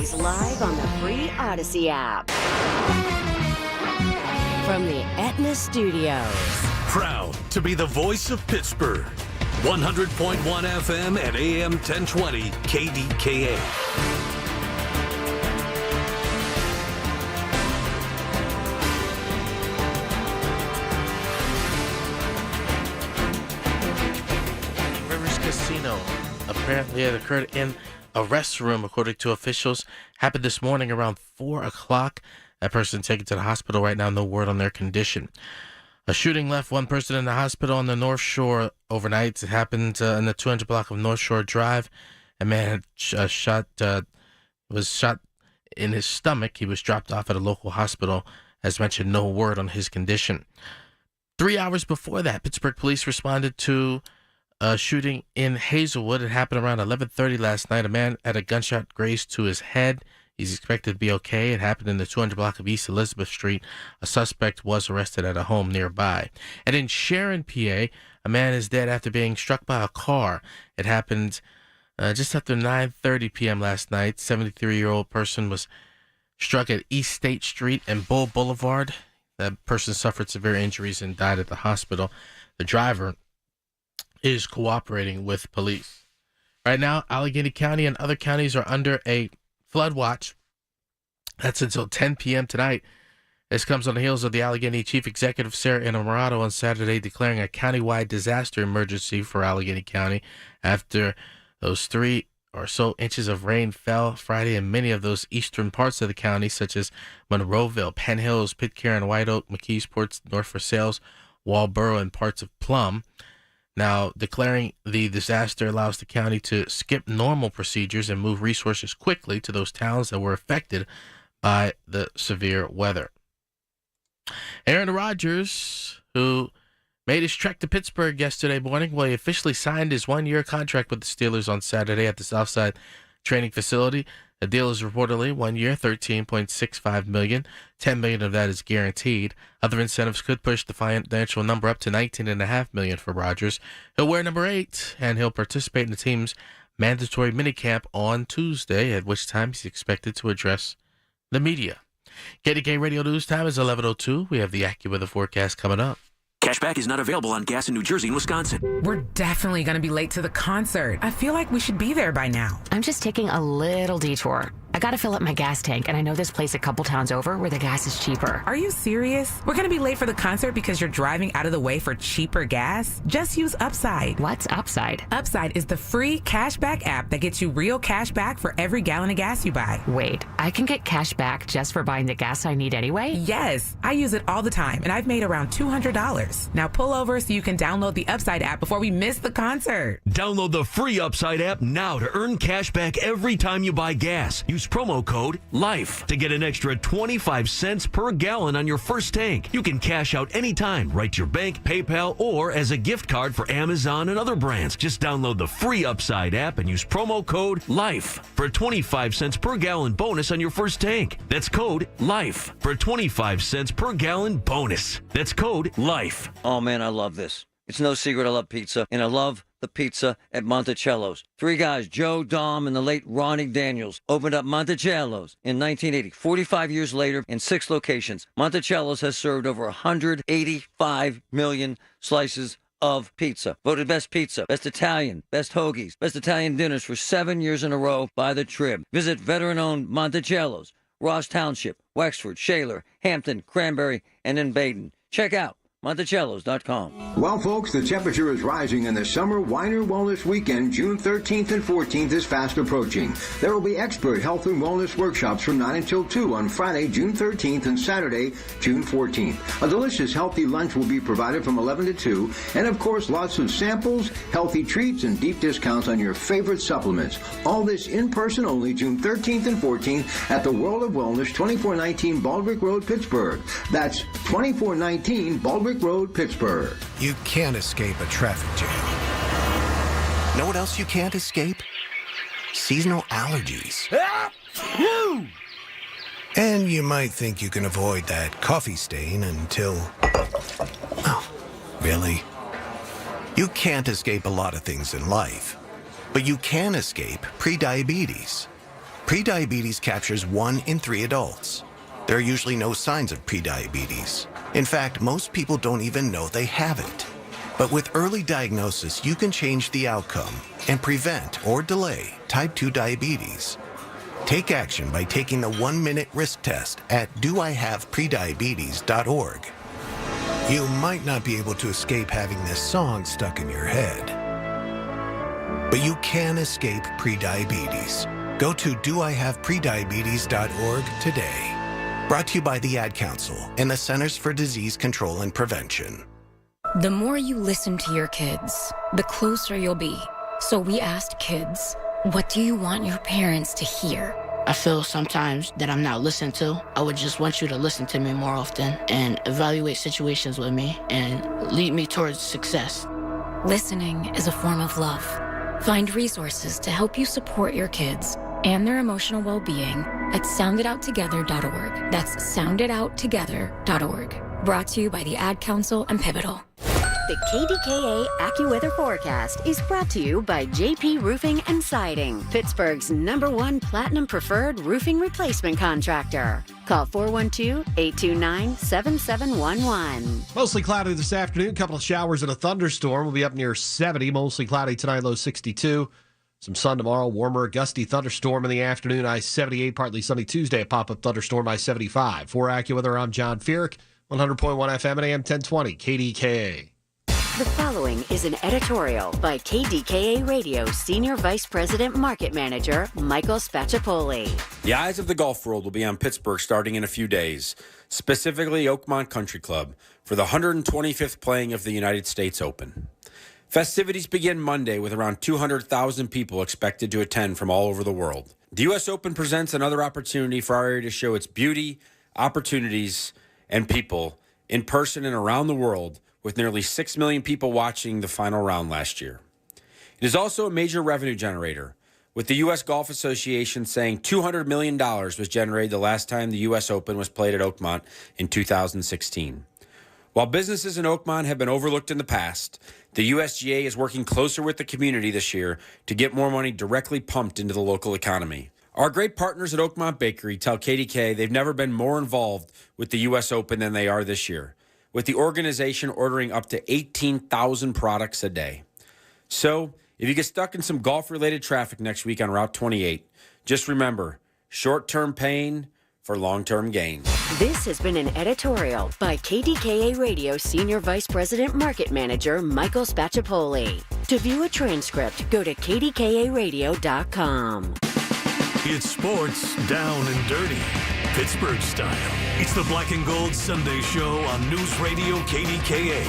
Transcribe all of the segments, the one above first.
News live on the free Odyssey app. From the Aetna Studios. Proud to be the voice of Pittsburgh. 100.1 FM and AM 1020 KDKA. Casino. Apparently it occurred in a restroom, according to officials. Happened this morning around 4 o'clock. That person taken to the hospital right now. No word on their condition. A shooting left one person in the hospital on the North Shore overnight. It happened in the 200 block of North Shore Drive. A man had was shot in his stomach. He was dropped off at a local hospital. As mentioned, no word on his condition. 3 hours before that, Pittsburgh police responded to a shooting in Hazelwood. It happened around 11:30 last night. A man had a gunshot grazed to his head. He's expected to be okay. It happened in the 200 block of East Elizabeth Street. A suspect was arrested at a home nearby. And in Sharon, PA, a man is dead after being struck by a car. It happened just after 9:30 p.m. last night. 73-year-old person was struck at East State Street and Bull Boulevard. That person suffered severe injuries and died at the hospital. The driver is cooperating with police. Right now, Allegheny County and other counties are under a flood watch. That's until 10 p.m. tonight. This comes on the heels of the Allegheny Chief Executive Sarah Innamorato on Saturday declaring a countywide disaster emergency for Allegheny County after those 3 or so inches of rain fell Friday in many of those eastern parts of the county, such as Monroeville, Penn Hills, Pitcairn, White Oak, McKeesport, North Versailles, Walboro, and parts of Plum. Now, declaring the disaster allows the county to skip normal procedures and move resources quickly to those towns that were affected by the severe weather. Aaron Rodgers, who made his trek to Pittsburgh yesterday morning, he officially signed his one-year contract with the Steelers on Saturday at the Southside training facility. The deal is reportedly 1 year, $13.65 million. $10 million of that is guaranteed. Other incentives could push the financial number up to $19.5 million for Rodgers. He'll wear number 8, and he'll participate in the team's mandatory minicamp on Tuesday, at which time he's expected to address the media. KDKA Radio News time is 11:02. We have the AccuWeather forecast coming up. Cashback is not available on gas in New Jersey and Wisconsin. We're definitely going to be late to the concert. I feel like we should be there by now. I'm just taking a little detour. I gotta fill up my gas tank, and I know this place a couple towns over where the gas is cheaper. Are you serious? We're going to be late for the concert because you're driving out of the way for cheaper gas? Just use Upside. What's Upside? Upside is the free cashback app that gets you real cash back for every gallon of gas you buy. Wait, I can get cash back just for buying the gas I need anyway? Yes, I use it all the time, and I've made around $200. Now pull over so you can download the Upside app before we miss the concert. Download the free Upside app now to earn cash back every time you buy gas. Use promo code LIFE to get an extra 25 cents per gallon on your first tank. You can cash out anytime, right to your bank, PayPal, or as a gift card for Amazon and other brands. Just download the free Upside app and use promo code LIFE for a 25 cents per gallon bonus on your first tank. That's code LIFE for a 25 cents per gallon bonus. That's code LIFE. Oh, man, I love this. It's no secret I love pizza, and I love the pizza at Monticello's. 3 guys, Joe, Dom, and the late Ronnie Daniels, opened up Monticello's in 1980. 45 years later, in 6 locations, Monticello's has served over 185 million slices of pizza. Voted best pizza, best Italian, best hoagies, best Italian dinners for 7 years in a row by the Trib. Visit veteran-owned Monticello's, Ross Township, Wexford, Shaler, Hampton, Cranberry, and in Baden. Check out Monticellos.com. Well, folks, the temperature is rising and the Summer Winer Wellness Weekend, June 13th and 14th, is fast approaching. There will be expert health and wellness workshops from 9 until 2 on Friday, June 13th and Saturday, June 14th. A delicious, healthy lunch will be provided from 11 to 2, and of course, lots of samples, healthy treats, and deep discounts on your favorite supplements. All this in person only, June 13th and 14th at the World of Wellness, 2419 Baldwick Road, Pittsburgh. That's 2419 Baldwick Road, Pittsburgh. You can't escape a traffic jam. Know what else you can't escape? Seasonal allergies. And you might think you can avoid that coffee stain until... Oh, really? You can't escape a lot of things in life, but you can escape prediabetes. Prediabetes captures 1 in 3 adults. There are usually no signs of prediabetes. In fact, most people don't even know they have it. But with early diagnosis, you can change the outcome and prevent or delay type 2 diabetes. Take action by taking the 1-minute risk test at doihaveprediabetes.org. You might not be able to escape having this song stuck in your head, but you can escape prediabetes. Go to doihaveprediabetes.org today. Brought to you by the Ad Council and the Centers for Disease Control and Prevention. The more you listen to your kids, the closer you'll be. So we asked kids, what do you want your parents to hear? I feel sometimes that I'm not listened to. I would just want you to listen to me more often and evaluate situations with me and lead me towards success. Listening is a form of love. Find resources to help you support your kids and their emotional well-being at sounditouttogether.org. That's sounditouttogether.org. Brought to you by the Ad Council and Pivotal. The KDKA AccuWeather forecast is brought to you by JP Roofing and Siding, Pittsburgh's #1 Platinum Preferred roofing replacement contractor. Call 412-829-7711. Mostly cloudy this afternoon. A couple of showers and a thunderstorm. We'll be up near 70. Mostly cloudy tonight, low 62. Some sun tomorrow, warmer, gusty thunderstorm in the afternoon. I-78, partly sunny Tuesday, a pop-up thunderstorm, I-75. For AccuWeather, I'm John Feerick, 100.1 FM and AM 1020, KDKA. The following is an editorial by KDKA Radio Senior Vice President Market Manager Michael Spacciapoli. The eyes of the golf world will be on Pittsburgh starting in a few days, specifically Oakmont Country Club, for the 125th playing of the United States Open. Festivities begin Monday with around 200,000 people expected to attend from all over the world. The U.S. Open presents another opportunity for our area to show its beauty, opportunities, and people in person and around the world, with nearly 6 million people watching the final round last year. It is also a major revenue generator, with the U.S. Golf Association saying $200 million was generated the last time the U.S. Open was played at Oakmont in 2016. While businesses in Oakmont have been overlooked in the past, the USGA is working closer with the community this year to get more money directly pumped into the local economy. Our great partners at Oakmont Bakery tell KDK they've never been more involved with the U.S. Open than they are this year, with the organization ordering up to 18,000 products a day. So, if you get stuck in some golf-related traffic next week on Route 28, just remember, short-term pain for long-term gain. This has been an editorial by KDKA Radio Senior Vice President Market Manager Michael Spacciapoli. To view a transcript, go to kdkaradio.com. It's sports down and dirty, Pittsburgh style. It's the Black and Gold Sunday Show on News Radio KDKA.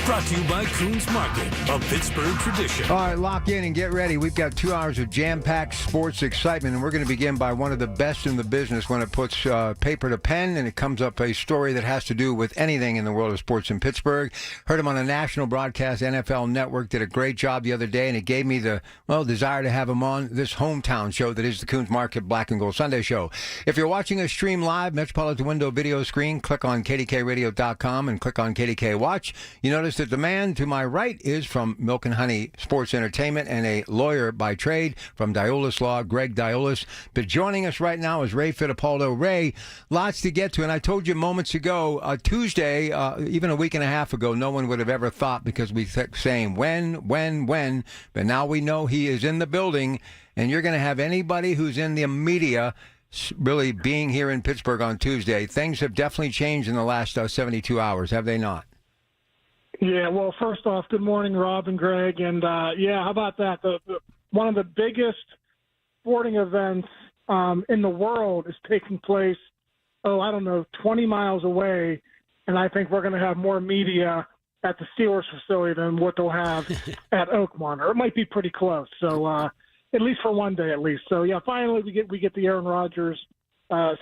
Brought to you by Coons Market, a Pittsburgh tradition. All right, lock in and get ready. We've got 2 hours of jam-packed sports excitement, and we're going to begin by one of the best in the business when it puts paper to pen, and it comes up a story that has to do with anything in the world of sports in Pittsburgh. Heard him on a national broadcast. NFL Network did a great job the other day, and it gave me the, desire to have him on this hometown show that is the Coons Market Black and Gold Sunday Show. If you're watching us stream live, Metropolitan Window video screen, click on kdkradio.com and click on KDK Watch. You notice that the man to my right is from Milk and Honey Sports Entertainment and a lawyer by trade from Diolis Law, Greg Diolis. But joining us right now is Ray Fittipaldo. Ray, lots to get to, and I told you moments ago, Tuesday, even a week and a half ago, no one would have ever thought, because we kept saying when, but now we know he is in the building, and you're going to have anybody who's in the media really being here in Pittsburgh on Tuesday. Things have definitely changed in the last 72 hours, have they not? Yeah, well, first off, good morning, Rob and Greg. And, how about that? One of the biggest sporting events in the world is taking place, 20 miles away. And I think we're going to have more media at the Steelers facility than what they'll have at Oakmont. Or it might be pretty close. So at least for one day at least. So, yeah, finally we get the Aaron Rodgers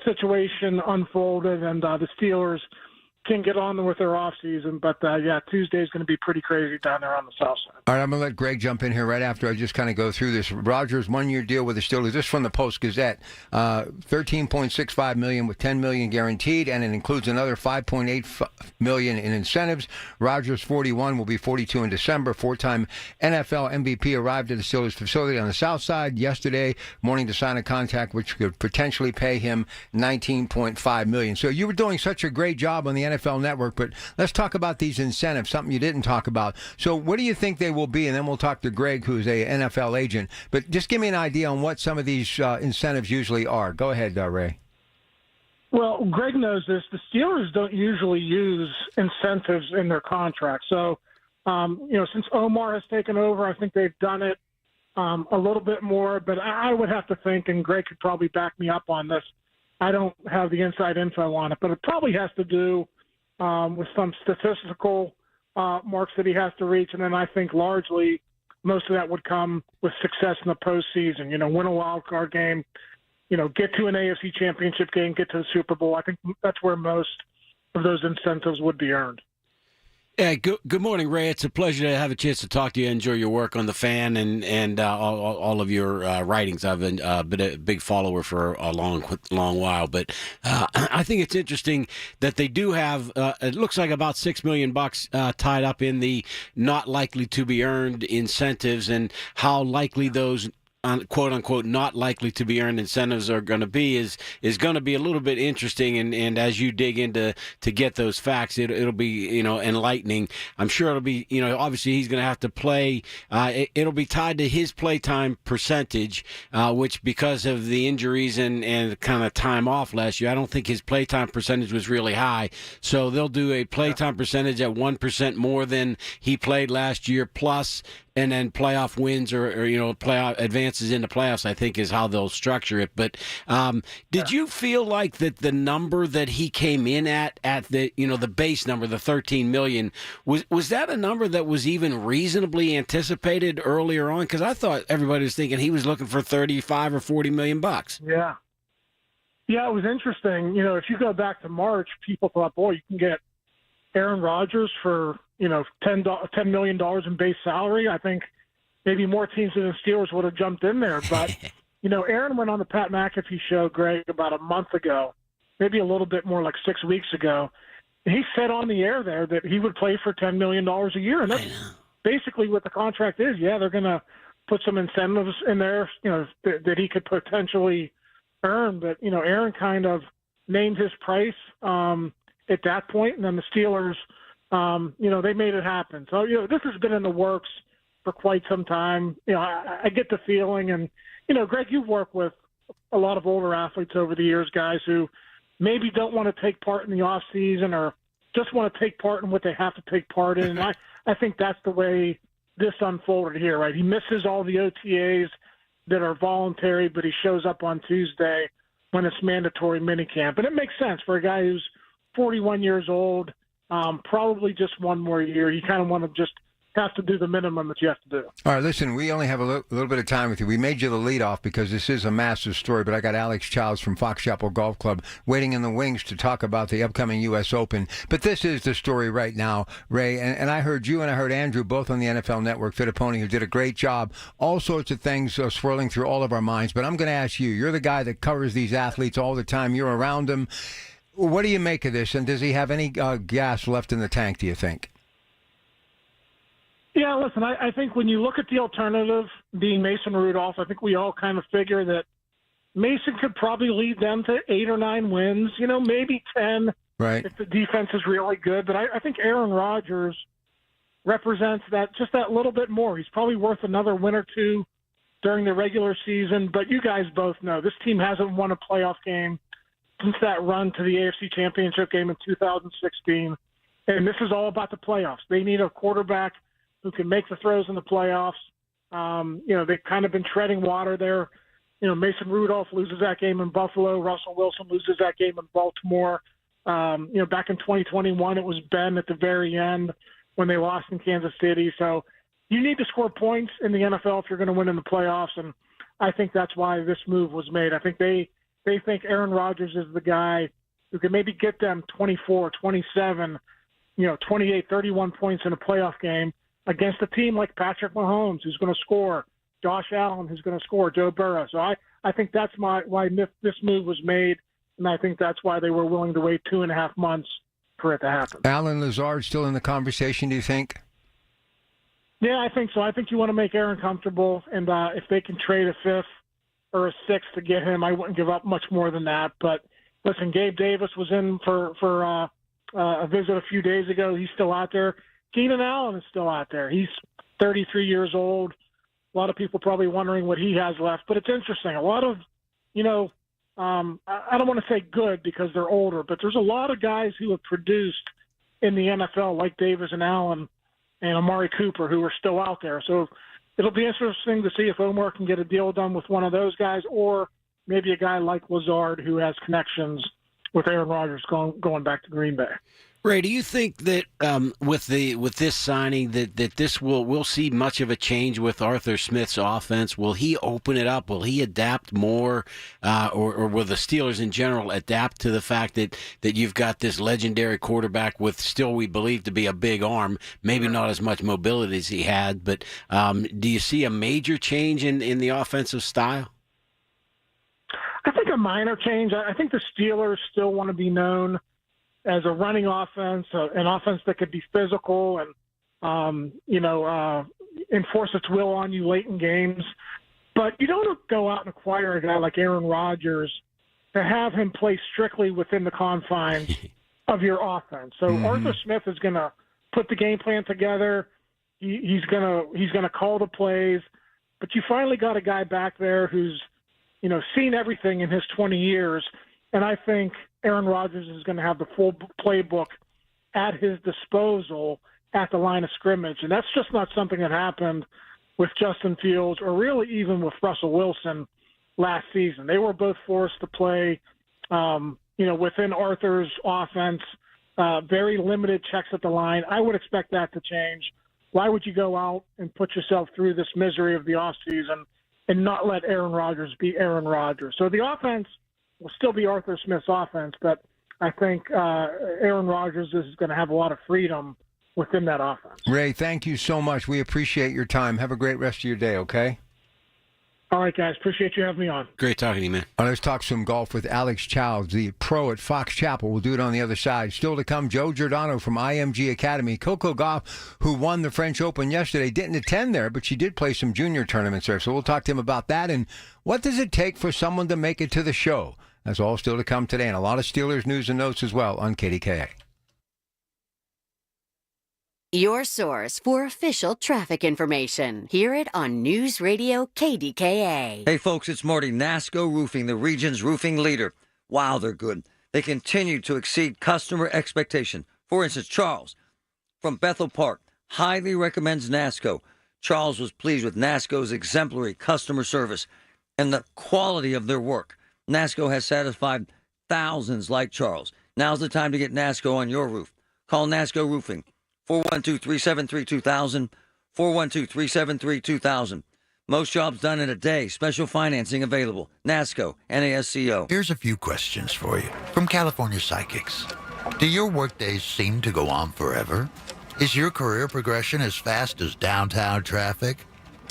situation unfolded, and the Steelers can get on with their off season. But yeah, Tuesday is going to be pretty crazy down there on the south side. All right, I'm going to let Greg jump in here right after I just kind of go through this. Rodgers 1-year deal with the Steelers. This is from the Post-Gazette. $13.65 million with $10 million guaranteed, and it includes another $5.8 million in incentives. Rodgers, 41, will be 42 in December. Four-time NFL MVP arrived at the Steelers facility on the south side yesterday morning to sign a contract which could potentially pay him $19.5 million. So you were doing such a great job on the NFL Network, but let's talk about these incentives, something you didn't talk about. So what do you think they will be? And then we'll talk to Greg, who's a NFL agent. But just give me an idea on what some of these incentives usually are. Go ahead, Ray. Well, Greg knows this. The Steelers don't usually use incentives in their contract. So, since Omar has taken over, I think they've done it a little bit more. But I would have to think, and Greg could probably back me up on this, I don't have the inside info on it, but it probably has to do with some statistical marks that he has to reach. And then I think largely most of that would come with success in the postseason, win a wild card game, get to an AFC championship game, get to the Super Bowl. I think that's where most of those incentives would be earned. Yeah, good morning, Ray. It's a pleasure to have a chance to talk to you. Enjoy your work on The Fan and all of your writings. I've been a big follower for a long while, but I think it's interesting that they do have. It looks like about $6 million tied up in the not likely to be earned incentives, and how likely those quote unquote not likely to be earned incentives are going to be is going to be a little bit interesting, and as you dig into to get those facts, it'll be enlightening. I'm sure it'll be obviously he's going to have to play. It'll be tied to his playtime percentage, which because of the injuries and kind of time off last year, I don't think his playtime percentage was really high. So they'll do a playtime percentage at 1% more than he played last year plus. And then playoff wins or playoff advances into playoffs, I think, is how they'll structure it. But did you feel like that the number that he came in at the the base number, the $13 million, was that a number that was even reasonably anticipated earlier on? Because I thought everybody was thinking he was looking for 35 or 40 million bucks. Yeah, it was interesting. If you go back to March, people thought, boy, you can get Aaron Rodgers for $10 million in base salary. I think maybe more teams than the Steelers would have jumped in there. But, Aaron went on the Pat McAfee show, Greg, about a month ago, maybe a little bit more, like 6 weeks ago. And he said on the air there that he would play for $10 million a year. And that's basically what the contract is. Yeah, they're going to put some incentives in there, that he could potentially earn. But, Aaron kind of named his price at that point, and then the Steelers – they made it happen. So, this has been in the works for quite some time. I get the feeling, and, Greg, you've worked with a lot of older athletes over the years, guys who maybe don't want to take part in the off season or just want to take part in what they have to take part in. And I think that's the way this unfolded here, right? He misses all the OTAs that are voluntary, but he shows up on Tuesday when it's mandatory minicamp. And it makes sense for a guy who's 41 years old, probably just one more year. You kind of want to just have to do the minimum that you have to do. All right, listen, we only have a little bit of time with you. We made you the leadoff because this is a massive story, but I got Alex Childs from Fox Chapel Golf Club waiting in the wings to talk about the upcoming U.S. Open. But this is the story right now, Ray, and I heard you and I heard Andrew both on the NFL Network, Fittiponi, who did a great job. All sorts of things swirling through all of our minds, but I'm going to ask you. You're the guy that covers these athletes all the time. You're around them. What do you make of this, and does he have any gas left in the tank, do you think? Yeah, listen, I think when you look at the alternative being Mason Rudolph, I think we all kind of figure that Mason could probably lead them to 8 or 9 wins, maybe 10 right, if the defense is really good. But I think Aaron Rodgers represents that little bit more. He's probably worth another win or two during the regular season. But you guys both know this team hasn't won a playoff game since that run to the AFC Championship game in 2016. And this is all about the playoffs. They need a quarterback who can make the throws in the playoffs. They've kind of been treading water there. Mason Rudolph loses that game in Buffalo. Russell Wilson loses that game in Baltimore. Back in 2021, it was Ben at the very end when they lost in Kansas City. So you need to score points in the NFL if you're going to win in the playoffs. And I think that's why this move was made. I think they think Aaron Rodgers is the guy who can maybe get them 24, 27, 28, 31 points in a playoff game against a team like Patrick Mahomes, who's going to score, Josh Allen, who's going to score, Joe Burrow. So I think that's why this move was made, and I think that's why they were willing to wait 2.5 months for it to happen. Allen Lazard still in the conversation, do you think? Yeah, I think so. I think you want to make Aaron comfortable, and if they can trade a 5th or a 6th to get him, I wouldn't give up much more than that. But listen, Gabe Davis was in for a visit a few days ago. He's still out there. Keenan Allen is still out there. He's 33 years old. A lot of people probably wondering what he has left, but it's interesting. A lot of, I don't want to say good because they're older, but there's a lot of guys who have produced in the NFL like Davis and Allen and Amari Cooper who are still out there. So it'll be interesting to see if Omar can get a deal done with one of those guys, or maybe a guy like Lazard who has connections with Aaron Rodgers going back to Green Bay. Ray, do you think that with this signing that we'll see much of a change with Arthur Smith's offense? Will he open it up? Will he adapt more, or will the Steelers in general adapt to the fact that you've got this legendary quarterback with still we believe to be a big arm, maybe not as much mobility as he had, but do you see a major change in the offensive style? I think a minor change. I think the Steelers still want to be known as a running offense, an offense that could be physical and, enforce its will on you late in games. But you don't go out and acquire a guy like Aaron Rodgers to have him play strictly within the confines of your offense. So Arthur Smith is going to put the game plan together. He's going to call the plays. But you finally got a guy back there who's, seen everything in his 20 years. And I think Aaron Rodgers is going to have the full playbook at his disposal at the line of scrimmage. And that's just not something that happened with Justin Fields or really even with Russell Wilson last season. They were both forced to play, within Arthur's offense, very limited checks at the line. I would expect that to change. Why would you go out and put yourself through this misery of the offseason and not let Aaron Rodgers be Aaron Rodgers? So the offense will still be Arthur Smith's offense, but I think Aaron Rodgers is going to have a lot of freedom within that offense. Ray, thank you so much. We appreciate your time. Have a great rest of your day, okay? All right, guys. Appreciate you having me on. Great talking to you, man. Let's talk some golf with Alex Childs, the pro at Fox Chapel. We'll do it on the other side. Still to come, Joe Giordano from IMG Academy. Coco Gauff, who won the French Open yesterday, didn't attend there, but she did play some junior tournaments there. So we'll talk to him about that. And what does it take for someone to make it to the show? That's all still to come today. And a lot of Steelers news and notes as well on KDKA. Your source for official traffic information. Hear it on News Radio KDKA. Hey, folks, it's Marty. NASCO Roofing, the region's roofing leader. Wow, they're good. They continue to exceed customer expectation. For instance, Charles from Bethel Park highly recommends NASCO. Charles was pleased with NASCO's exemplary customer service and the quality of their work. NASCO has satisfied thousands like Charles. Now's the time to get NASCO on your roof. Call NASCO Roofing. 412-373-2000, 412-373-2000. Most jobs done in a day. Special financing available. NASCO, NASCO. Here's a few questions for you from California Psychics. Do your workdays seem to go on forever? Is your career progression as fast as downtown traffic?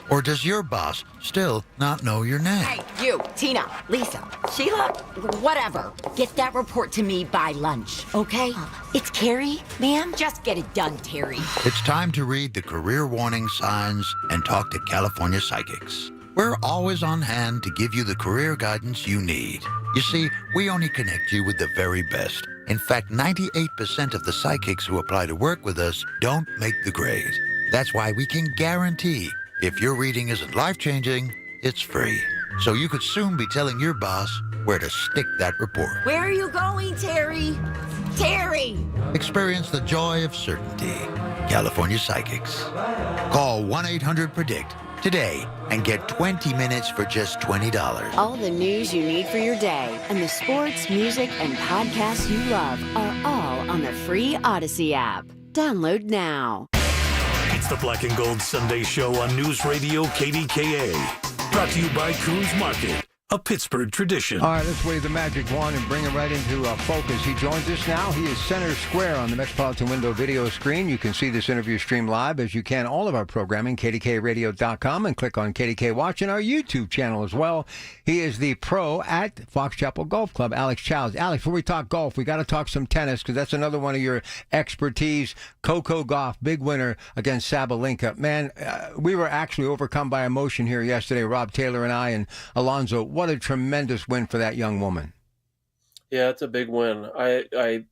Or does your boss still not know your name? Hey, you, Tina, Lisa, Sheila, whatever. Get that report to me by lunch, okay? It's Carrie, ma'am. Just get it done, Terry. It's time to read the career warning signs and talk to California Psychics. We're always on hand to give you the career guidance you need. You see, we only connect you with the very best. In fact, 98% of the psychics who apply to work with us don't make the grade. That's why we can guarantee if your reading isn't life-changing, it's free. So you could soon be telling your boss where to stick that report. Where are you going, Terry? Terry! Experience the joy of certainty. California Psychics. Call 1-800-PREDICT today and get 20 minutes for just $20. All the news you need for your day and the sports, music, and podcasts you love are all on the free Odyssey app. Download now. It's the Black and Gold Sunday Show on News Radio KDKA. Brought to you by Coons Market. a Pittsburgh tradition. All right, let's wave the magic wand and bring him right into focus. He joins us now. He is center square on the Metropolitan Window video screen. You can see this interview stream live, as you can all of our programming, KDKARadio.com, and click on KDK Watch and our YouTube channel as well. He is the pro at Fox Chapel Golf Club, Alex Childs. Alex, before we talk golf, we got to talk some tennis because that's another one of your expertise. Coco Gauff, big winner against Sabalenka. Man, we were actually overcome by emotion here yesterday, Rob Taylor and I and Alonzo. What a tremendous win for that young woman. Yeah, it's a big win. I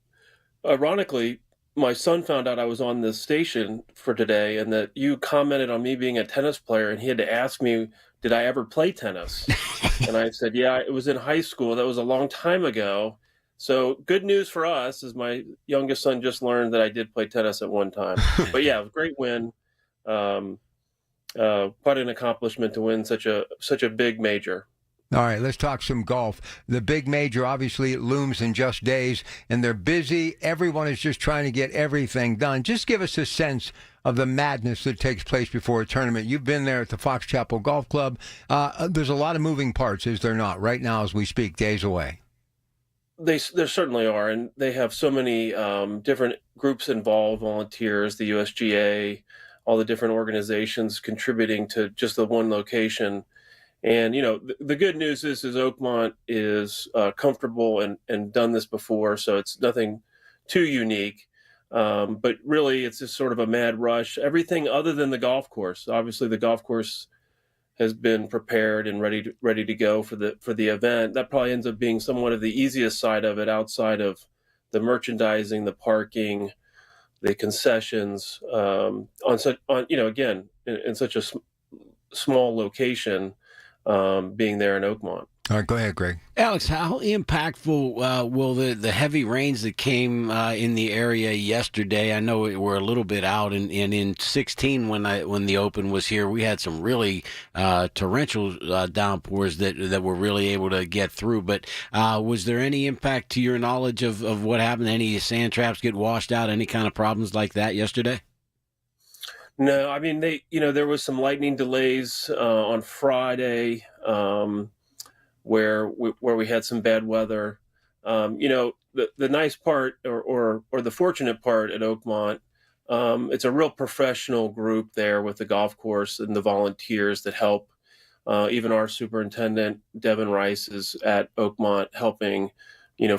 ironically, my son found out I was on this station for today and that you commented on me being a tennis player, and he had to ask me, did I ever play tennis? And I said, yeah, it was in high school. That was a long time ago. So good news for us is my youngest son just learned that I did play tennis at one time. But yeah, great win. Quite an accomplishment to win such a big major. All right, let's talk some golf. The big major obviously looms in just days, and they're busy. Everyone is just trying to get everything done. Just give us a sense of the madness that takes place before a tournament. You've been there at the Fox Chapel Golf Club. There's a lot of moving parts, is there not, right now as we speak, days away? There certainly are, and they have so many different groups involved, volunteers, the USGA, all the different organizations contributing to just the one location. And, you know, the good news is Oakmont is comfortable and done this before, so it's nothing too unique. But really, it's just sort of a mad rush. Everything other than the golf course. Obviously, the golf course has been prepared and ready to go for the event. That probably ends up being somewhat of the easiest side of it, outside of the merchandising, the parking, the concessions. In such a small location. Being there in Oakmont. All right, go ahead, Greg. Alex, how impactful will the heavy rains that came in the area yesterday? I know we're a little bit out, and in 16 when the Open was here, we had some really torrential downpours that were really able to get through. But was there any impact to your knowledge of what happened? Any sand traps get washed out? Any kind of problems like that yesterday? No, I mean, there was some lightning delays on Friday where we had some bad weather. The nice part or the fortunate part at Oakmont, it's a real professional group there with the golf course and the volunteers that help. Even our superintendent, Devin Rice, is at Oakmont helping,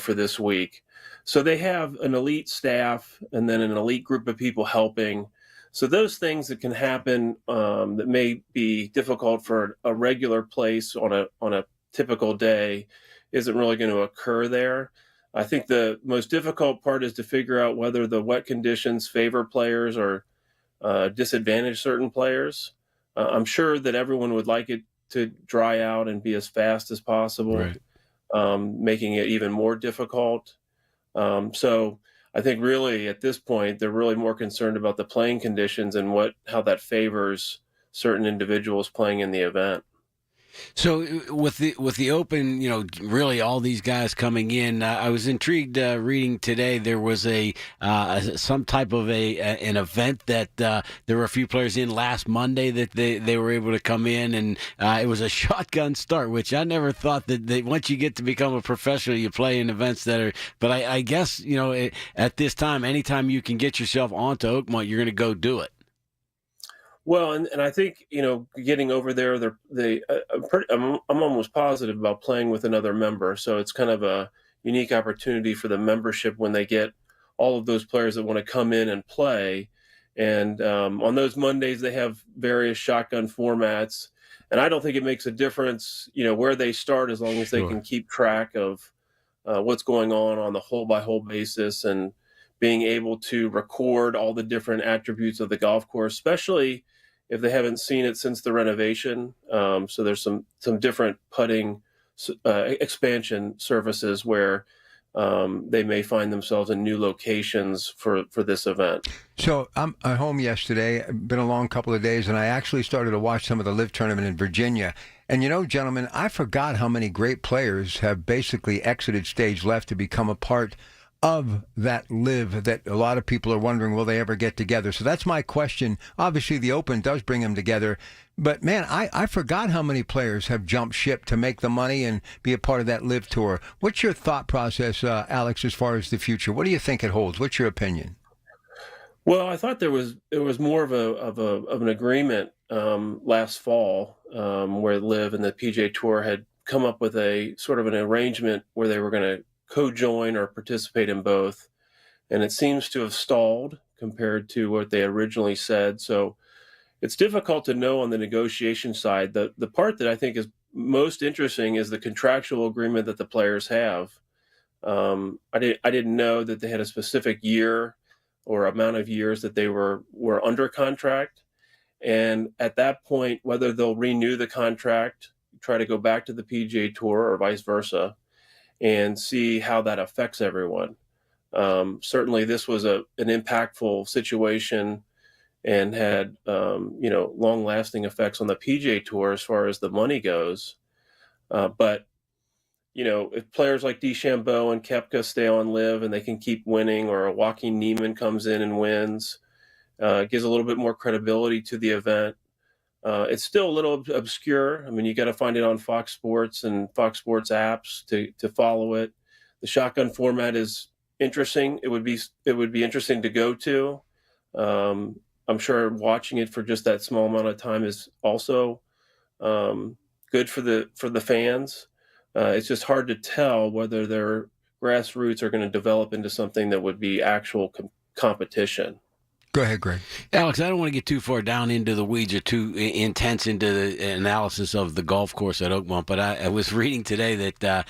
for this week. So they have an elite staff and then an elite group of people helping. So those things that can happen that may be difficult for a regular place on a typical day isn't really going to occur there. I think the most difficult part is to figure out whether the wet conditions favor players or disadvantage certain players. I'm sure that everyone would like it to dry out and be as fast as possible, right. Making it even more difficult. So I think really at this point, they're really more concerned about the playing conditions and how that favors certain individuals playing in the event. So with the Open, really all these guys coming in, I was intrigued reading today. There was some type of an event that there were a few players in last Monday that they were able to come in, and it was a shotgun start, which I never thought that once you get to become a professional, you play in events that are. But I guess at this time, anytime you can get yourself onto Oakmont, you're going to go do it. Well, and I think, getting over there, I'm almost positive about playing with another member. So it's kind of a unique opportunity for the membership when they get all of those players that want to come in and play. And on those Mondays, they have various shotgun formats. And I don't think it makes a difference, where they start, as long as they can keep track of what's going on the hole-by-hole basis and being able to record all the different attributes of the golf course, especially if they haven't seen it since the renovation. So there's some different putting expansion services where they may find themselves in new locations for this event. So I'm at home yesterday. Been a long couple of days, and I actually started to watch some of the Live tournament in Virginia. And gentlemen, I forgot how many great players have basically exited stage left to become a part of that live that a lot of people are wondering, will they ever get together? So that's my question. Obviously, the Open does bring them together. But, man, I forgot how many players have jumped ship to make the money and be a part of that live tour. What's your thought process, Alex, as far as the future? What do you think it holds? What's your opinion? Well, I thought there was more of an agreement last fall where Liv and the PGA Tour had come up with a sort of an arrangement where they were going to co-join or participate in both, and it seems to have stalled compared to what they originally said. So it's difficult to know on the negotiation side. The part that I think is most interesting is the contractual agreement that the players have. I didn't know that they had a specific year or amount of years that they were under contract. And at that point, whether they'll renew the contract, try to go back to the PGA Tour or vice versa, and see how that affects everyone. Certainly this was an impactful situation and had, long-lasting effects on the PGA Tour as far as the money goes. But if players like DeChambeau and Koepka stay on Live and they can keep winning, or a Joaquin Niemann comes in and wins, gives a little bit more credibility to the event. It's still a little obscure. I mean, you got to find it on Fox Sports and Fox Sports apps to follow it. The shotgun format is interesting. It would be interesting to go to. I'm sure watching it for just that small amount of time is also good for the fans. It's just hard to tell whether their grassroots are going to develop into something that would be actual competition. Go ahead, Greg. Alex, I don't want to get too far down into the weeds or too intense into the analysis of the golf course at Oakmont, but I was reading today that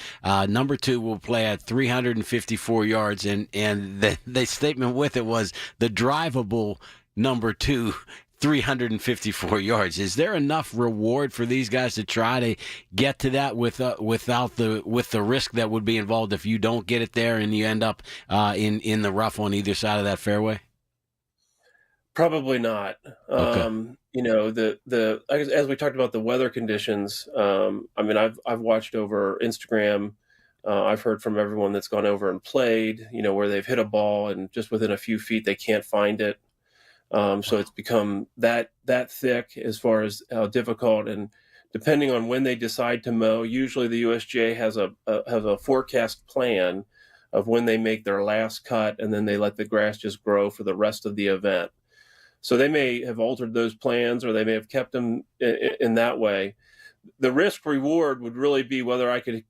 number 2 will play at 354 yards, and the statement with it was the drivable number 2, 354 yards. Is there enough reward for these guys to try to get to that with the risk that would be involved if you don't get it there and you end up in the rough on either side of that fairway? Probably not. Okay. As we talked about the weather conditions, I've watched over Instagram. I've heard from everyone that's gone over and played, where they've hit a ball and just within a few feet they can't find it. So it's become that thick as far as how difficult, and depending on when they decide to mow, usually the USGA has a forecast plan of when they make their last cut, and then they let the grass just grow for the rest of the event. So they may have altered those plans, or they may have kept them in that way. The risk reward would really be whether I could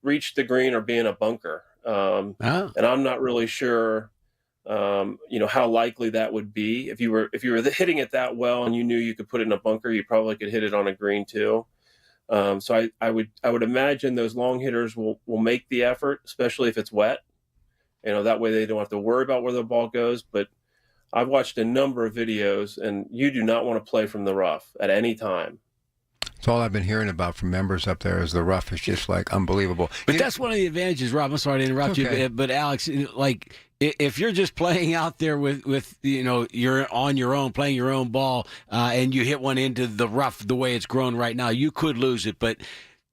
reach the green or be in a bunker. And I'm not really sure, how likely that would be. If you were hitting it that well and you knew you could put it in a bunker, you probably could hit it on a green too. So I would imagine those long hitters will make the effort, especially if it's wet. That way they don't have to worry about where the ball goes. But I've watched a number of videos, and you do not want to play from the rough at any time. It's all I've been hearing about from members up there is the rough is just like unbelievable. But that's one of the advantages, Rob. I'm sorry to interrupt you, but Alex, like if you're just playing out there with you're on your own, playing your own ball, and you hit one into the rough the way it's grown right now, you could lose it. But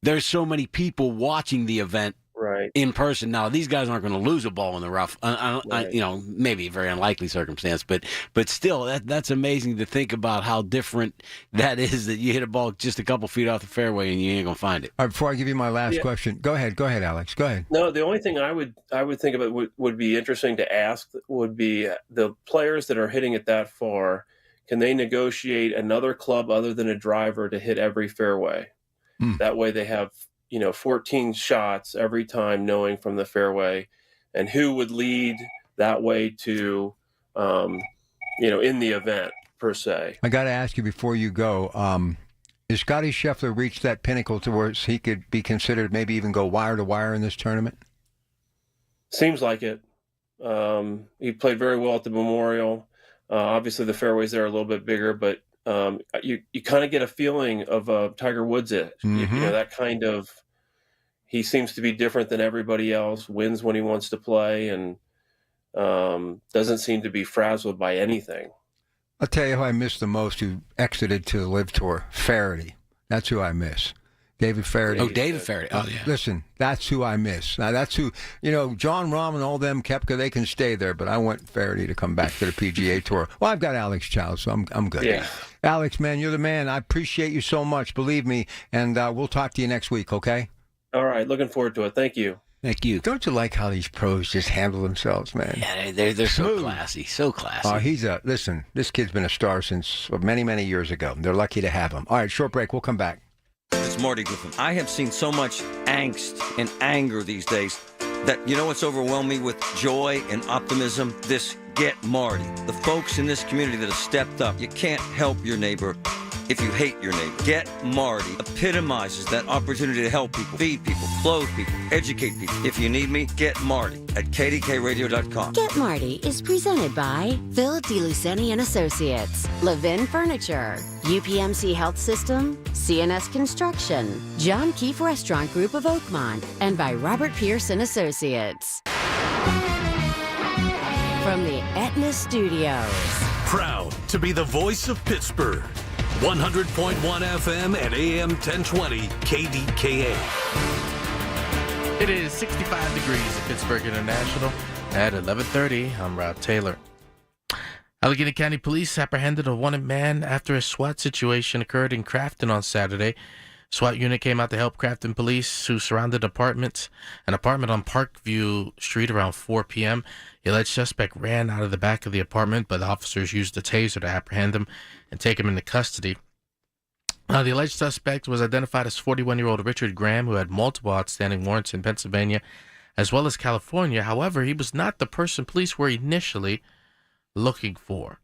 there's so many people watching the event. Right. In person. Now, these guys aren't going to lose a ball in the rough. Right. Maybe a very unlikely circumstance, but still, that's amazing to think about how different that is. That you hit a ball just a couple feet off the fairway and you ain't going to find it. All right, before I give you my last question, go ahead, Alex. Go ahead. No, the only thing I would think about would be interesting to ask would be the players that are hitting it that far. Can they negotiate another club other than a driver to hit every fairway? That way, they have 14 shots every time, knowing from the fairway, and who would lead that way to, in the event per se. I got to ask you before you go, is Scotty Scheffler reached that pinnacle to where he could be considered maybe even go wire to wire in this tournament? Seems like it. He played very well at the Memorial. Obviously the fairways there are a little bit bigger, but you kind of get a feeling of Tiger Woods. That kind of, he seems to be different than everybody else, wins when he wants to play, and doesn't seem to be frazzled by anything. I'll tell you who I miss the most who exited to the Live Tour, Faraday. That's who I miss. David Faraday. Oh, David Faraday. Oh, yeah. Listen, that's who I miss. Now, that's who, John Rahm and all them, Koepka, they can stay there, but I want Faraday to come back to the PGA Tour. Well, I've got Alex Chow, so I'm good. Yeah. Alex, man, you're the man. I appreciate you so much, believe me, and we'll talk to you next week, okay? All right. Looking forward to it. Thank you. Thank you. Don't you like how these pros just handle themselves, man? Yeah, they're so classy, so classy. Listen, this kid's been a star since many, many years ago. They're lucky to have him. All right, short break. We'll come back. It's Marty Griffin. I have seen so much angst and anger these days that, you know what's overwhelmed me with joy and optimism? This Get Marty. The folks in this community that have stepped up. You can't help your neighbor if you hate your neighbor. Get Marty epitomizes that opportunity to help people, feed people, clothe people, educate people. If you need me, get Marty at KDKRadio.com. Get Marty is presented by Phil DeLuceni and Associates, Levin Furniture, UPMC Health System, CNS Construction, John Keefe Restaurant Group of Oakmont, and by Robert Pierce and Associates. From the Aetna Studios. Proud to be the voice of Pittsburgh. 100.1 FM and AM 1020 KDKA. It is 65 degrees at Pittsburgh International at 11:30. I'm Rob Taylor. Allegheny County Police apprehended a wanted man after a SWAT situation occurred in Crafton on Saturday. SWAT unit came out to help Crafton police who surrounded an apartment on Parkview Street around 4 p.m. The alleged suspect ran out of the back of the apartment, but the officers used a taser to apprehend him and take him into custody. The alleged suspect was identified as 41-year-old Richard Graham, who had multiple outstanding warrants in Pennsylvania as well as California. However, he was not the person police were initially looking for.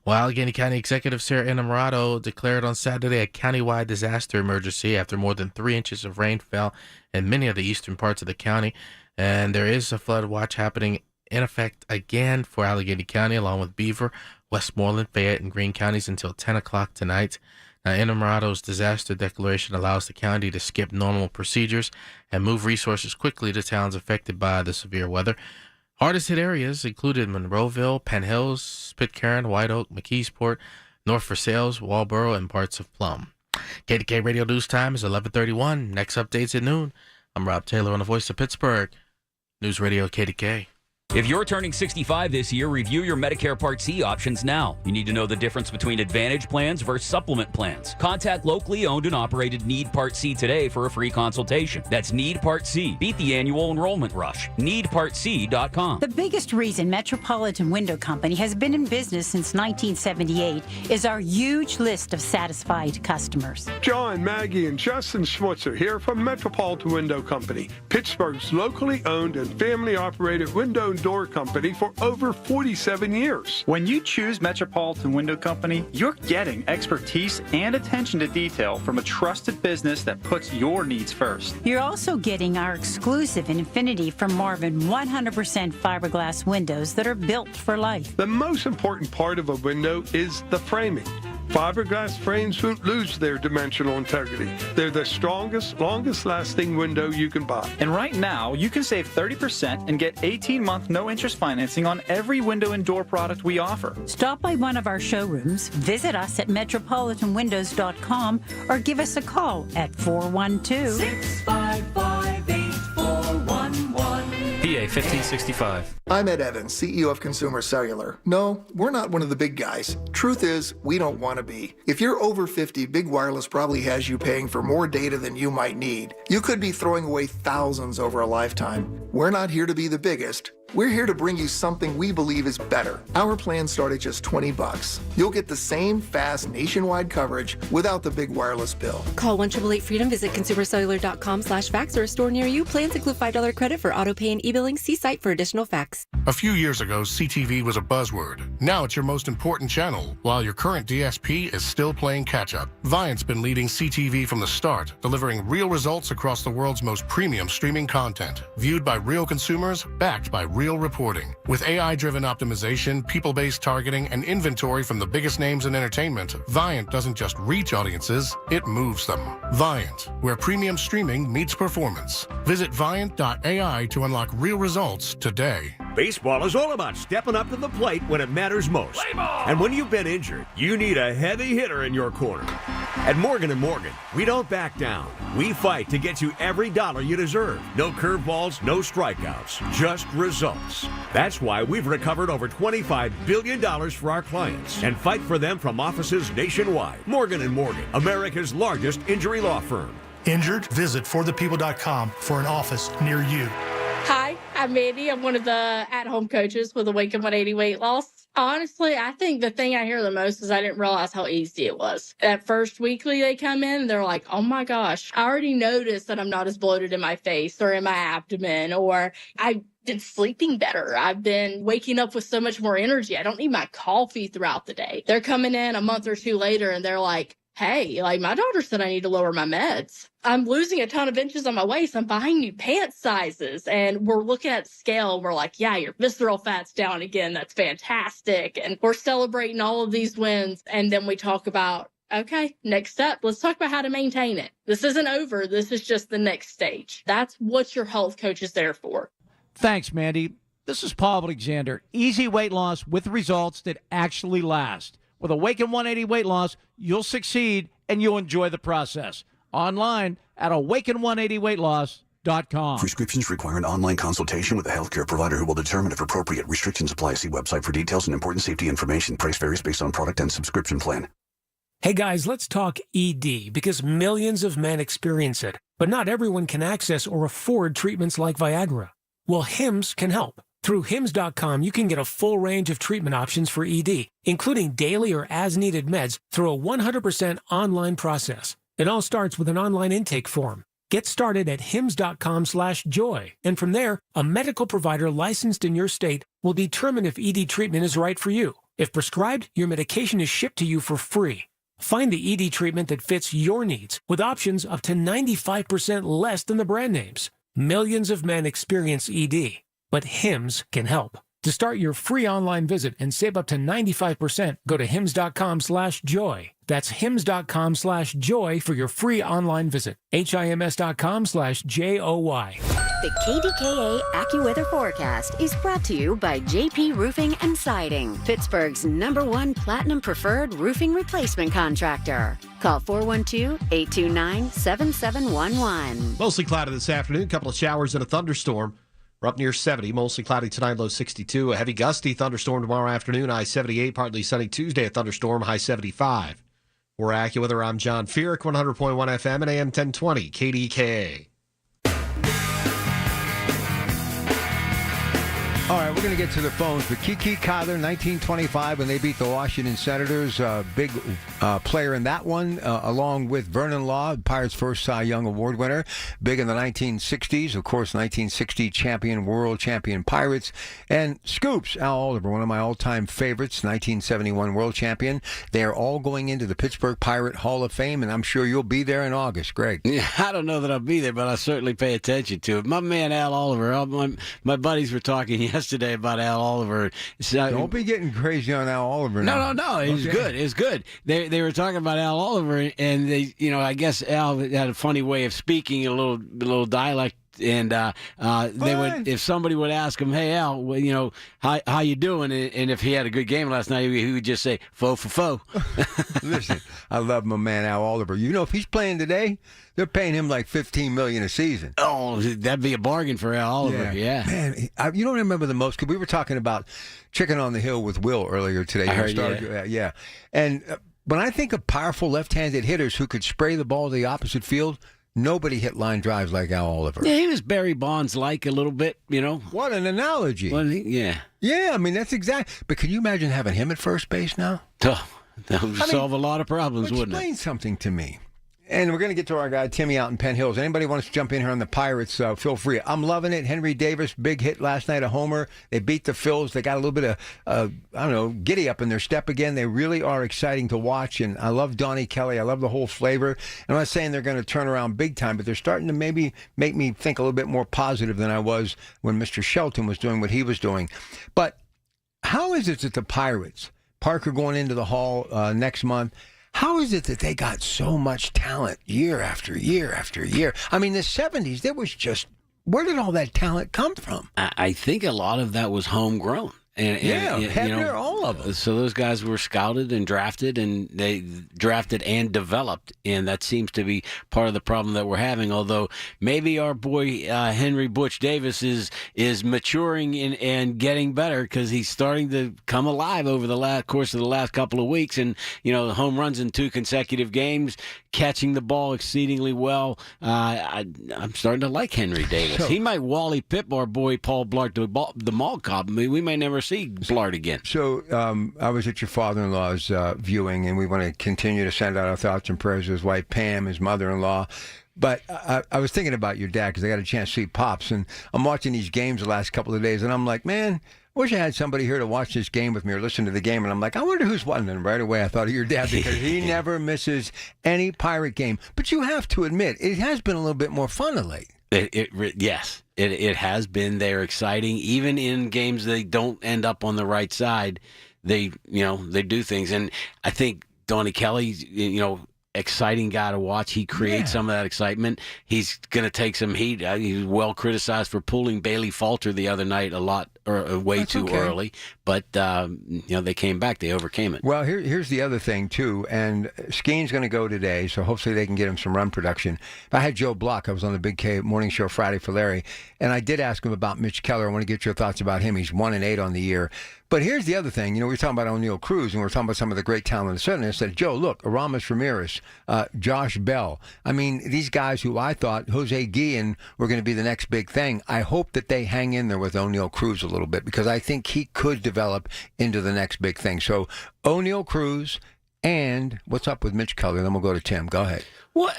Well, Allegheny County Executive Sarah Innamorato declared on Saturday a countywide disaster emergency after more than 3 inches of rain fell in many of the eastern parts of the county. And there is a flood watch happening in effect again for Allegheny County, along with Beaver, Westmoreland, Fayette, and Greene counties until 10 o'clock tonight. Now, Innamorato's disaster declaration allows the county to skip normal procedures and move resources quickly to towns affected by the severe weather. Hardest hit areas included Monroeville, Penn Hills, Pitcairn, White Oak, McKeesport, North Versailles, Walboro, and parts of Plum. KDK Radio News Time is 11:31. Next updates at noon. I'm Rob Taylor on the Voice of Pittsburgh, News Radio KDK. If you're turning 65 this year, review your Medicare Part C options now. You need to know the difference between Advantage plans versus supplement plans. Contact locally owned and operated Need Part C today for a free consultation. That's Need Part C. Beat the annual enrollment rush. NeedPartC.com. The biggest reason Metropolitan Window Company has been in business since 1978 is our huge list of satisfied customers. John, Maggie, and Justin Schmutzer here from Metropolitan Window Company, Pittsburgh's locally owned and family-operated window and door company for over 47 years. When you choose Metropolitan Window Company, you're getting expertise and attention to detail from a trusted business that puts your needs first. You're also getting our exclusive Infinity from Marvin 100% fiberglass windows that are built for life. The most important part of a window is the framing. Fiberglass frames won't lose their dimensional integrity. They're the strongest, longest-lasting window you can buy. And right now, you can save 30% and get 18-month no-interest financing on every window and door product we offer. Stop by one of our showrooms, visit us at metropolitanwindows.com, or give us a call at 412-655-8411. PA 1565. I'm Ed Evans, CEO of Consumer Cellular. No, we're not one of the big guys. Truth is, we don't want to be. If you're over 50, Big Wireless probably has you paying for more data than you might need. You could be throwing away thousands over a lifetime. We're not here to be the biggest. We're here to bring you something we believe is better. Our plans start at just $20. You'll get the same fast nationwide coverage without the big wireless bill. Call 1-888-FREEDOM, visit consumercellular.com/facts or a store near you. Plans include $5 credit for auto pay and e-billing. See site for additional facts. A few years ago, CTV was a buzzword. Now it's your most important channel, while your current DSP is still playing catch-up. Viant's been leading CTV from the start, delivering real results across the world's most premium streaming content, viewed by real consumers, backed by real reporting. With AI-driven optimization, people-based targeting, and inventory from the biggest names in entertainment, Viant doesn't just reach audiences, it moves them. Viant, where premium streaming meets performance. Visit Viant.ai to unlock real results today. Baseball is all about stepping up to the plate when it matters most. And when you've been injured, you need a heavy hitter in your corner. At Morgan & Morgan, we don't back down. We fight to get you every dollar you deserve. No curveballs, no strikeouts, just results. That's why we've recovered over $25 billion for our clients and fight for them from offices nationwide. Morgan & Morgan, America's largest injury law firm. Injured? Visit forthepeople.com for an office near you. Hi, I'm Mandy. I'm one of the at-home coaches with Awaken 180 Weight Loss. Honestly, I think the thing I hear the most is I didn't realize how easy it was. That first weekly they come in, they're like, oh my gosh, I already noticed that I'm not as bloated in my face or in my abdomen, or I've been sleeping better. I've been waking up with so much more energy. I don't need my coffee throughout the day. They're coming in a month or two later and they're like, hey, like my daughter said I need to lower my meds. I'm losing a ton of inches on my waist. I'm buying new pant sizes. And we're looking at the scale. And we're like, yeah, your visceral fat's down again. That's fantastic. And we're celebrating all of these wins. And then we talk about, okay, next step. Let's talk about how to maintain it. This isn't over. This is just the next stage. That's what your health coach is there for. Thanks, Mandy. This is Paul Alexander. Easy weight loss with results that actually last. With Awaken 180 Weight Loss, you'll succeed and you'll enjoy the process. Online at awaken180weightloss.com. Prescriptions require an online consultation with a healthcare provider who will determine if appropriate restrictions apply. See website for details and important safety information. Price varies based on product and subscription plan. Hey guys, let's talk ED because millions of men experience it, but not everyone can access or afford treatments like Viagra. Well, Hims can help. Through Hims.com, you can get a full range of treatment options for ED, including daily or as-needed meds through a 100% online process. It all starts with an online intake form. Get started at hims.com/joy, and from there, a medical provider licensed in your state will determine if ED treatment is right for you. If prescribed, your medication is shipped to you for free. Find the ED treatment that fits your needs with options up to 95% less than the brand names. Millions of men experience ED. But Hims can help. To start your free online visit and save up to 95%, go to hims.com/joy. That's hims.com/joy for your free online visit. HIMS.com/JOY. The KDKA AccuWeather forecast is brought to you by JP Roofing and Siding, Pittsburgh's #1 Platinum Preferred Roofing Replacement Contractor. Call 412-829-7711. Mostly cloudy this afternoon, a couple of showers and a thunderstorm. We're up near 70, mostly cloudy tonight, low 62. A heavy gusty thunderstorm tomorrow afternoon, high 78. Partly sunny Tuesday, a thunderstorm, high 75. For AccuWeather, I'm John Feerick, 100.1 FM and AM 1020, KDKA. All right, we're going to get to the phones. But Kiki Kyler, 1925, when they beat the Washington Senators, big player in that one, along with Vernon Law, Pirates' first Cy Young Award winner. Big in the 1960s, of course, 1960 champion, world champion Pirates. And Scoops, Al Oliver, one of my all-time favorites, 1971 world champion. They are all going into the Pittsburgh Pirate Hall of Fame, and I'm sure you'll be there in August, Greg. Yeah, I don't know that I'll be there, but I'll certainly pay attention to it. My man Al Oliver, my buddies were talking yesterday about Al Oliver. Don't be getting crazy on Al Oliver now. No. It's good. It's good. They were talking about Al Oliver, and they, I guess Al had a funny way of speaking, a little dialect. And they would, if somebody would ask him, "Hey Al, how you doing?" And if he had a good game last night, he would just say, "Fo for fo." Listen, I love my man Al Oliver. If he's playing today, they're paying him like $15 million a season. Oh, that'd be a bargain for Al Oliver. Yeah. Man, you don't remember the most, because we were talking about Chicken on the Hill with Will earlier today. I heard, yeah. And when I think of powerful left-handed hitters who could spray the ball to the opposite field, nobody hit line drives like Al Oliver. Yeah, he was Barry Bonds-like a little bit, What an analogy. Well, yeah. Yeah, I mean, that's exact. But can you imagine having him at first base now? Oh, that would solve a lot of problems, wouldn't it? Explain something to me. And we're going to get to our guy, Timmy, out in Penn Hills. Anybody wants to jump in here on the Pirates, feel free. I'm loving it. Henry Davis, big hit last night, a homer. They beat the Phils. They got a little bit of, giddy up in their step again. They really are exciting to watch. And I love Donnie Kelly. I love the whole flavor. I'm not saying they're going to turn around big time, but they're starting to maybe make me think a little bit more positive than I was when Mr. Shelton was doing what he was doing. But how is it that the Pirates, Parker going into the Hall next month, how is it that they got so much talent year after year after year? I mean, the 70s, there was just, where did all that talent come from? I think a lot of that was homegrown. Hebner, all of them. So those guys were scouted and drafted, and they drafted and developed, and that seems to be part of the problem that we're having. Although maybe our boy Henry Butch Davis is maturing and getting better because he's starting to come alive over the course of the last couple of weeks, and home runs in 2 consecutive games, catching the ball exceedingly well. I'm starting to like Henry Davis. He might Wally Pip our boy Paul Blart, the mall cop. I mean, we may never see Blart again. So I was at your father-in-law's viewing, and we want to continue to send out our thoughts and prayers to his wife Pam, his mother-in-law. But I was thinking about your dad because I got a chance to see Pops, and I'm watching these games the last couple of days, and I'm like, man, I wish I had somebody here to watch this game with me or listen to the game. And I'm like, I wonder who's won. And right away I thought of your dad because he never misses any Pirate game. But you have to admit, it has been a little bit more fun of late. Yes, it has been. They're exciting. Even in games they don't end up on the right side, they do things. And I think Donnie Kelly's, exciting guy to watch. He creates some of that excitement. He's going to take some heat. He was well criticized for pulling Bailey Falter the other night way too early. But, they came back. They overcame it. Well, here's the other thing, too. And Skeen's going to go today, so hopefully they can get him some run production. I had Joe Block. I was on the Big K morning show Friday for Larry, and I did ask him about Mitch Keller. I want to get your thoughts about him. He's 1-8 on the year. But here's the other thing. We were talking about O'Neal Cruz, and we were talking about some of the great talent in the Southern. I said, Joe, look, Aramis Ramirez, Josh Bell. I mean, these guys who I thought, Jose Guillen, were going to be the next big thing. I hope that they hang in there with O'Neal Cruz a little bit because I think he could develop into the next big thing. So O'Neal Cruz, and what's up with Mitch Keller? Then we'll go to Tim. Go ahead. Well,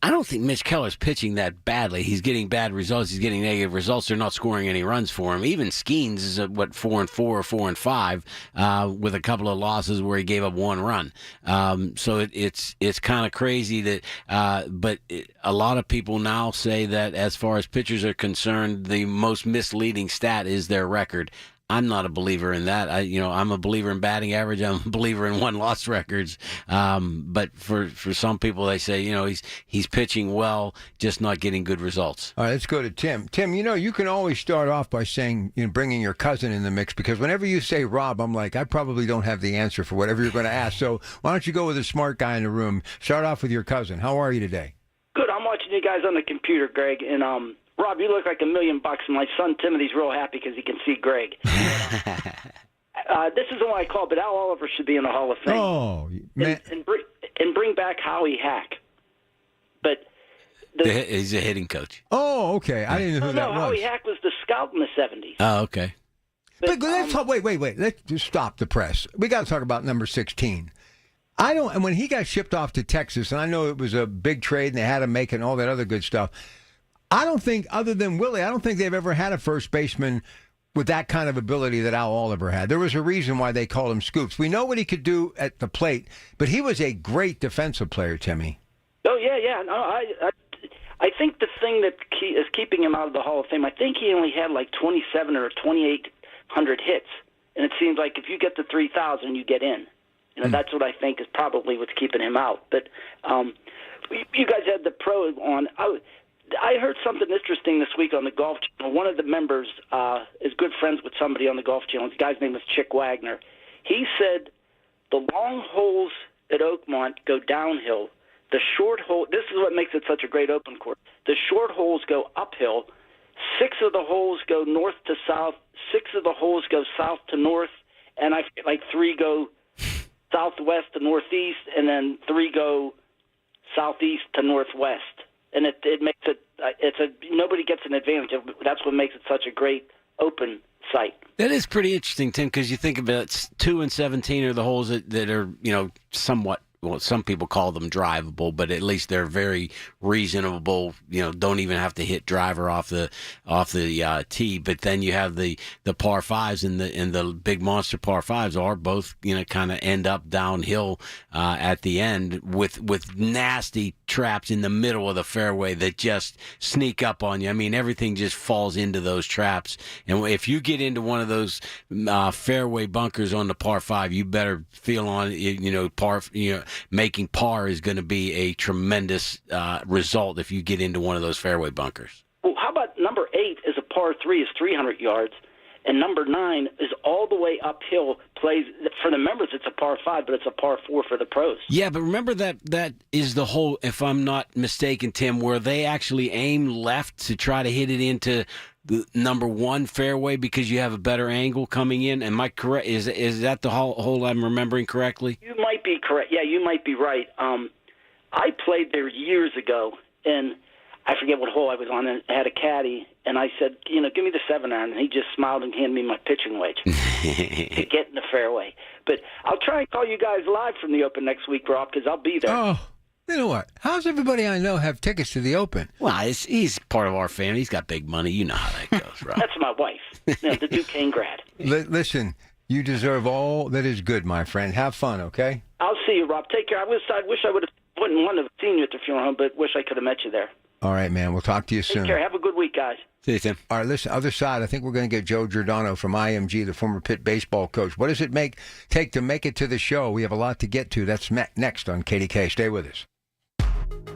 I don't think Mitch Keller's pitching that badly. He's getting bad results. He's getting negative results. They're not scoring any runs for him. Even Skeens is at, 4-4 or 4-5 with a couple of losses where he gave up 1 run. So it's kind of crazy that but a lot of people now say that as far as pitchers are concerned, the most misleading stat is their record. I'm not a believer in that. I'm a believer in batting average. I'm a believer in 1-loss records. But for some people, they say, he's pitching well, just not getting good results. All right, let's go to Tim. Tim, you can always start off by saying, bringing your cousin in the mix, because whenever you say Rob, I'm like, I probably don't have the answer for whatever you're going to ask. So why don't you go with a smart guy in the room? Start off with your cousin. How are you today? Good. I'm watching you guys on the computer, Greg, and Rob, you look like $1 million, and my son Timothy's real happy because he can see Greg. This is the one I call, but Al Oliver should be in the Hall of Fame. Oh, man. And bring back Howie Hack. But he's a hitting coach. Oh, okay. I didn't know who that was. Howie Hack was the scout in the 70s. Oh, okay. But let's talk. Wait. Let's just stop the press. We got to talk about number 16. And when he got shipped off to Texas, and I know it was a big trade and they had to make it and all that other good stuff. I don't think, other than Willie, I don't think they've ever had a first baseman with that kind of ability that Al Oliver had. There was a reason why they called him Scoops. We know what he could do at the plate, but he was a great defensive player, Timmy. Oh, yeah. No, I think the thing that is keeping him out of the Hall of Fame, I think he only had like 27 or 2,800 hits. And it seems like if you get to 3,000, you get in. That's what I think is probably what's keeping him out. But you guys had the pro on. I heard something interesting this week on the Golf Channel. One of the members is good friends with somebody on the Golf Channel. The guy's name was Chick Wagner. He said the long holes at Oakmont go downhill. The short hole, this is what makes it such a great open course. The short holes go uphill. 6 of the holes go north to south. 6 of the holes go south to north. And I feel like 3 go southwest to northeast, and then 3 go southeast to northwest. And it makes it, nobody gets an advantage. That's what makes it such a great open site. That is pretty interesting, Tim, because you think about it, 2 and 17 are the holes that are, somewhat, well, some people call them drivable, but at least they're very reasonable. Don't even have to hit driver off the tee. But then you have the par 5s and the big monster par 5s are both kind of end up downhill at the end with nasty traps in the middle of the fairway that just sneak up on you. I mean, everything just falls into those traps. And if you get into one of those fairway bunkers on the par 5, you better feel on making par is going to be a tremendous result if you get into one of those fairway bunkers. Well, how about number 8 is a par 3, is 300 yards, And number 9 is all the way uphill. Plays for the members, it's a par 5, but it's a par 4 for the pros. Yeah, but remember that is the whole, if I'm not mistaken, Tim, where they actually aim left to try to hit it into the number 1 fairway because you have a better angle coming in. Am I correct? Is that the whole I'm remembering correctly? You might be correct. Yeah, you might be right. I played there years ago, and I forget what hole I was on, and I had a caddy, and I said, give me the 7-iron, and he just smiled and handed me my pitching wedge to get in the fairway. But I'll try and call you guys live from the Open next week, Rob, because I'll be there. Oh, you know what? How's everybody I know have tickets to the Open? Well, he's part of our family. He's got big money. You know how that goes, Rob. That's my wife, the Duquesne grad. Listen, you deserve all that is good, my friend. Have fun, okay? I'll see you, Rob. Take care. I wish I wouldn't want to have seen you at the funeral home, but wish I could have met you there. All right, man. We'll talk to you soon. Take care. Have a good week, guys. See you, Tim. All right, listen, other side, I think we're going to get Joe Giordano from IMG, the former Pitt baseball coach. What does it take to make it to the show? We have a lot to get to. That's next on KDK. Stay with us.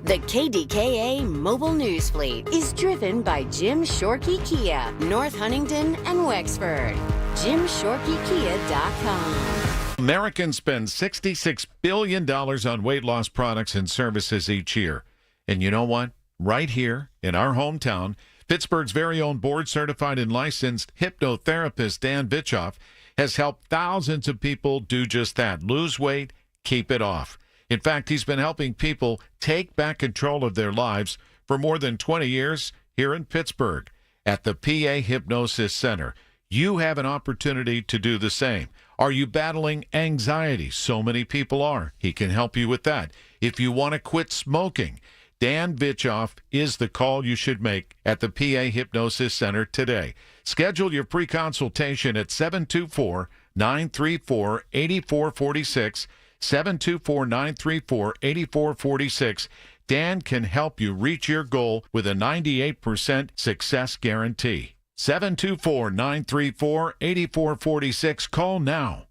The KDKA Mobile News Fleet is driven by Jim Shorkey Kia, North Huntington and Wexford. JimShorkeyKia.com. Americans spend $66 billion on weight loss products and services each year. And you know what? Right here in our hometown, Pittsburgh's very own board-certified and licensed hypnotherapist Dan Bitchoff has helped thousands of people do just that. Lose weight, keep it off. In fact, he's been helping people take back control of their lives for more than 20 years here in Pittsburgh at the PA Hypnosis Center. You have an opportunity to do the same. Are you battling anxiety? So many people are. He can help you with that. If you want to quit smoking, Dan Bitchoff is the call you should make at the PA Hypnosis Center today. Schedule your free consultation at 724-934-8446, 724-934-8446. Dan can help you reach your goal with a 98% success guarantee. 724-934-8446. Call now.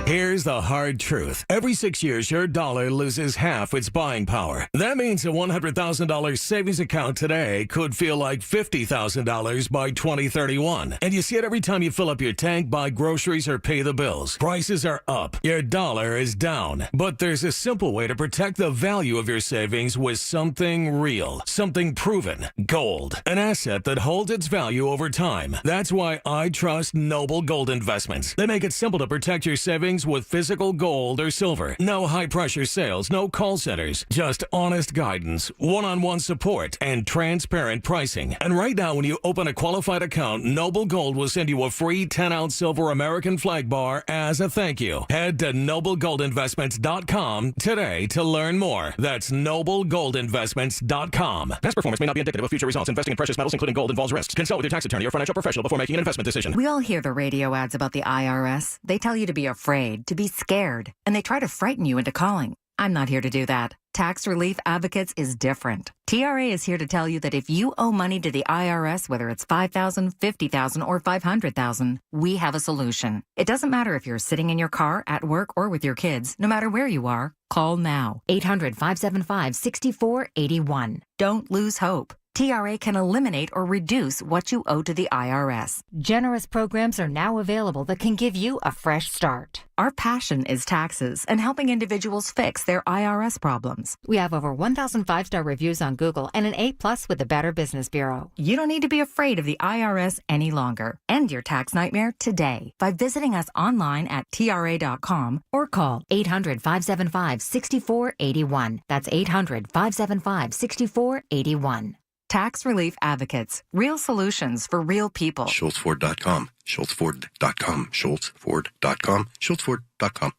Here's the hard truth. Every 6 years, your dollar loses half its buying power. That means a $100,000 savings account today could feel like $50,000 by 2031. And you see it every time you fill up your tank, buy groceries, or pay the bills. Prices are up. Your dollar is down. But there's a simple way to protect the value of your savings with something real, something proven. Gold. An asset that holds its value over time. That's why I trust Noble Gold Investments. They make it simple to protect your savings with physical gold or silver. No high-pressure sales, no call centers. Just honest guidance, one-on-one support, and transparent pricing. And right now, when you open a qualified account, Noble Gold will send you a free 10-ounce silver American flag bar as a thank you. Head to noblegoldinvestments.com today to learn more. That's noblegoldinvestments.com. Past performance may not be indicative of future results. Investing in precious metals, including gold, involves risks. Consult with your tax attorney or financial professional before making an investment decision. We all hear the radio ads about the IRS. They tell you to be afraid, to be scared, and they try to frighten you into calling. I'm not here to do that. Tax Relief Advocates is different. TRA is here to tell you that if you owe money to the IRS, whether it's $5,000, $50,000, or $500,000, we have a solution. It doesn't matter if you're sitting in your car, at work, or with your kids. No matter where you are, call now. 800-575-6481. Don't lose hope. TRA can eliminate or reduce what you owe to the IRS. Generous programs are now available that can give you a fresh start. Our passion is taxes and helping individuals fix their IRS problems. We have over 1,000 5-star reviews on Google and an A+ with the Better Business Bureau. You don't need to be afraid of the IRS any longer. End your tax nightmare today by visiting us online at TRA.com or call 800-575-6481. That's 800-575-6481. Tax Relief Advocates. Real solutions for real people. SchultzFord.com. SchultzFord.com. SchultzFord.com. SchultzFord.com.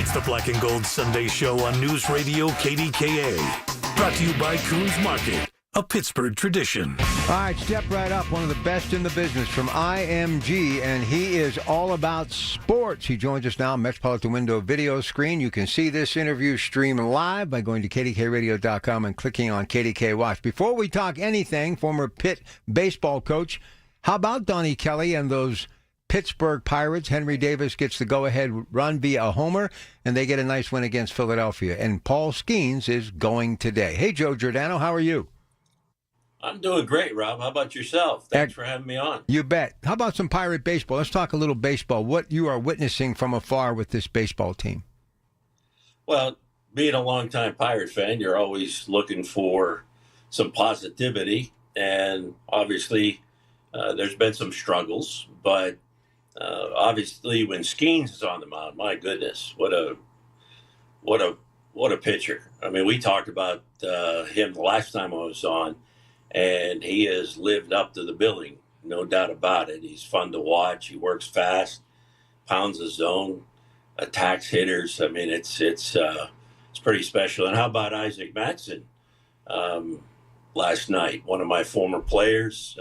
It's the Black and Gold Sunday Show on News Radio KDKA. Brought to you by Coons Market, a Pittsburgh tradition. All right, step right up. One of the best in the business from IMG, and he is all about sports. He joins us now on Metropolitan Window video screen. You can see this interview stream live by going to KDKRadio.com and clicking on KDK Watch. Before we talk anything, former Pitt baseball coach, how about Donnie Kelly and those Pittsburgh Pirates? Henry Davis gets the go-ahead run via a homer, and they get a nice win against Philadelphia. And Paul Skeens is going today. Hey, Joe Giordano, how are you? I'm doing great, Rob. How about yourself? Thanks for having me on. You bet. How about some Pirate baseball? Let's talk a little baseball. What you are witnessing from afar with this baseball team? Well, being a longtime Pirate fan, you're always looking for some positivity. And obviously, there's been some struggles. But obviously, when Skeens is on the mound, my goodness, what a pitcher. I mean, we talked about him the last time I was on. And he has lived up to the billing, no doubt about it. He's fun to watch. He works fast, pounds the zone, attacks hitters. I mean, it's pretty special. And how about Isaac Matson last night? One of my former players.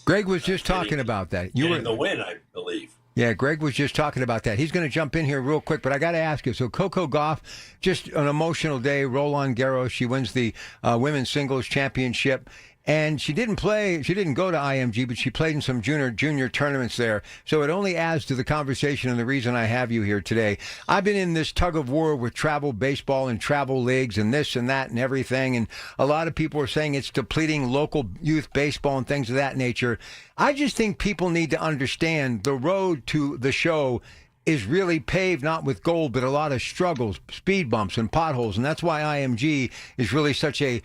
Greg was just talking about that. You were in the win, I believe. Yeah, Greg was just talking about that. He's going to jump in here real quick, but I got to ask you. So Coco Gauff, just an emotional day. Roland Garros, she wins the women's singles championship. And she didn't play. She didn't go to IMG, but she played in some junior tournaments there. So it only adds to the conversation and the reason I have you here today. I've been in this tug of war with travel baseball and travel leagues and this and that and everything. And a lot of people are saying it's depleting local youth baseball and things of that nature. I just think people need to understand the road to the show is really paved not with gold, but a lot of struggles, speed bumps, and potholes. And that's why IMG is really such a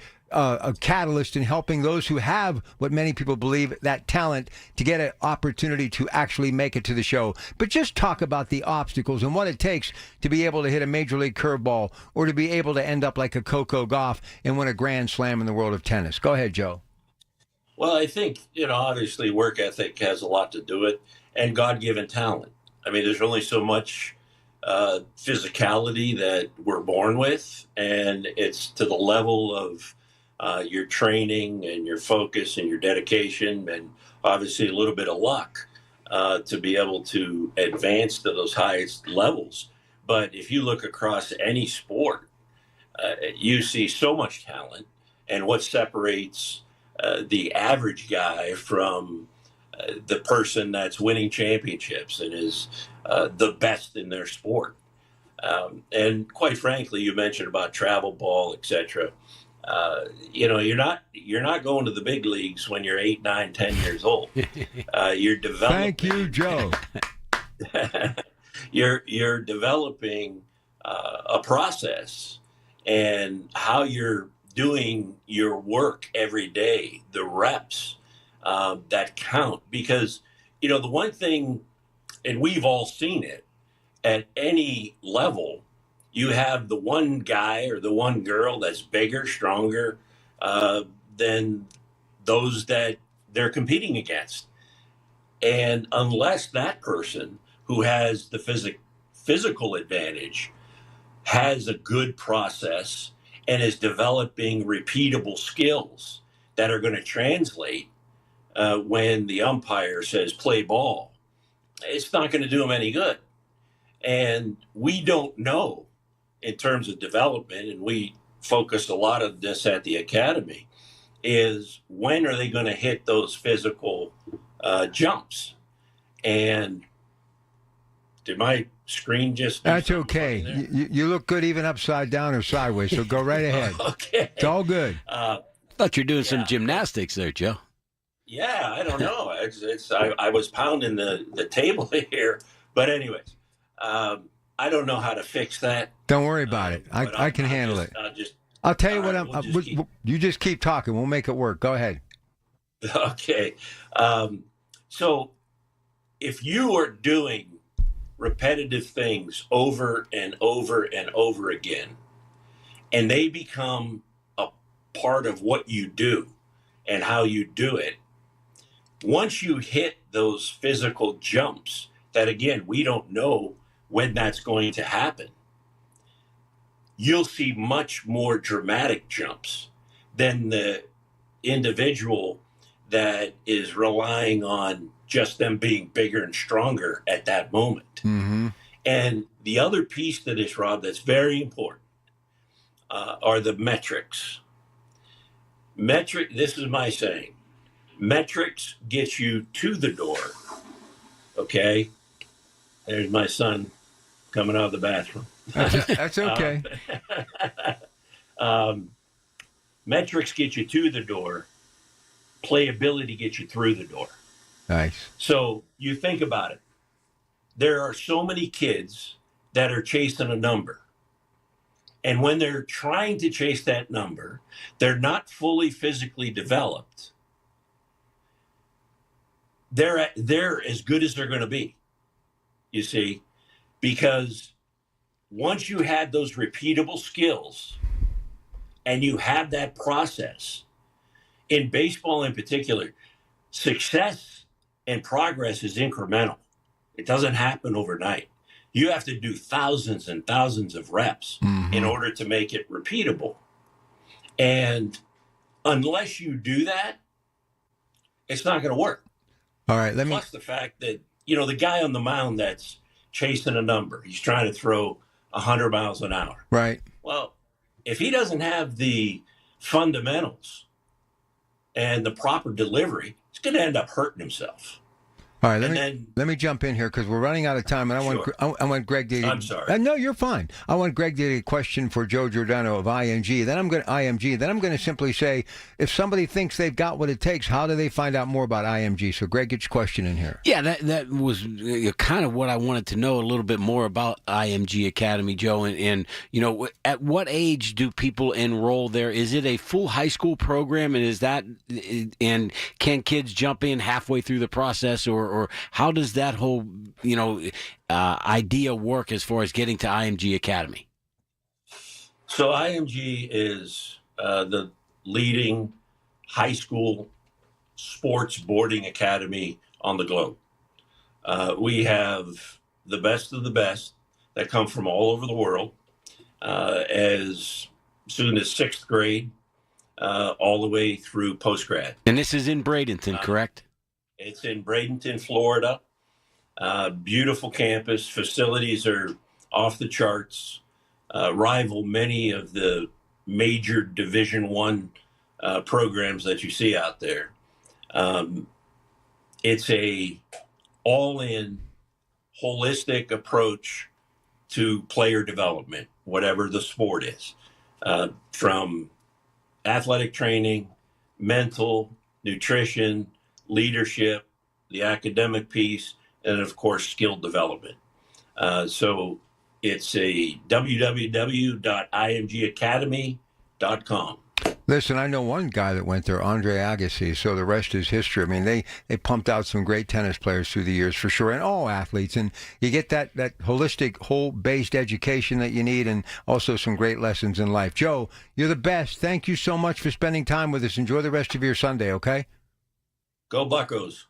catalyst in helping those who have what many people believe that talent to get an opportunity to actually make it to the show. But just talk about the obstacles and what it takes to be able to hit a major league curveball or to be able to end up like a Coco Gauff and win a grand slam in the world of tennis. Go ahead, Joe. Well, I think, obviously work ethic has a lot to do with it and God-given talent. I mean, there's only so much physicality that we're born with, and it's to the level of your training and your focus and your dedication and obviously a little bit of luck to be able to advance to those highest levels. But if you look across any sport, you see so much talent, and what separates the average guy from the person that's winning championships and is the best in their sport. And quite frankly, you mentioned about travel ball, etc. You're not going to the big leagues when you're 8, 9, 10 years old. You're developing. Thank you, Joe. You're developing a process and how you're doing your work every day, the reps that count. Because, the one thing, and we've all seen it at any level, you have the one guy or the one girl that's bigger, stronger than those that they're competing against. And unless that person who has the physical advantage has a good process and is developing repeatable skills that are going to translate when the umpire says play ball, it's not going to do them any good. And we don't know in terms of development, and we focused a lot of this at the academy, is when are they going to hit those physical jumps? And did my screen just... That's okay. You look good even upside down or sideways, so go right ahead. Okay. It's all good. Thought you're doing some gymnastics there, Joe. Yeah, I don't know. I was pounding the table here. But anyways, I don't know how to fix that. Don't worry about it. I can handle it. I'll tell you what. You just keep talking. We'll make it work. Go ahead. Okay. So if you are doing repetitive things over and over and over again, and they become a part of what you do and how you do it, once you hit those physical jumps that, again, we don't know when that's going to happen, you'll see much more dramatic jumps than the individual that is relying on just them being bigger and stronger at that moment. Mm-hmm. And the other piece to this, Rob, that's very important are the metrics. This is my saying. Metrics get you to the door. Okay? There's my son coming out of the bathroom. That's okay. Metrics get you to the door. playability gets you through the door. Nice. So you think about it. There are so many kids that are chasing a number. And when they're trying to chase that number, they're not fully physically developed. They're as good as they're going to be, you see, because once you have those repeatable skills and you have that process, in baseball in particular, success and progress is incremental. It doesn't happen overnight. You have to do thousands and thousands of reps in order to make it repeatable. And unless you do that, it's not going to work. All right, Plus the fact that, the guy on the mound that's chasing a number, he's trying to throw 100 miles an hour. Right. Well, if he doesn't have the fundamentals and the proper delivery, he's going to end up hurting himself. All right, let me jump in here because we're running out of time, and I want Greg to. I'm sorry. No, you're fine. I want Greg to get a question for Joe Giordano of IMG. Then I'm going to simply say, if somebody thinks they've got what it takes, how do they find out more about IMG? So, Greg, get your question in here. Yeah, that was kind of what I wanted to know a little bit more about IMG Academy, Joe. And at what age do people enroll there? Is it a full high school program, and can kids jump in halfway through the process, or how does that whole, idea work as far as getting to IMG Academy? So IMG is the leading high school sports boarding academy on the globe. We have the best of the best that come from all over the world, as soon as 6th grade, all the way through postgrad. And this is in Bradenton, correct? It's in Bradenton, Florida. Beautiful campus. Facilities are off the charts. Rival many of the major Division I programs that you see out there. It's a all-in, holistic approach to player development, whatever the sport is, from athletic training, mental, nutrition, leadership, the academic piece, and of course, skill development. So it's a www.imgacademy.com. Listen, I know one guy that went there, Andre Agassi, so the rest is history. I mean, they pumped out some great tennis players through the years, for sure, and all athletes. And you get that holistic, whole-based education that you need, and also some great lessons in life. Joe, you're the best. Thank you so much for spending time with us. Enjoy the rest of your Sunday, okay? Go Buccos.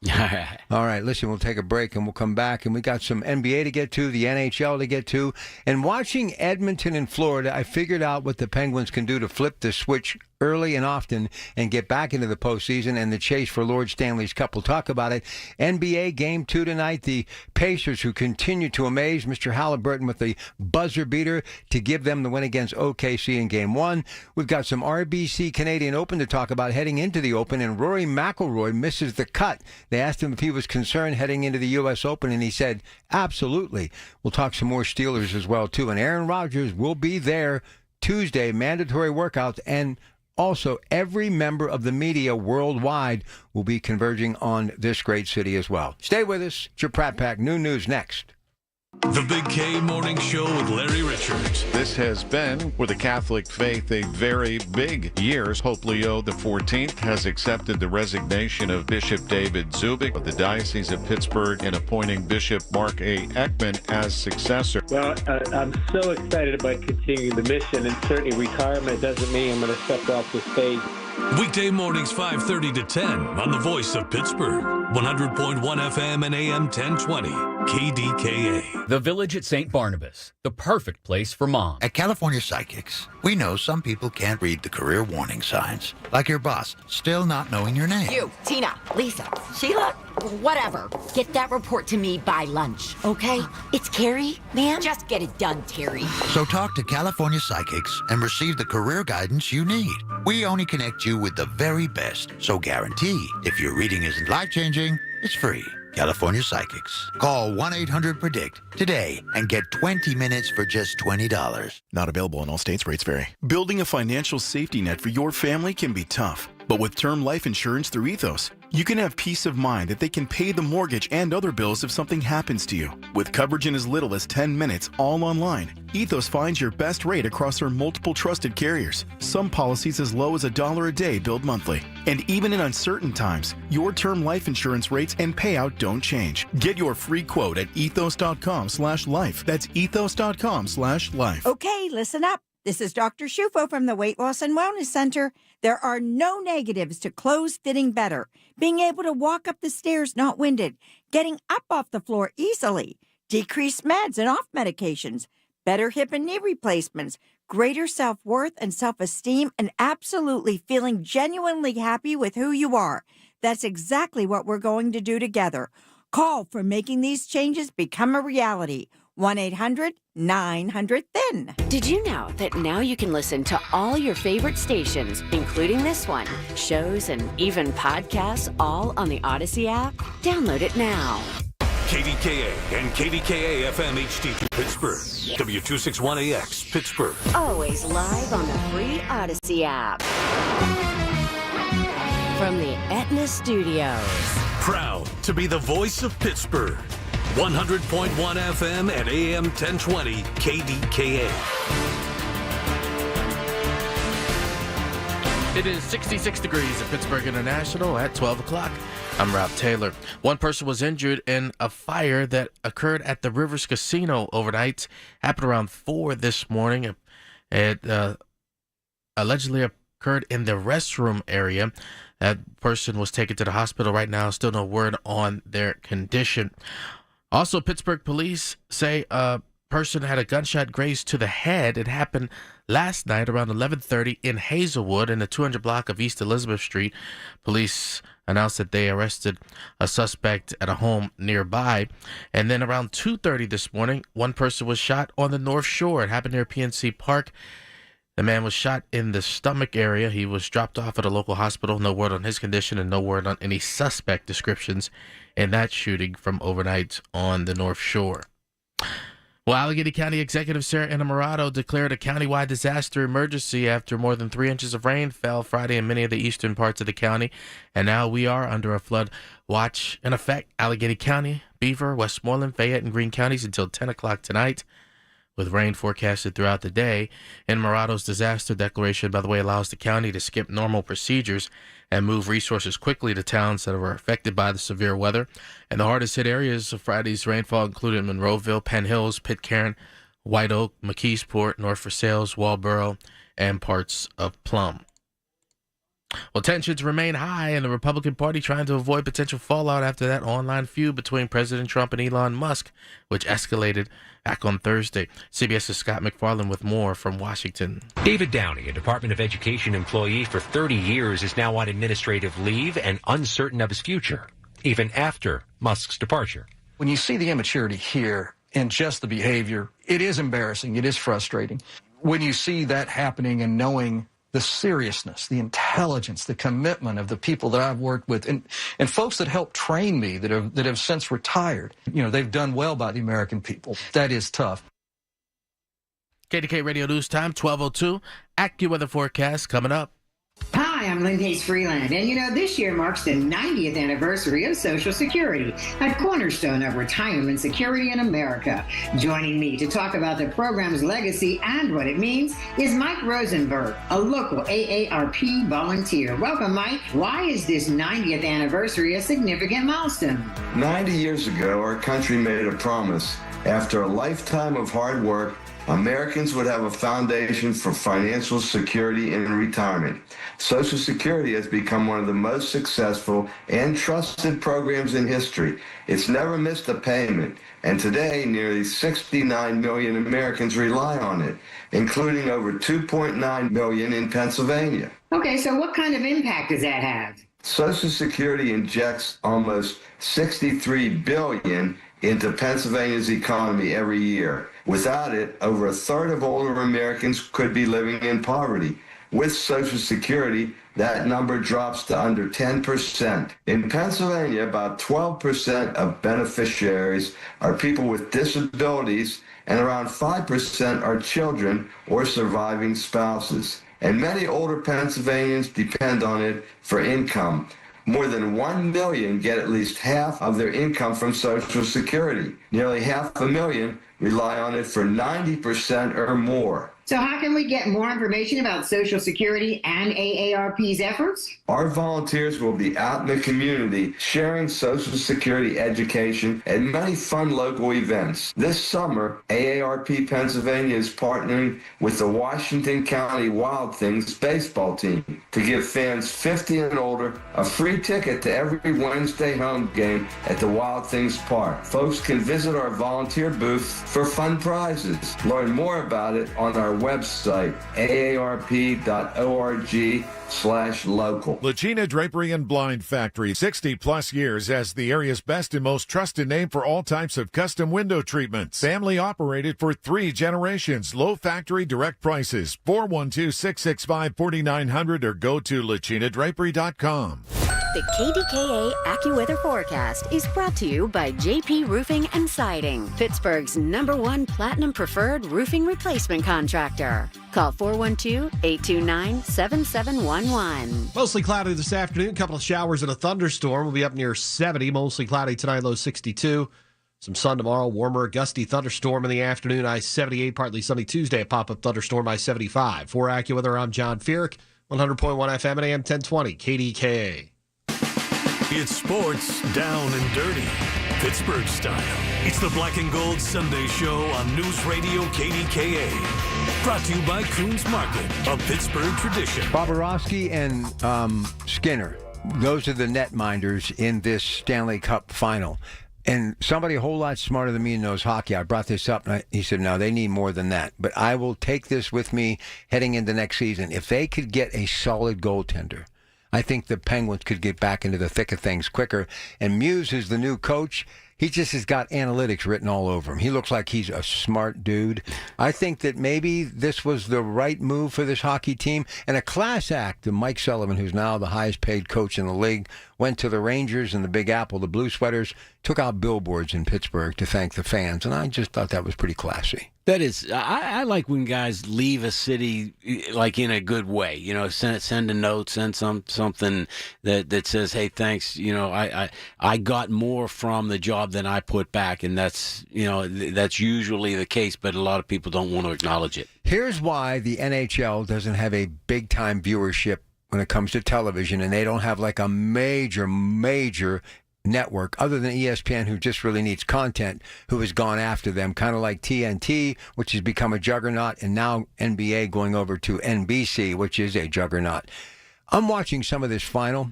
All right, listen, we'll take a break and we'll come back. And we got some NBA to get to, the NHL to get to. And watching Edmonton in Florida, I figured out what the Penguins can do to flip the switch early and often and get back into the postseason and the chase for Lord Stanley's Cup. We'll talk about it. NBA Game 2 tonight. The Pacers, who continue to amaze. Mr. Halliburton with the buzzer beater to give them the win against OKC in Game 1. We've got some RBC Canadian Open to talk about heading into the Open, and Rory McIlroy misses the cut. They asked him if he was concerned heading into the U.S. Open, and he said, absolutely. We'll talk some more Steelers as well, too. And Aaron Rodgers will be there Tuesday, mandatory workouts, and also, every member of the media worldwide will be converging on this great city as well. Stay with us. It's your Pratt Pack Noon News next. The Big K Morning Show with Larry Richards. This has been, for the Catholic faith, a very big year. Pope Leo XIV has accepted the resignation of Bishop David Zubik of the Diocese of Pittsburgh and appointing Bishop Mark A. Ekman as successor. Well, I'm so excited about continuing the mission, and certainly retirement doesn't mean I'm going to step off the stage. Weekday mornings 5:30 to 10 on the Voice of Pittsburgh, 100.1 FM and AM 1020, KDKA. The Village at St. Barnabas, the perfect place for mom. At California Psychics, we know some people can't read the career warning signs, like your boss still not knowing your name. You, Tina, Lisa, Sheila, whatever. Get that report to me by lunch, okay? It's Carrie, ma'am. Just get it done, Terry. So talk to California Psychics and receive the career guidance you need. We only connect you with the very best, so guarantee if your reading isn't life-changing, it's free. California Psychics. Call 1-800-PREDICT today and get 20 minutes for just $20. Not available in all states. Rates vary. Building a financial safety net for your family can be tough. But with term life insurance through Ethos, you can have peace of mind that they can pay the mortgage and other bills if something happens to you. With coverage in as little as 10 minutes, all online, Ethos finds your best rate across their multiple trusted carriers. Some policies as low as $1 a day billed monthly. And even in uncertain times, your term life insurance rates and payout don't change. Get your free quote at ethos.com/life. That's ethos.com/life. Okay, listen up. This is Dr. Shufo from the Weight Loss and Wellness Center. There are no negatives to clothes fitting better. Being able to walk up the stairs not winded, getting up off the floor easily, decreased meds and off medications, better hip and knee replacements, greater self-worth and self-esteem, and absolutely feeling genuinely happy with who you are. That's exactly what we're going to do together. Call for making these changes become a reality. 1-800-900-THIN. Did you know that now you can listen to all your favorite stations, including this one, shows, and even podcasts, all on the Odyssey app? Download it now. KDKA and KDKA-FM HD2 Pittsburgh. W261AX Pittsburgh. Always live on the free Odyssey app. From the Aetna Studios. Proud to be the voice of Pittsburgh. 100.1 FM and AM 1020 KDKA. It is 66 degrees at Pittsburgh International at 12 o'clock. I'm Rob Taylor. One person was injured in a fire that occurred at the Rivers Casino overnight. Happened around 4 this morning. It allegedly occurred in the restroom area. That person was taken to the hospital right now. Still no word on their condition. Also, Pittsburgh police say a person had a gunshot graze to the head. It happened last night around 11:30 in Hazelwood in the 200 block of East Elizabeth Street. Police announced that they arrested a suspect at a home nearby. And then around 2:30 this morning, one person was shot on the North Shore. It happened near PNC Park. The man was shot in the stomach area. He was dropped off at a local hospital. No word on his condition and no word on any suspect descriptions in that shooting from overnight on the North Shore. Well, Allegheny County Executive Sarah Innamorato declared a countywide disaster emergency after more than 3 inches of rain fell Friday in many of the eastern parts of the county. And now we are under a flood watch in effect. Allegheny County, Beaver, Westmoreland, Fayette, and Greene counties until 10 o'clock tonight, with rain forecasted throughout the day. Inamorato's disaster declaration, by the way, allows the county to skip normal procedures and move resources quickly to towns that were affected by the severe weather. And the hardest hit areas of Friday's rainfall included Monroeville, Penn Hills, Pitcairn, White Oak, McKeesport, North Versailles, Walboro, and parts of Plum. Well, tensions remain high in the Republican Party, trying to avoid potential fallout after that online feud between President Trump and Elon Musk, which escalated back on Thursday. CBS's Scott McFarland with more from Washington. David Downey, a Department of Education employee for 30 years, is now on administrative leave and uncertain of his future, even after Musk's departure. When you see the immaturity here and just the behavior, it is embarrassing. It is frustrating. When you see that happening and knowing the seriousness, the intelligence, the commitment of the people that I've worked with, and folks that helped train me that have since retired. You know, they've done well by the American people. That is tough. KDK Radio News Time, 12:02. AccuWeather forecast coming up. Hi, I'm Lynn Hayes Freeland, and you know, this year marks the 90th anniversary of Social Security, a cornerstone of retirement security in America. Joining me to talk about the program's legacy and what it means is Mike Rosenberg, a local AARP volunteer. Welcome, Mike. Why is this 90th anniversary a significant milestone? 90 years ago, our country made a promise. After a lifetime of hard work, Americans would have a foundation for financial security in retirement. Social Security has become one of the most successful and trusted programs in history. It's never missed a payment, and today nearly 69 million Americans rely on it, including over 2.9 million in Pennsylvania. Okay, so what kind of impact does that have? Social Security injects almost $63 billion into Pennsylvania's economy every year. Without it, over a third of older Americans could be living in poverty. With Social Security, that number drops to under 10%. In Pennsylvania, about 12% of beneficiaries are people with disabilities, and around 5% are children or surviving spouses. and many older Pennsylvanians depend on it for income. More than 1 million get at least half of their income from Social Security. Nearly 500,000 rely on it for 90% or more. So how can we get more information about Social Security and AARP's efforts? Our volunteers will be out in the community sharing Social Security education at many fun local events. This summer, AARP Pennsylvania is partnering with the Washington County Wild Things baseball team to give fans 50 and older a free ticket to every Wednesday home game at the Wild Things Park. Folks can visit our volunteer booth for fun prizes. Learn more about it on our website, aarp.org/local. Lacina Drapery and Blind Factory, 60-plus years as the area's best and most trusted name for all types of custom window treatments. Family operated for 3 generations. Low factory direct prices. 412-665-4900 or go to lacinadrapery.com. The KDKA AccuWeather forecast is brought to you by JP Roofing and Siding, Pittsburgh's #1 Platinum Preferred Roofing Replacement Contractor. Call 412-829-7711. Mostly cloudy this afternoon. A couple of showers and a thunderstorm. We'll be up near 70. Mostly cloudy tonight, low 62. Some sun tomorrow, warmer, gusty thunderstorm in the afternoon. I-78, partly sunny Tuesday, a pop-up thunderstorm I-75. For AccuWeather, I'm John Feerick, 100.1 FM and AM 1020, KDKA. It's sports down and dirty, Pittsburgh style. It's the Black and Gold Sunday Show on News Radio KDKA. Brought to you by Coons Market, a Pittsburgh tradition. Bobrovsky and Skinner, those are the netminders in this Stanley Cup final. And somebody a whole lot smarter than me knows hockey. I brought this up, and he said, no, they need more than that. But I will take this with me heading into next season. If they could get a solid goaltender, I think the Penguins could get back into the thick of things quicker. And Muse is the new coach. He just has got analytics written all over him. He looks like he's a smart dude. I think that maybe this was the right move for this hockey team. And a class act of Mike Sullivan, who's now the highest paid coach in the league, went to the Rangers and the Big Apple, the Blue Sweaters, took out billboards in Pittsburgh to thank the fans. And I just thought that was pretty classy. That is, I like when guys leave a city like in a good way. You know, send a note, send something that says, "Hey, thanks. You know, I got more from the job than I put back," and that's usually the case. But a lot of people don't want to acknowledge it. Here's why the NHL doesn't have a big time viewership when it comes to television, and they don't have like a major network other than ESPN, who just really needs content, who has gone after them, kind of like TNT, which has become a juggernaut, and now NBA going over to NBC, which is a juggernaut. I'm watching some of this final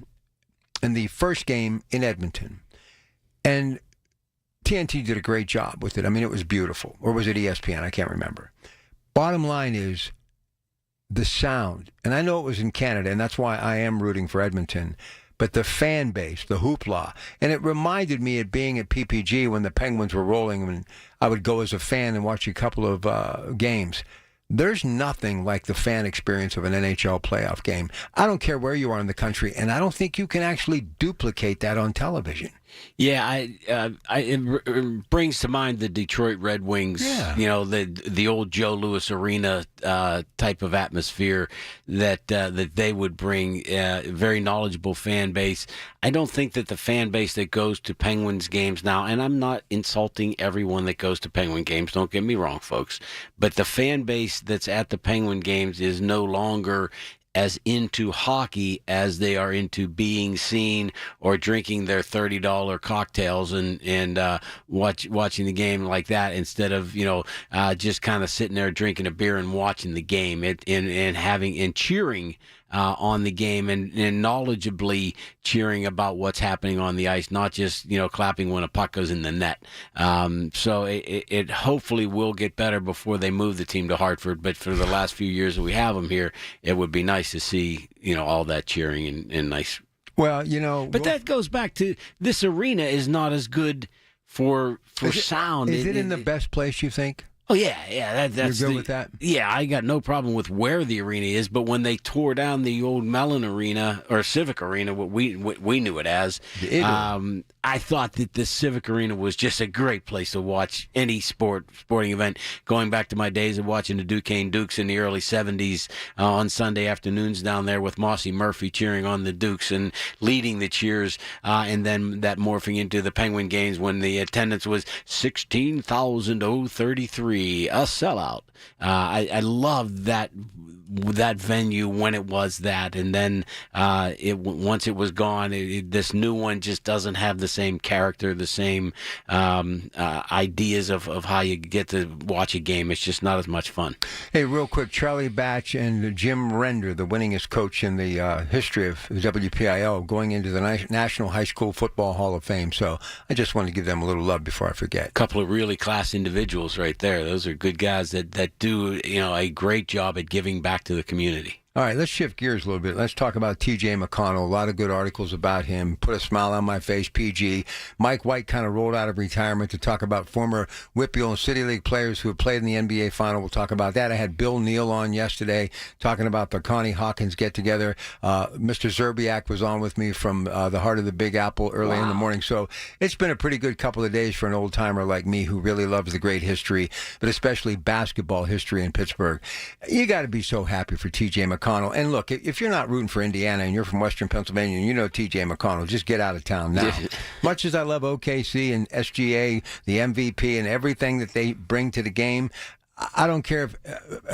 and the first game in Edmonton, and TNT did a great job with it. I mean, it was beautiful. Or was it ESPN? I can't remember. Bottom line is the sound, and I know it was in Canada, and that's why I am rooting for Edmonton, but the fan base, the hoopla. And it reminded me of being at PPG when the Penguins were rolling, and I would go as a fan and watch a couple of games. There's nothing like the fan experience of an NHL playoff game. I don't care where you are in the country, and I don't think you can actually duplicate that on television. Yeah, it brings to mind the Detroit Red Wings. Yeah. You know, the old Joe Louis Arena type of atmosphere that they would bring. Very knowledgeable fan base. I don't think that the fan base that goes to Penguins games now, and I'm not insulting everyone that goes to Penguin games. Don't get me wrong, folks, but the fan base that's at the Penguin games is no longer as into hockey as they are into being seen or drinking their $30 cocktails and watching the game like that, instead of just kind of sitting there drinking a beer and watching the game and cheering on the game and knowledgeably cheering about what's happening on the ice, not just clapping when a puck goes in the net. So it hopefully will get better before they move the team to Hartford. But for the last few years that we have them here, it would be nice to see all that cheering and nice. Well, but that goes back to this arena is not as good for sound. Is it in the best place, you think? Oh, yeah. That's You're good with that? Yeah, I got no problem with where the arena is, but when they tore down the old Mellon Arena, or Civic Arena, what we knew it as, I thought that the Civic Arena was just a great place to watch any sporting event. Going back to my days of watching the Duquesne Dukes in the early 70s on Sunday afternoons down there with Mossy Murphy cheering on the Dukes and leading the cheers, and then that morphing into the Penguin games when the attendance was 16,033. A sellout. I loved that venue when it was that, and then once it was gone, this new one just doesn't have the same character, the same ideas of how you get to watch a game. It's just not as much fun. Hey, real quick, Charlie Batch and Jim Render, the winningest coach in the history of the WPIL, going into the National High School Football Hall of Fame. So I just want to give them a little love before I forget. A couple of really class individuals right there. Those are good guys that do a great job at giving back to the community. All right, let's shift gears a little bit. Let's talk about T.J. McConnell. A lot of good articles about him. Put a smile on my face, PG. Mike White kind of rolled out of retirement to talk about former WPIAL and City League players who have played in the NBA Final. We'll talk about that. I had Bill Neal on yesterday talking about the Connie Hawkins get-together. Mr. Zerbiak was on with me from the heart of the Big Apple early in the morning. So it's been a pretty good couple of days for an old-timer like me who really loves the great history, but especially basketball history in Pittsburgh. You got to be so happy for T.J. McConnell. And look, if you're not rooting for Indiana and you're from Western Pennsylvania and you know T.J. McConnell, just get out of town now. Much as I love OKC and SGA, the MVP, and everything that they bring to the game, I don't care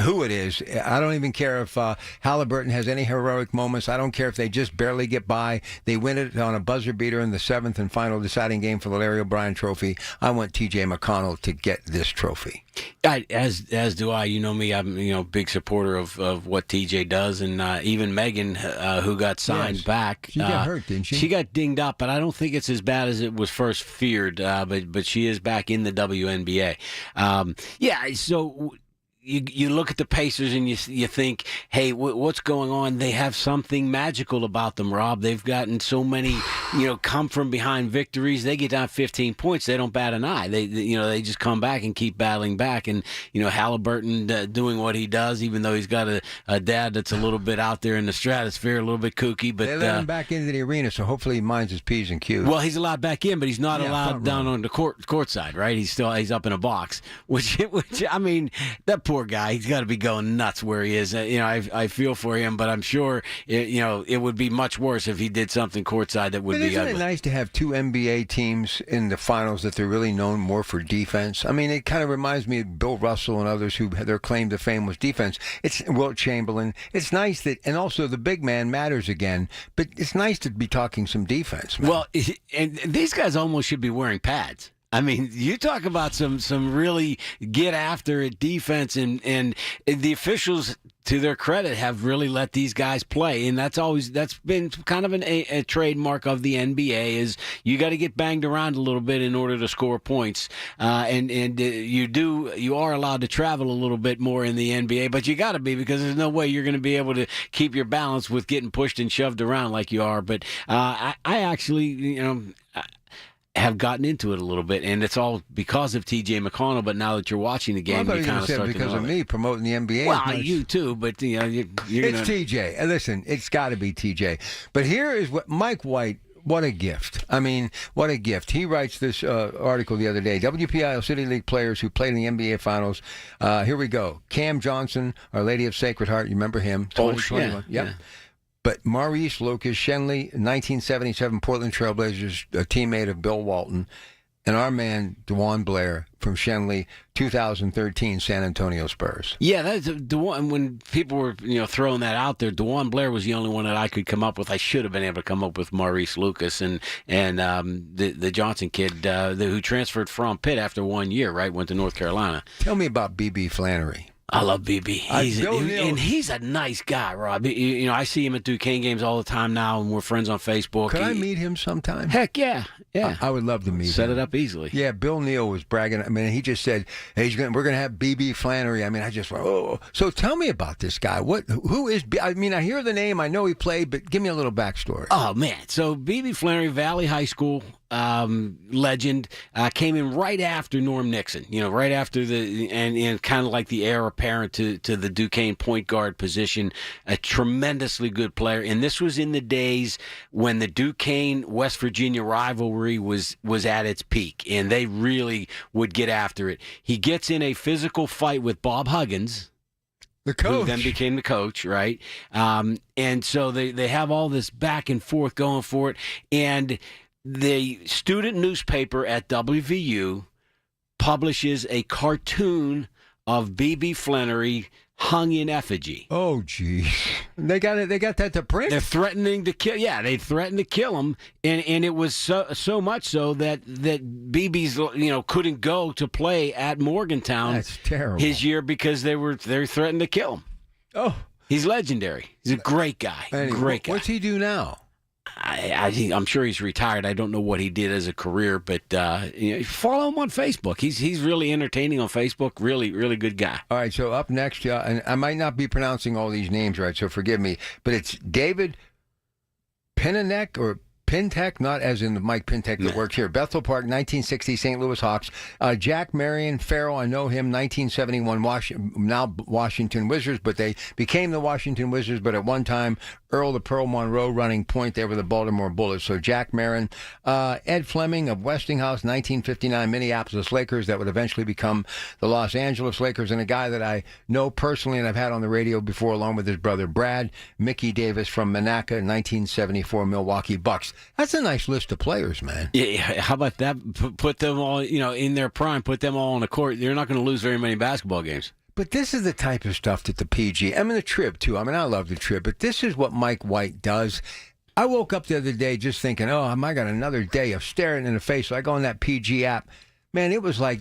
who it is. I don't even care if Halliburton has any heroic moments. I don't care if they just barely get by. They win it on a buzzer beater in the 7th and final deciding game for the Larry O'Brien Trophy. I want T.J. McConnell to get this trophy. As do I. You know me. I'm a big supporter of what TJ does, and even Megan, who got signed back. She got hurt, didn't she? She got dinged up, but I don't think it's as bad as it was first feared. But she is back in the WNBA. So. You look at the Pacers and you think, hey, what's going on? They have something magical about them, Rob. They've gotten so many, come from behind victories. They get down 15 points, they don't bat an eye. They just come back and keep battling back. And Halliburton doing what he does, even though he's got a dad that's a little bit out there in the stratosphere, a little bit kooky. But they let him back into the arena, so hopefully he minds his P's and Q's. Well, he's allowed back in, but he's not allowed down on the court side, right? He's up in a box, which I mean, that poor guy, he's got to be going nuts where he is. I feel for him, but I'm sure it would be much worse if he did something courtside that would be ugly. Isn't it nice to have two NBA teams in the finals that they're really known more for defense? I mean, it kind of reminds me of Bill Russell and others who their claim to fame was defense. It's Wilt Chamberlain. It's nice that, and also the big man matters again, but it's nice to be talking some defense, man. Well, and these guys almost should be wearing pads. I mean, you talk about some really get after it defense, and the officials, to their credit, have really let these guys play, and that's been kind of a trademark of the NBA is you got to get banged around a little bit in order to score points, and you are allowed to travel a little bit more in the NBA, but you got to be, because there's no way you're going to be able to keep your balance with getting pushed and shoved around like you are. But I actually, have gotten into it a little bit, and it's all because of T.J. McConnell. But now that you're watching the game, you kind of start because to know of me promoting the NBA. Well, you too, but you're it's T.J. Listen, it's got to be T.J. But here is what Mike White. What a gift. I mean, what a gift. He writes this article the other day. WPIL City League players who played in the NBA Finals. Here we go. Cam Johnson, Our Lady of Sacred Heart. You remember him? 2021. Yep. But Maurice Lucas Shenley, 1977 Portland Trailblazers, a teammate of Bill Walton, and our man DeJuan Blair from Shenley, 2013 San Antonio Spurs. Yeah, that's DeJuan. When people were throwing that out there, DeJuan Blair was the only one that I could come up with. I should have been able to come up with Maurice Lucas and the Johnson kid who transferred from Pitt after 1 year. Right, went to North Carolina. Tell me about B.B. Flannery. I love BB. He's a nice guy, Rob. I see him at Duquesne games all the time now, and we're friends on Facebook. Could I meet him sometime? Heck yeah. I would love to meet him. Set it up easily. Yeah, Bill Neal was bragging. I mean, he just said, "Hey, we're going to have BB Flannery." I mean, I just went, "Oh." So tell me about this guy. Who is? I mean, I hear the name. I know he played, but give me a little backstory. Oh man, so BB Flannery, Valley High School. legend, came in right after Norm Nixon. Right after and kind of like the heir apparent to the Duquesne point guard position. A tremendously good player, and this was in the days when the Duquesne West Virginia rivalry was at its peak, and they really would get after it. He gets in a physical fight with Bob Huggins, the coach, who then became the coach, right? And so they have all this back and forth going for it, and the student newspaper at WVU publishes a cartoon of B.B. Flannery hung in effigy. Oh, geez. They got it. They got that to print. They're threatening to kill. Yeah, they threatened to kill him, and it was so much so that BB's couldn't go to play at Morgantown. That's terrible. His year because they threatened to kill him. Oh, he's legendary. He's a great guy. Anyway, great guy. What's he do now? I'm sure he's retired. I don't know what he did as a career, but follow him on Facebook. He's really entertaining on Facebook. Really, really good guy. All right, so up next, and I might not be pronouncing all these names right, so forgive me, but it's David Pinanek or Pintek, not as in the Mike Pintek that works here. Bethel Park, 1960, St. Louis Hawks. Jack Marion Farrell, I know him, 1971, now Washington Wizards, but they became the Washington Wizards, but at one time, Earl the Pearl Monroe running point, they were the Baltimore Bullets. So Jack Marion, Ed Fleming of Westinghouse, 1959 Minneapolis Lakers, that would eventually become the Los Angeles Lakers, and a guy that I know personally and I've had on the radio before along with his brother Brad, Mickey Davis from Monaca, 1974 Milwaukee Bucks. That's a nice list of players, man. Yeah, how about that? Put them all, in their prime, put them all on the court. You're not going to lose very many basketball games. But this is the type of stuff that the PG, I mean, the Trib, too. I mean, I love the Trib, but this is what Mike White does. I woke up the other day just thinking, oh, I got another day of staring in the face. So I go on that PG app. Man, it was like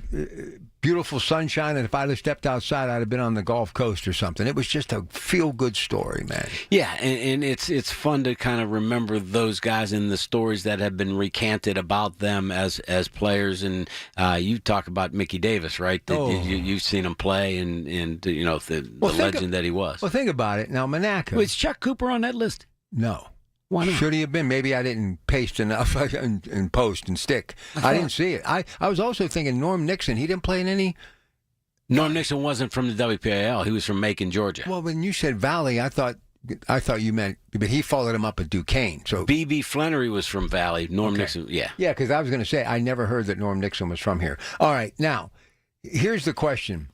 beautiful sunshine, and if I'd have stepped outside, I'd have been on the Gulf Coast or something. It was just a feel-good story, man. Yeah, and it's fun to kind of remember those guys and the stories that have been recanted about them as players. And you talk about Mickey Davis, right? You've seen him play, and the legend that he was. Well, think about it. Now, Monaco. Wait, is Chuck Cooper on that list? No. Why not? Should he have been? Maybe I didn't paste enough and post and stick. I didn't see it. I was also thinking Norm Nixon. He didn't play in any. Norm Nixon wasn't from the WPIAL. He was from Macon, Georgia. Well, when you said Valley, I thought you meant, but he followed him up at Duquesne. So B.B. Flannery was from Valley. Norm Nixon, yeah. Yeah, because I was going to say, I never heard that Norm Nixon was from here. All right, now, here's the question.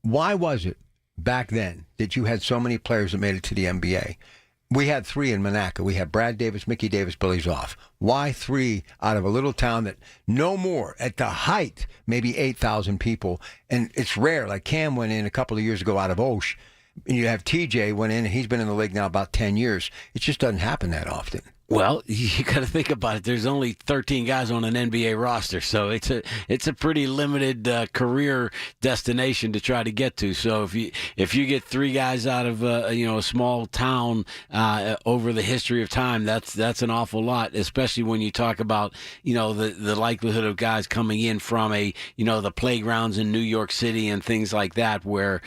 Why was it back then that you had so many players that made it to the NBA? We had three in Monaco. We had Brad Davis, Mickey Davis, Billy Zoff. Why three out of a little town that no more, at the height, maybe 8,000 people? And it's rare. Like Cam went in a couple of years ago out of Osh. And you have TJ went in, and he's been in the league now about 10 years. It just doesn't happen that often. Well, you got to think about it. There's only 13 guys on an NBA roster, so it's a pretty limited career destination to try to get to. So if you get three guys out of a small town over the history of time, that's an awful lot. Especially when you talk about the likelihood of guys coming in from the playgrounds in New York City and things like that, where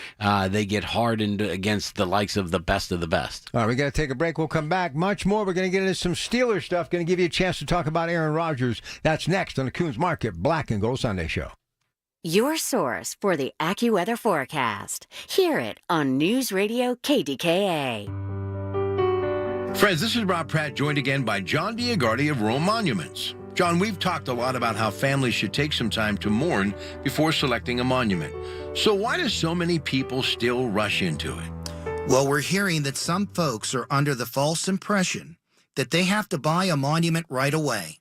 they get hardened against the likes of the best of the best. All right, we got to take a break. We'll come back. Much more. We're going to get into some Steelers stuff. Going to give you a chance to talk about Aaron Rodgers. That's next on the Coons Market Black and Gold Sunday Show. Your source for the AccuWeather forecast. Hear it on News Radio KDKA. Friends, this is Rob Pratt, joined again by John Diagardi of Rome Monuments. John, we've talked a lot about how families should take some time to mourn before selecting a monument. So why do so many people still rush into it? Well, we're hearing that some folks are under the false impression that they have to buy a monument right away,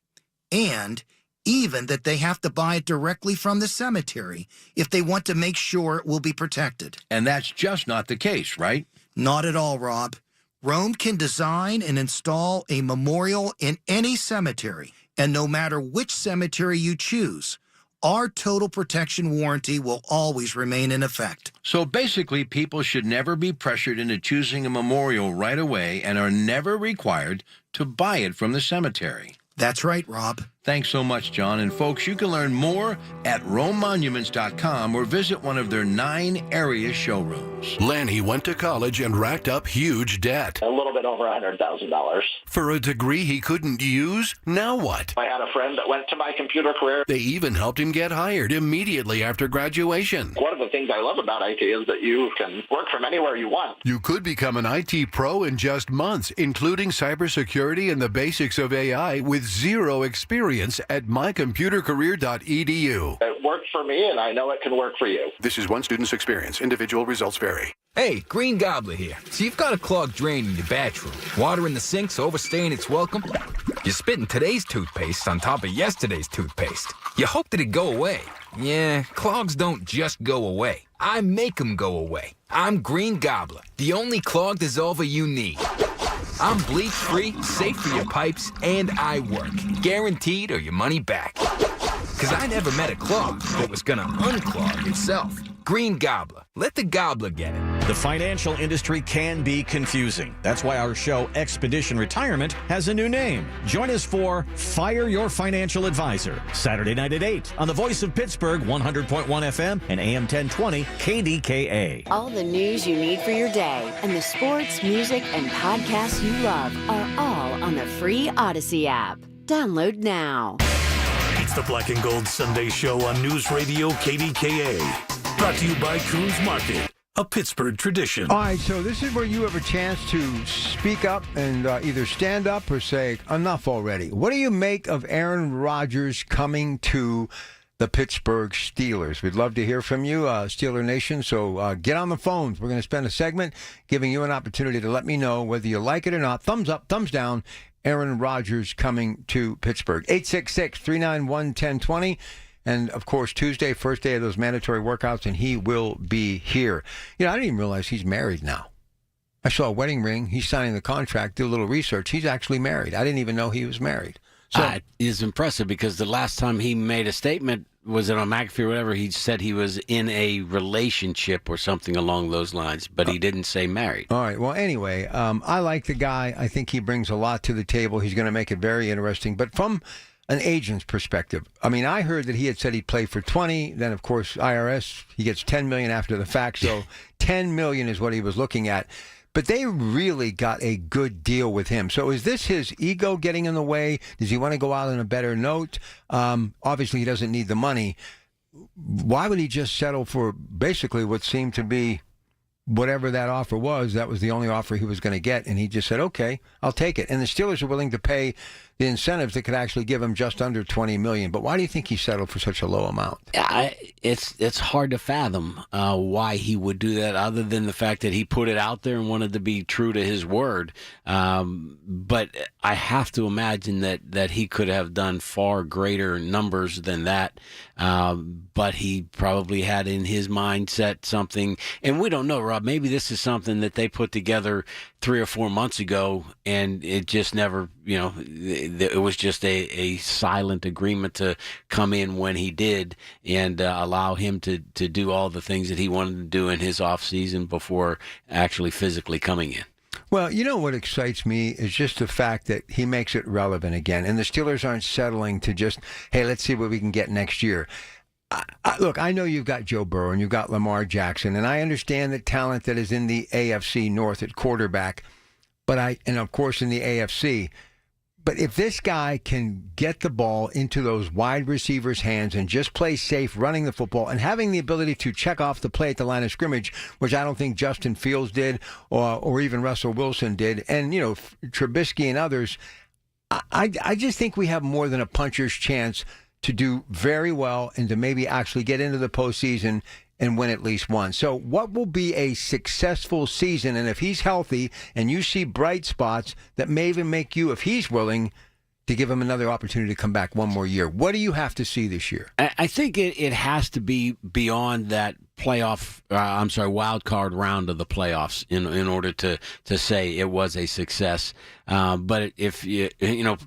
and even that they have to buy it directly from the cemetery if they want to make sure it will be protected. And that's just not the case, right? Not at all, Rob. Rome can design and install a memorial in any cemetery, and no matter which cemetery you choose, our total protection warranty will always remain in effect. So basically, people should never be pressured into choosing a memorial right away and are never required to buy it from the cemetery. That's right, Rob. Thanks so much, John. And folks, you can learn more at RomeMonuments.com or visit one of their 9 area showrooms. Lanny went to college and racked up huge debt. A little bit over $100,000. For a degree he couldn't use? Now what? I had a friend that went to my computer career. They even helped him get hired immediately after graduation. One of the things I love about IT is that you can work from anywhere you want. You could become an IT pro in just months, including cybersecurity and the basics of AI with zero experience at mycomputercareer.edu. It worked for me, and I know it can work for you. This is one student's experience. Individual results vary. Hey, Green Gobbler here. So you've got a clogged drain in your bathroom. Water in the sink's overstaying its welcome. You're spitting today's toothpaste on top of yesterday's toothpaste. You hope that it go away. Yeah, clogs don't just go away. I make them go away. I'm Green Gobbler, the only clog dissolver you need. I'm bleach-free, safe for your pipes, and I work. Guaranteed or your money back. Because I never met a clog that was going to unclog itself. Green Gobbler. Let the gobbler get it. The financial industry can be confusing. That's why our show, Expedition Retirement, has a new name. Join us for Fire Your Financial Advisor, Saturday night at 8 on the Voice of Pittsburgh, 100.1 FM and AM 1020 KDKA. All the news you need for your day and the sports, music, and podcasts you love are all on the free Odyssey app. Download now. It's the Black and Gold Sunday Show on News Radio KDKA. Brought to you by Coons Market, a Pittsburgh tradition. All right, so this is where you have a chance to speak up and either stand up or say, enough already. What do you make of Aaron Rodgers coming to the Pittsburgh Steelers? We'd love to hear from you, Steeler Nation, so get on the phones. We're going to spend a segment giving you an opportunity to let me know whether you like it or not. Thumbs up, thumbs down, Aaron Rodgers coming to Pittsburgh. 866-391-1020. And, of course, Tuesday, first day of those mandatory workouts, and he will be here. You know, I didn't even realize he's married now. I saw a wedding ring. He's signing the contract, did a little research. He's actually married. I didn't even know he was married. So it is impressive because the last time he made a statement, was it on McAfee or whatever, he said he was in a relationship or something along those lines, but he didn't say married. All right. Well, anyway, I like the guy. I think he brings a lot to the table. He's going to make it very interesting. But from an agent's perspective, I mean, I heard that he had said he'd play for 20. Then, of course, IRS, he gets $10 million after the fact. So $10 million is what he was looking at. But they really got a good deal with him. So is this his ego getting in the way? Does he want to go out on a better note? Obviously, he doesn't need the money. Why would he just settle for basically what seemed to be whatever that offer was? That was the only offer he was going to get. And he just said, okay, I'll take it. And the Steelers are willing to pay the incentives that could actually give him just under $20 million. But why do you think he settled for such a low amount? It's hard to fathom why he would do that, other than the fact that he put it out there and wanted to be true to his word. But I have to imagine that he could have done far greater numbers than that. But he probably had in his mindset something, and we don't know, Rob. Maybe this is something that they put together 3 or 4 months ago, and it just never, it was just a silent agreement to come in when he did and allow him to do all the things that he wanted to do in his off season before actually physically coming in. Well, you know what excites me is just the fact that he makes it relevant again. And the Steelers aren't settling to just, hey, let's see what we can get next year. Look, I know you've got Joe Burrow and you've got Lamar Jackson, and I understand the talent that is in the AFC North at quarterback, and of course in the AFC. But if this guy can get the ball into those wide receivers' hands and just play safe running the football and having the ability to check off the play at the line of scrimmage, which I don't think Justin Fields did or even Russell Wilson did, and, Trubisky and others, I just think we have more than a puncher's chance to do very well and to maybe actually get into the postseason and win at least one. So what will be a successful season? And if he's healthy and you see bright spots that may even make you, if he's willing, to give him another opportunity to come back one more year, what do you have to see this year? I think it has to be beyond that wild card round of the playoffs in order to say it was a success. But if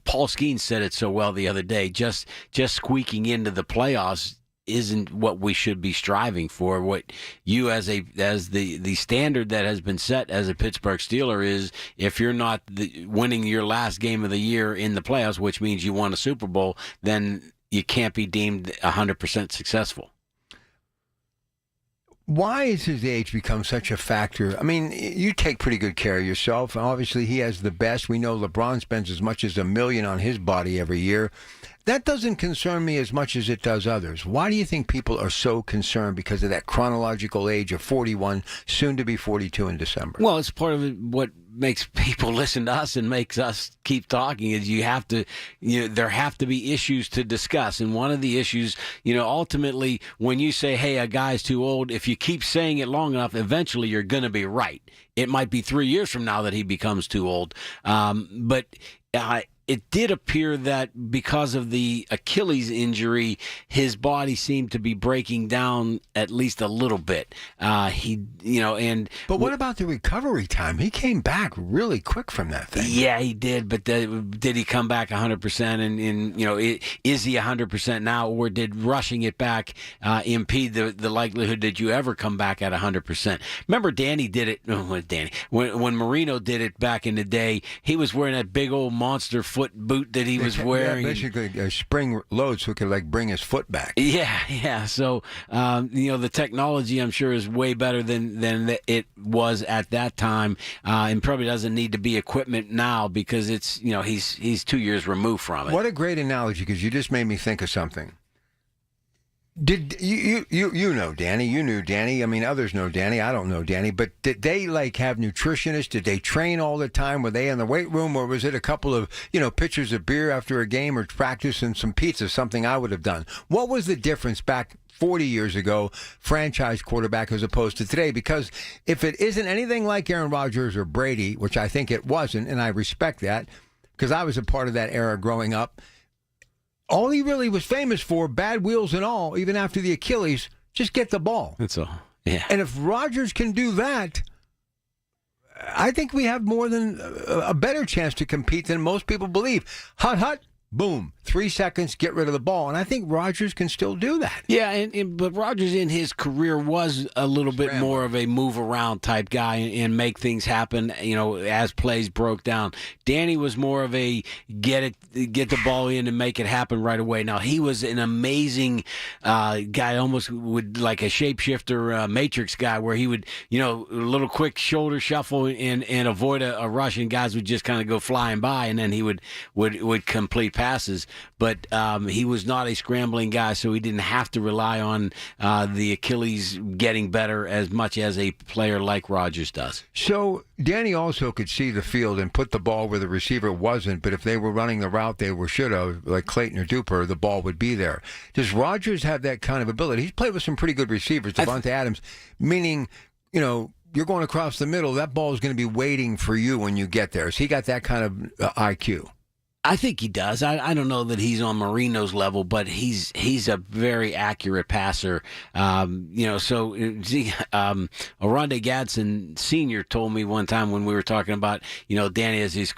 Paul Skeens said it so well the other day, just squeaking into the playoffs isn't what we should be striving for. What you as the standard that has been set as a Pittsburgh Steeler is, if you're not winning your last game of the year in the playoffs, which means you won a Super Bowl, then you can't be deemed 100% successful. Why has his age become such a factor? I mean, you take pretty good care of yourself. Obviously, he has the best. We know LeBron spends as much as $1 million on his body every year. That doesn't concern me as much as it does others. Why do you think people are so concerned because of that chronological age of 41, soon to be 42 in December? Well, it's part of it, what makes people listen to us and makes us keep talking is there have to be issues to discuss. And one of the issues, ultimately, when you say, hey, a guy's too old, if you keep saying it long enough, eventually you're going to be right. It might be 3 years from now that he becomes too old. It did appear that because of the Achilles injury, his body seemed to be breaking down at least a little bit. But what about the recovery time? He came back really quick from that thing. Yeah, he did. But did he come back 100%? And is he 100% now, or did rushing it back impede the likelihood that you ever come back at 100%? Remember, Danny did it. When Marino did it back in the day, he was wearing that big old monster foot boot that he was wearing. Yeah, basically a spring load so he could bring his foot back. Yeah. So, the technology, I'm sure, is way better than it was at that time, and probably doesn't need to be equipment now because it's, he's 2 years removed from it. What a great analogy, because you just made me think of something. Did you know Danny? You knew Danny. I mean, others know Danny. I don't know Danny. But did they have nutritionists? Did they train all the time? Were they in the weight room, or was it a couple of pitchers of beer after a game, or practice and some pizza? Something I would have done. What was the difference back 40 years ago, franchise quarterback, as opposed to today? Because if it isn't anything like Aaron Rodgers or Brady, which I think it wasn't, and I respect that because I was a part of that era growing up. All he really was famous for, bad wheels and all, even after the Achilles, just get the ball. That's all. Yeah. And if Rodgers can do that, I think we have more than a better chance to compete than most people believe. Hut, boom, 3 seconds, get rid of the ball. And I think Rodgers can still do that. Yeah, but Rodgers in his career was a little bit more of a move-around type guy and make things happen, as plays broke down. Danny was more of a get the ball in and make it happen right away. Now, he was an amazing guy, almost would like a shapeshifter matrix guy, where he would, a little quick shoulder shuffle and avoid a rush, and guys would just kind of go flying by, and then he would complete passes. But he was not a scrambling guy, so he didn't have to rely on the Achilles getting better as much as a player like Rodgers does. So Danny also could see the field and put the ball where the receiver wasn't, but if they were running the route they should have, like Clayton or Duper, the ball would be there. Does Rodgers have that kind of ability? He's played with some pretty good receivers, Devontae Adams, meaning, you're going across the middle, that ball is going to be waiting for you when you get there. So he got that kind of IQ. I think he does. I don't know that he's on Marino's level, but he's a very accurate passer. Oronde Gadsden Sr. told me one time when we were talking about, Danny as his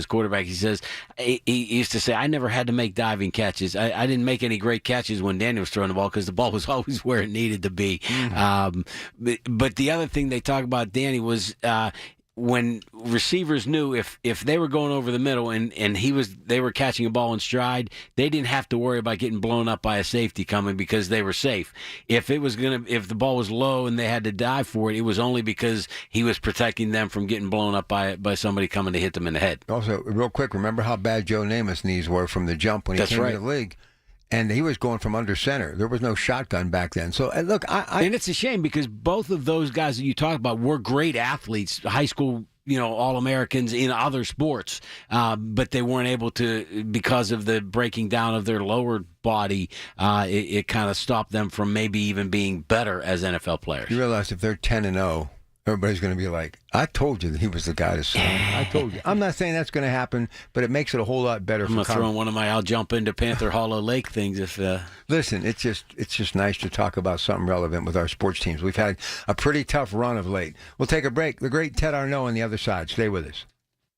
quarterback, he says, he used to say, I never had to make diving catches. I didn't make any great catches when Danny was throwing the ball because the ball was always where it needed to be. Mm-hmm. But the other thing they talk about Danny was, when receivers knew if they were going over the middle and they were catching a ball in stride, they didn't have to worry about getting blown up by a safety coming because they were safe. If the ball was low and they had to dive for it, it was only because he was protecting them from getting blown up by somebody coming to hit them in the head. Also, real quick, remember how bad Joe Namath's knees were from the jump when he came into the league? And he was going from under center. There was no shotgun back then. So, look, and it's a shame because both of those guys that you talk about were great athletes, high school, All-Americans in other sports, but they weren't able to, because of the breaking down of their lower body, it kind of stopped them from maybe even being better as NFL players. You realize if they're 10-0, everybody's going to be like, I told you that he was the guy to sign. I told you. I'm not saying that's going to happen, but it makes it a whole lot better. I'm going to throw in one of my I'll jump into Panther Hollow Lake things. Listen, it's just nice to talk about something relevant with our sports teams. We've had a pretty tough run of late. We'll take a break. The great Ted Arnaud on the other side. Stay with us.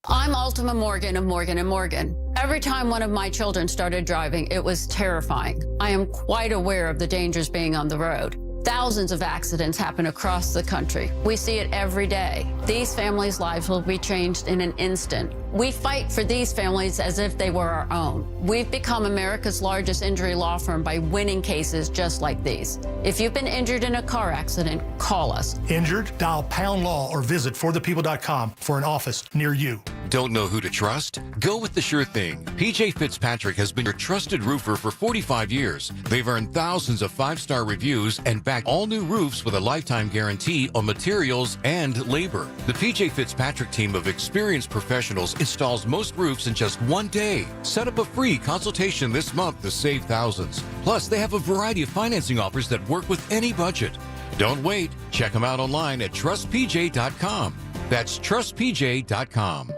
I'm Ultima Morgan of Morgan & Morgan. Every time one of my children started driving, it was terrifying. I am quite aware of the dangers being on the road. Thousands of accidents happen across the country. We see it every day. These families' lives will be changed in an instant. We fight for these families as if they were our own. We've become America's largest injury law firm by winning cases just like these. If you've been injured in a car accident, call us. Injured? Dial #law or visit forthepeople.com for an office near you. Don't know who to trust? Go with the sure thing. PJ Fitzpatrick has been your trusted roofer for 45 years. They've earned thousands of 5-star reviews and back all new roofs with a lifetime guarantee on materials and labor. The PJ Fitzpatrick team of experienced professionals installs most roofs in just one day. Set up a free consultation this month to save thousands. Plus, they have a variety of financing offers that work with any budget. Don't wait. Check them out online at trustpj.com. That's trustpj.com.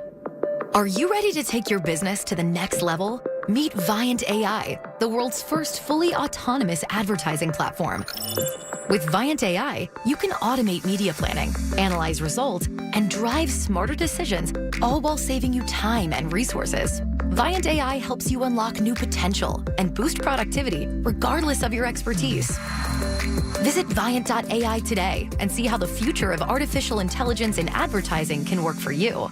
Are you ready to take your business to the next level? Meet Viant AI, the world's first fully autonomous advertising platform. With Viant AI, you can automate media planning, analyze results, and drive smarter decisions, all while saving you time and resources. Viant AI helps you unlock new potential and boost productivity regardless of your expertise. Visit Viant.ai today and see how the future of artificial intelligence in advertising can work for you.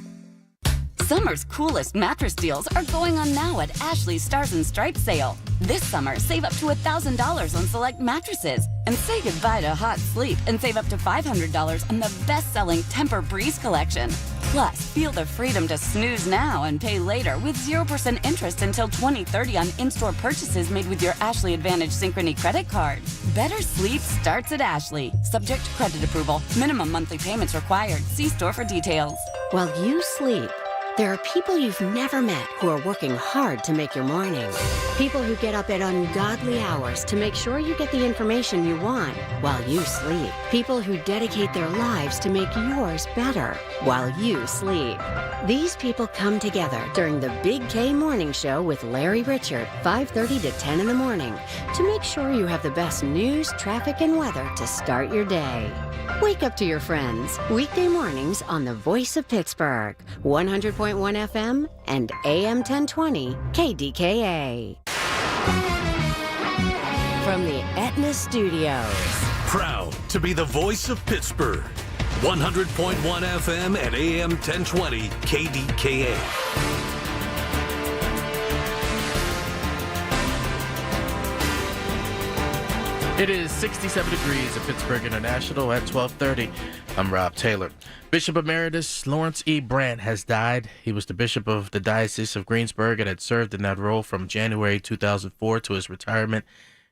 Summer's coolest mattress deals are going on now at Ashley's Stars and Stripes sale. This summer, save up to $1,000 on select mattresses. And say goodbye to hot sleep and save up to $500 on the best-selling Tempur-Breeze collection. Plus, feel the freedom to snooze now and pay later with 0% interest until 2030 on in-store purchases made with your Ashley Advantage Synchrony credit card. Better sleep starts at Ashley. Subject to credit approval. Minimum monthly payments required. See store for details. While you sleep, there are people you've never met who are working hard to make your morning. People who get up at ungodly hours to make sure you get the information you want while you sleep. People who dedicate their lives to make yours better while you sleep. These people come together during the Big K Morning Show with Larry Richert, 5:30 to 10 in the morning, to make sure you have the best news, traffic, and weather to start your day. Wake up to your friends, weekday mornings on the Voice of Pittsburgh, 100.1 FM and AM 1020 KDKA. From the Aetna Studios. Proud to be the voice of Pittsburgh. 100.1 FM and AM 1020 KDKA. It is 67 degrees at Pittsburgh International at 12:30. I'm Rob Taylor. Bishop Emeritus Lawrence E. Brandt has died. He was the bishop of the Diocese of Greensburg and had served in that role from January 2004 to his retirement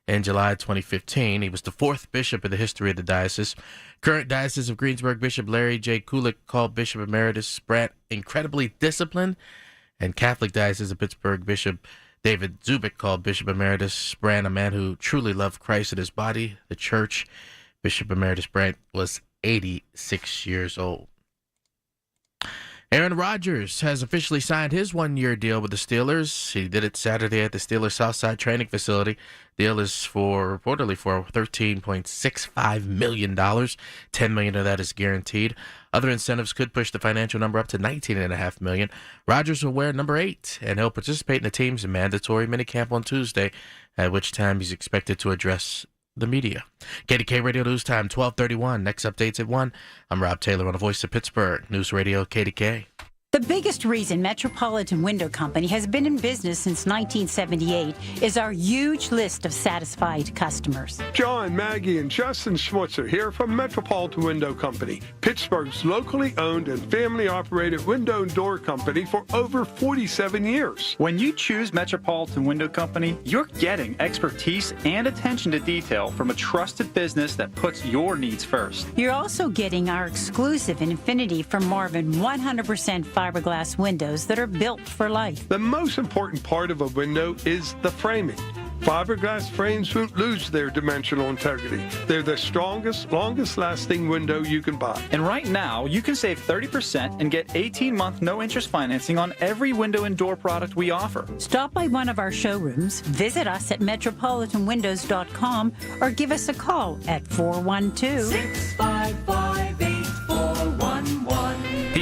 in July 2015. He was the fourth bishop in the history of the diocese. Current Diocese of Greensburg Bishop Larry J. Kulik called Bishop Emeritus Brandt incredibly disciplined, and Catholic Diocese of Pittsburgh Bishop David Zubik called Bishop Emeritus Brandt a man who truly loved Christ and his body, the church. Bishop Emeritus Brandt was 86 years old. Aaron Rodgers has officially signed his one-year deal with the Steelers. He did it Saturday at the Steelers Southside Training Facility. Deal is reportedly for $13.65 million. $10 million of that is guaranteed. Other incentives could push the financial number up to $19.5 million. Rodgers will wear number 8, and he'll participate in the team's mandatory minicamp on Tuesday, at which time he's expected to address the media. KDK Radio News Time, 12:31. Next updates at 1. I'm Rob Taylor on the Voice of Pittsburgh News Radio KDK. The biggest reason Metropolitan Window Company has been in business since 1978 is our huge list of satisfied customers. John, Maggie, and Justin Schmutzer here from Metropolitan Window Company, Pittsburgh's locally owned and family-operated window and door company for over 47 years. When you choose Metropolitan Window Company, you're getting expertise and attention to detail from a trusted business that puts your needs first. You're also getting our exclusive Infinity from Marvin 100% fiberglass windows that are built for life. The most important part of a window is the framing. Fiberglass frames won't lose their dimensional integrity. They're the strongest, longest-lasting window you can buy. And right now, you can save 30% and get 18-month no-interest financing on every window and door product we offer. Stop by one of our showrooms, visit us at metropolitanwindows.com, or give us a call at 412-655-8411.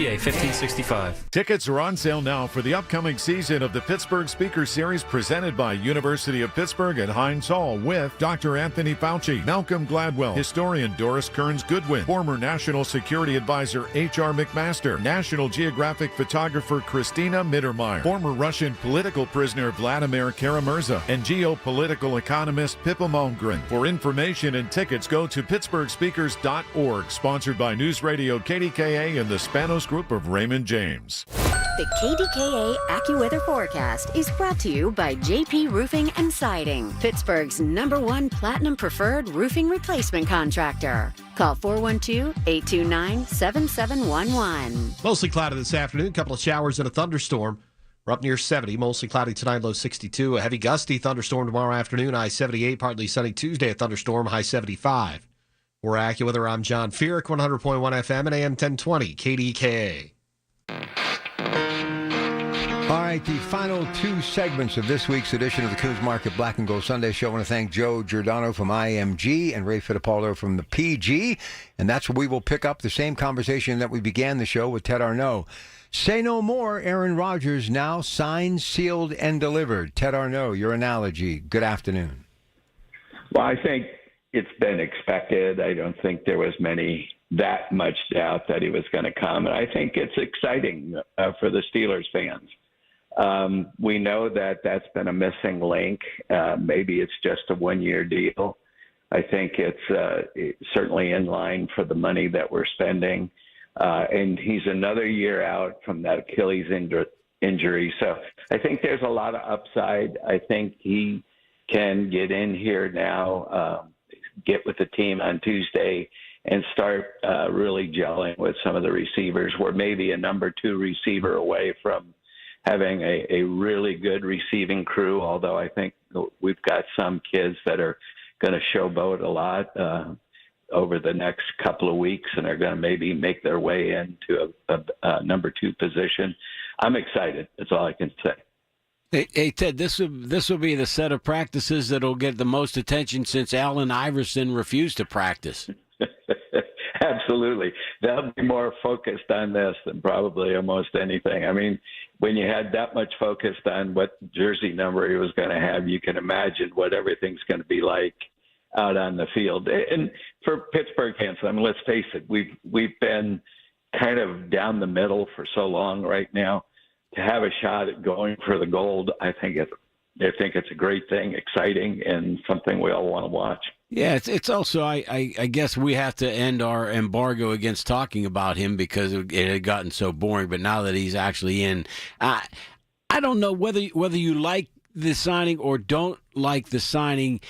PA 1565. Tickets are on sale now for the upcoming season of the Pittsburgh Speaker Series presented by University of Pittsburgh at Heinz Hall with Dr. Anthony Fauci, Malcolm Gladwell, historian Doris Kearns Goodwin, former National Security Advisor H.R. McMaster, National Geographic photographer Christina Mittermeier, former Russian political prisoner Vladimir Kara-Murza, and geopolitical economist Pippa Malmgren. For information and tickets, go to pittsburghspeakers.org, sponsored by News Radio KDKA and the Spanos Group of Raymond James. The KDKA AccuWeather forecast is brought to you by JP Roofing and Siding, Pittsburgh's #1 Platinum Preferred roofing replacement contractor. Call 412-829-7711. Mostly cloudy this afternoon. A couple of showers and a thunderstorm. We're up near 70. Mostly cloudy tonight, low 62. A heavy gusty thunderstorm tomorrow afternoon, high 78. Partly sunny Tuesday, a thunderstorm, high 75. For AccuWeather, I'm John Feerick, 100.1 FM and AM 1020, KDKA. All right, the final two segments of this week's edition of the Coons Market Black and Gold Sunday Show. I want to thank Joe Giordano from IMG and Ray Fittipaldo from the PG. And that's where we will pick up the same conversation that we began the show with Ted Arnaud. Say no more, Aaron Rodgers now signed, sealed, and delivered. Ted Arnaud, your analogy. Good afternoon. Well, I think it's been expected. I don't think there was that much doubt that he was going to come. And I think it's exciting for the Steelers fans. We know that that's been a missing link. Maybe it's just a one-year deal. I think it's certainly in line for the money that we're spending. And he's another year out from that Achilles injury. So I think there's a lot of upside. I think he can get in here now, get with the team on Tuesday, and start really gelling with some of the receivers. We're maybe a number 2 receiver away from having a really good receiving crew, although I think we've got some kids that are going to showboat a lot over the next couple of weeks and are going to maybe make their way into a number 2 position. I'm excited. That's all I can say. Hey Ted, this will be the set of practices that'll get the most attention since Allen Iverson refused to practice. Absolutely. They'll be more focused on this than probably almost anything. I mean, when you had that much focused on what jersey number he was going to have, you can imagine what everything's going to be like out on the field. And for Pittsburgh fans, I mean, let's face it, we've been kind of down the middle for so long right now. To have a shot at going for the gold, I think it's a great thing, exciting, and something we all want to watch. Yeah, it's also, I guess we have to end our embargo against talking about him because it had gotten so boring. But now that he's actually in, I don't know whether you like the signing or don't like the signing.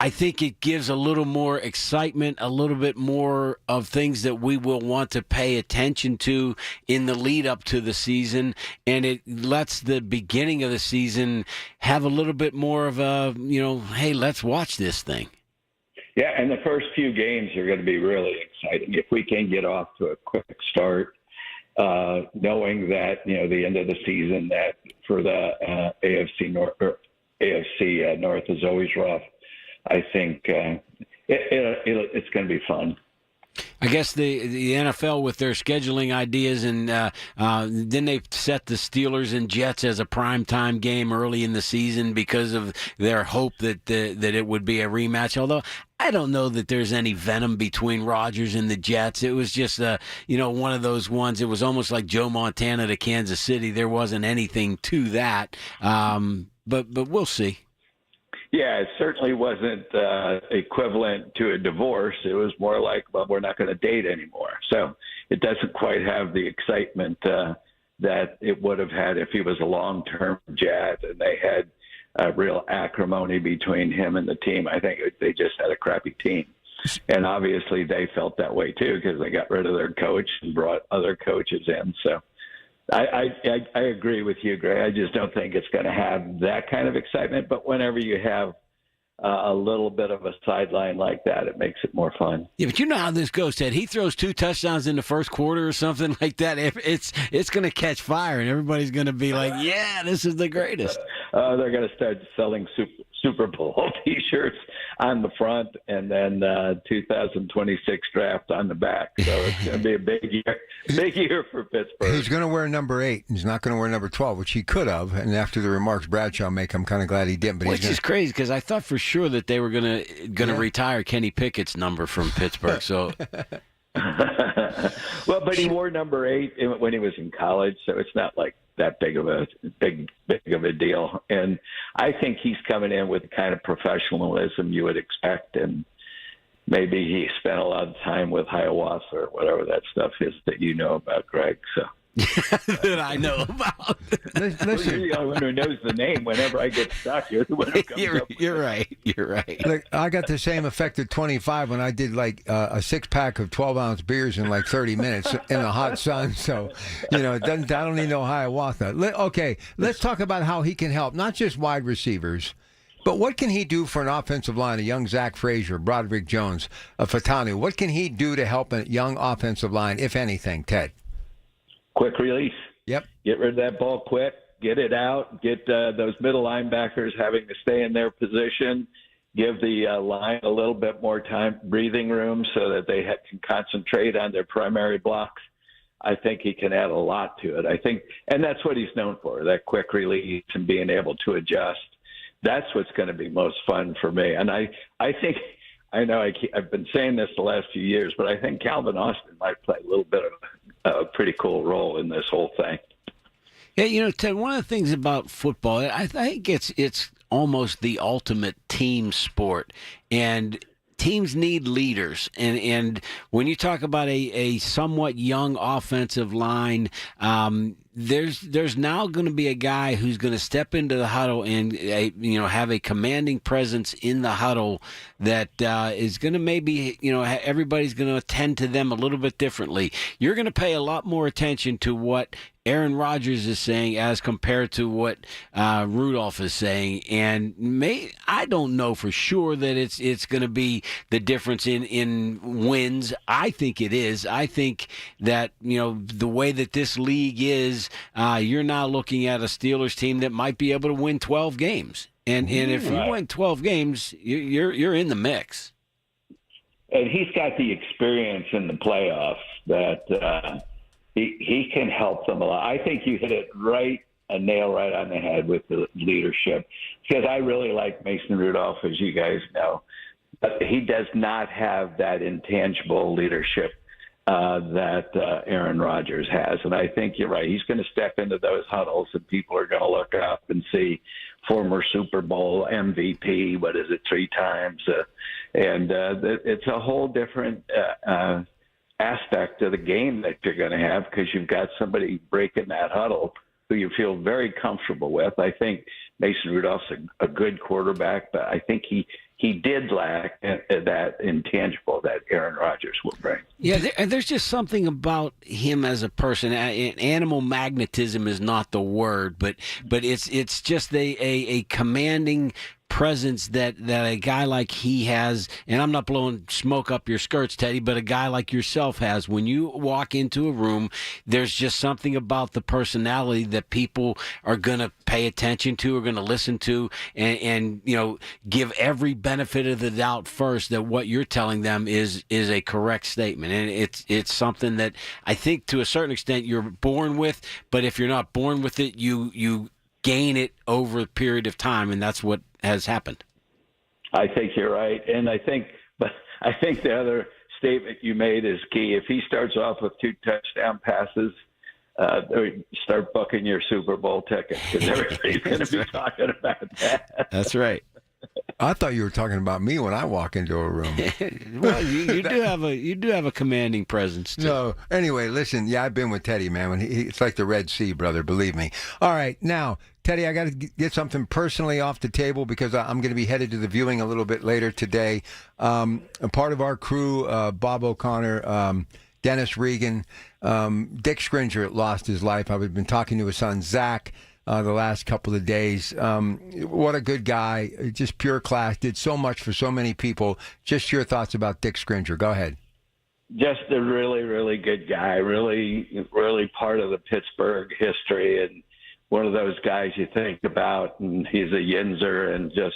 I think it gives a little more excitement, a little bit more of things that we will want to pay attention to in the lead up to the season. And it lets the beginning of the season have a little bit more of a, hey, let's watch this thing. Yeah, and the first few games are going to be really exciting. If we can get off to a quick start, knowing that, the end of the season, that for the AFC North is always rough. I think it's going to be fun. I guess the NFL with their scheduling ideas, and then they set the Steelers and Jets as a primetime game early in the season because of their hope that it would be a rematch. Although I don't know that there's any venom between Rodgers and the Jets. It was just one of those ones. It was almost like Joe Montana to Kansas City. There wasn't anything to that, but we'll see. Yeah, it certainly wasn't equivalent to a divorce. It was more like, well, we're not going to date anymore. So it doesn't quite have the excitement that it would have had if he was a long-term Jet and they had a real acrimony between him and the team. I think they just had a crappy team. And obviously they felt that way too because they got rid of their coach and brought other coaches in. So I agree with you, Greg. I just don't think it's going to have that kind of excitement. But whenever you have a little bit of a sideline like that, it makes it more fun. Yeah, but you know how this goes, Ted. He throws 2 touchdowns in the first quarter or something like that. It's going to catch fire, and everybody's going to be like, yeah, this is the greatest. They're going to start selling Super Bowl T-shirts on the front, and then 2026 draft on the back. So it's going to be a big year for Pittsburgh. He's going to wear number 8. He's not going to wear number 12, which he could have. And after the remarks Bradshaw make, I'm kind of glad he didn't. But which is crazy because I thought for sure that they were going to retire Kenny Pickett's number from Pittsburgh. So. Well, but he wore number 8 when he was in college, so it's not like that big of a deal. And I think he's coming in with the kind of professionalism you would expect, and maybe he spent a lot of time with Hiawatha or whatever that stuff is that you know about, Greg. So. That I know about. Listen, you're the only one who knows the name. Whenever I get stuck, you're the one who comes up with You're right. You're right. Look, I got the same effect at 25 when I did like a 6-pack of 12-ounce beers in like 30 minutes in the hot sun. So, I don't need no Hiawatha. Okay, let's talk about how he can help, not just wide receivers, but what can he do for an offensive line, a young Zach Frazier, Broderick Jones, a Fatanu? What can he do to help a young offensive line, if anything, Ted? Quick release. Yep. Get rid of that ball quick. Get it out. Get those middle linebackers having to stay in their position. Give the line a little bit more time, breathing room, so that they can concentrate on their primary blocks. I think he can add a lot to it. I think, and that's what he's known for, that quick release and being able to adjust. That's what's going to be most fun for me. And I think, I know I've been saying this the last few years, but I think Calvin Austin might play a little bit of a pretty cool role in this whole thing. Yeah, Ted, one of the things about football, I think it's almost the ultimate team sport. And teams need leaders. And when you talk about a somewhat young offensive line, there's now going to be a guy who's going to step into the huddle and have a commanding presence in the huddle that is going to maybe everybody's going to attend to them a little bit differently. You're going to pay a lot more attention to what Aaron Rodgers is saying as compared to what Rudolph is saying, and I don't know for sure that it's going to be the difference in wins. I think it is. I think that the way that this league is, you're now looking at a Steelers team that might be able to win 12 games, and if you win 12 games, you're in the mix. And he's got the experience in the playoffs that. He can help them a lot. I think you hit it a nail right on the head with the leadership, because I really like Mason Rudolph, as you guys know. But he does not have that intangible leadership that Aaron Rodgers has. And I think you're right. He's going to step into those huddles, and people are going to look up and see former Super Bowl MVP, 3 times? It's a whole different aspect of the game that you're going to have, because you've got somebody breaking that huddle who you feel very comfortable with. I think Mason Rudolph's a good quarterback, but I think he did lack that intangible that Aaron Rodgers will bring. Yeah, there's just something about him as a person. Animal magnetism is not the word, but it's just a commanding presence that a guy like he has, and I'm not blowing smoke up your skirts, Teddy, but a guy like yourself has. When you walk into a room, there's just something about the personality that people are going to pay attention to, are going to listen to, and give every benefit of the doubt first that what you're telling them is a correct statement. And it's something that I think to a certain extent you're born with, but if you're not born with it, you gain it over a period of time, and that's what has happened. I think you're right, and I think the other statement you made is key. If he starts off with 2 touchdown passes, start booking your Super Bowl ticket, because everybody's going to be talking about that. That's right. I thought you were talking about me when I walk into a room. Well, you do have a commanding presence, too. No. Anyway, listen. Yeah, I've been with Teddy, man. It's like the Red Sea, brother. Believe me. All right, now, Teddy, I got to get something personally off the table, because I'm going to be headed to the viewing a little bit later today. A part of our crew, Bob O'Connor, Dennis Regan, Dick Scringer lost his life. I've been talking to his son, Zach, the last couple of days. What a good guy. Just pure class. Did so much for so many people. Just your thoughts about Dick Scringer. Go ahead. Just a really, really good guy. Really, really part of the Pittsburgh history, and one of those guys you think about, and he's a Yinzer, and just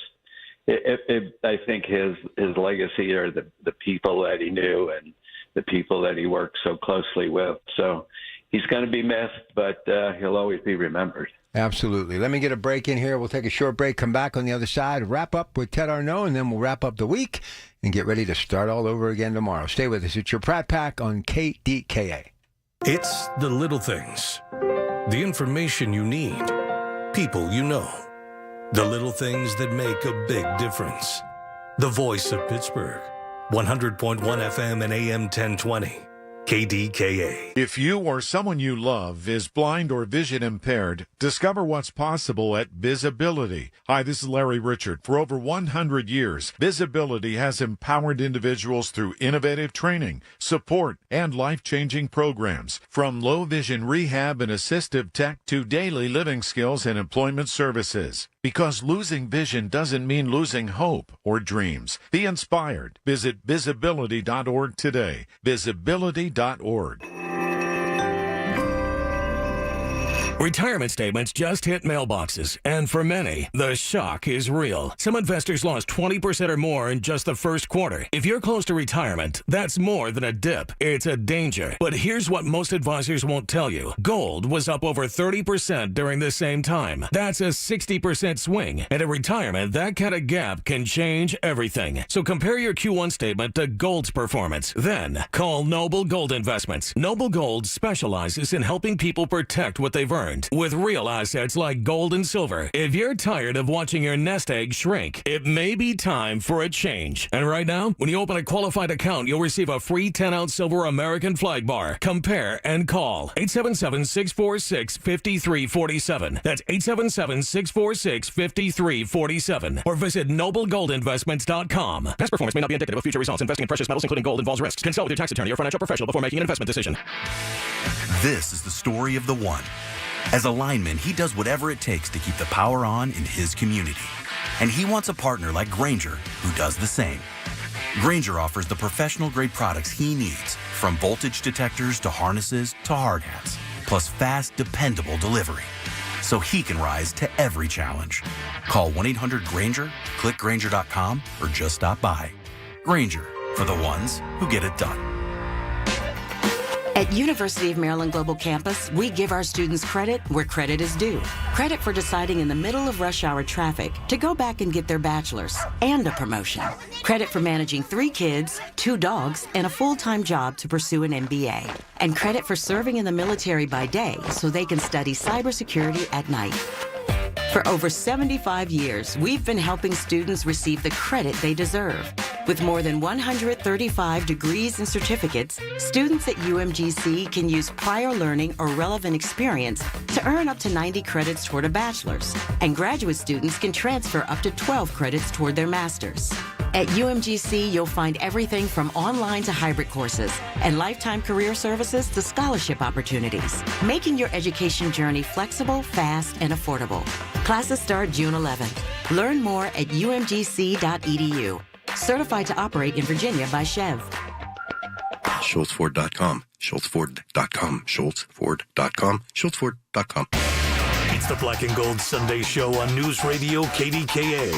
I think his legacy are the people that he knew and the people that he worked so closely with. So he's going to be missed, but he'll always be remembered. Absolutely. Let me get a break in here. We'll take a short break, come back on the other side, wrap up with Ted Arnaud, and then we'll wrap up the week and get ready to start all over again tomorrow. Stay with us. It's your Pratt Pack on KDKA. It's the little things. The information you need. People you know. The little things that make a big difference. The voice of Pittsburgh. 100.1 FM and AM 1020. KDKA. If you or someone you love is blind or vision impaired, discover what's possible at Visibility. Hi, this is Larry Richard. For over 100 years, Visibility has empowered individuals through innovative training, support, and life-changing programs. From low vision rehab and assistive tech to daily living skills and employment services. Because losing vision doesn't mean losing hope or dreams. Be inspired. Visit visibility.org today. Visibility.org. Retirement statements just hit mailboxes, and for many, the shock is real. Some investors lost 20% or more in just the first quarter. If you're close to retirement, that's more than a dip. It's a danger. But here's what most advisors won't tell you. Gold was up over 30% during the same time. That's a 60% swing. And at retirement, that kind of gap can change everything. So compare your Q1 statement to gold's performance. Then call Noble Gold Investments. Noble Gold specializes in helping people protect what they've earned with real assets like gold and silver. If you're tired of watching your nest egg shrink, it may be time for a change. And right now, when you open a qualified account, you'll receive a free 10-ounce silver American flag bar. Compare and call 877-646-5347. That's 877-646-5347. Or visit noblegoldinvestments.com. Past performance may not be indicative of future results. Investing in precious metals, including gold, involves risks. Consult with your tax attorney or financial professional before making an investment decision. This is the story of the one. As a lineman, he does whatever it takes to keep the power on in his community. And he wants a partner like Grainger who does the same. Grainger offers the professional-grade products he needs, from voltage detectors to harnesses to hard hats, plus fast, dependable delivery, so he can rise to every challenge. Call 1-800-GRAINGER, click Grainger.com, or just stop by. Grainger, for the ones who get it done. At University of Maryland Global Campus, we give our students credit where credit is due. Credit for deciding in the middle of rush hour traffic to go back and get their bachelor's and a promotion. Credit for managing 3 kids, 2 dogs, and a full-time job to pursue an MBA. And credit for serving in the military by day so they can study cybersecurity at night. For over 75 years, we've been helping students receive the credit they deserve. With more than 135 degrees and certificates, students at UMGC can use prior learning or relevant experience to earn up to 90 credits toward a bachelor's, and graduate students can transfer up to 12 credits toward their master's. At UMGC, you'll find everything from online to hybrid courses and lifetime career services to scholarship opportunities, making your education journey flexible, fast, and affordable. Classes start June 11th. Learn more at umgc.edu. Certified to operate in Virginia by Chev. SchultzFord.com. SchultzFord.com. SchultzFord.com. SchultzFord.com. It's the Black and Gold Sunday Show on News Radio KDKA.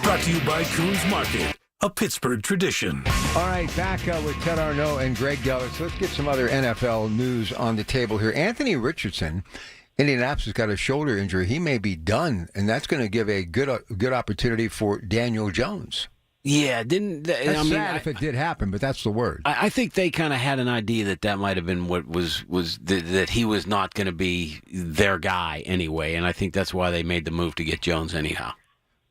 Brought to you by Coons Market, a Pittsburgh tradition. All right, back with Ted Arnaud and Greg Geller. So let's get some other NFL news on the table here. Anthony Richardson, Indianapolis, has got a shoulder injury. He may be done, and that's going to give a good opportunity for Daniel Jones. Yeah, That's sad if it did happen, but that's the word. I think they kind of had an idea that might have been what was that he was not going to be their guy anyway, and I think that's why they made the move to get Jones anyhow.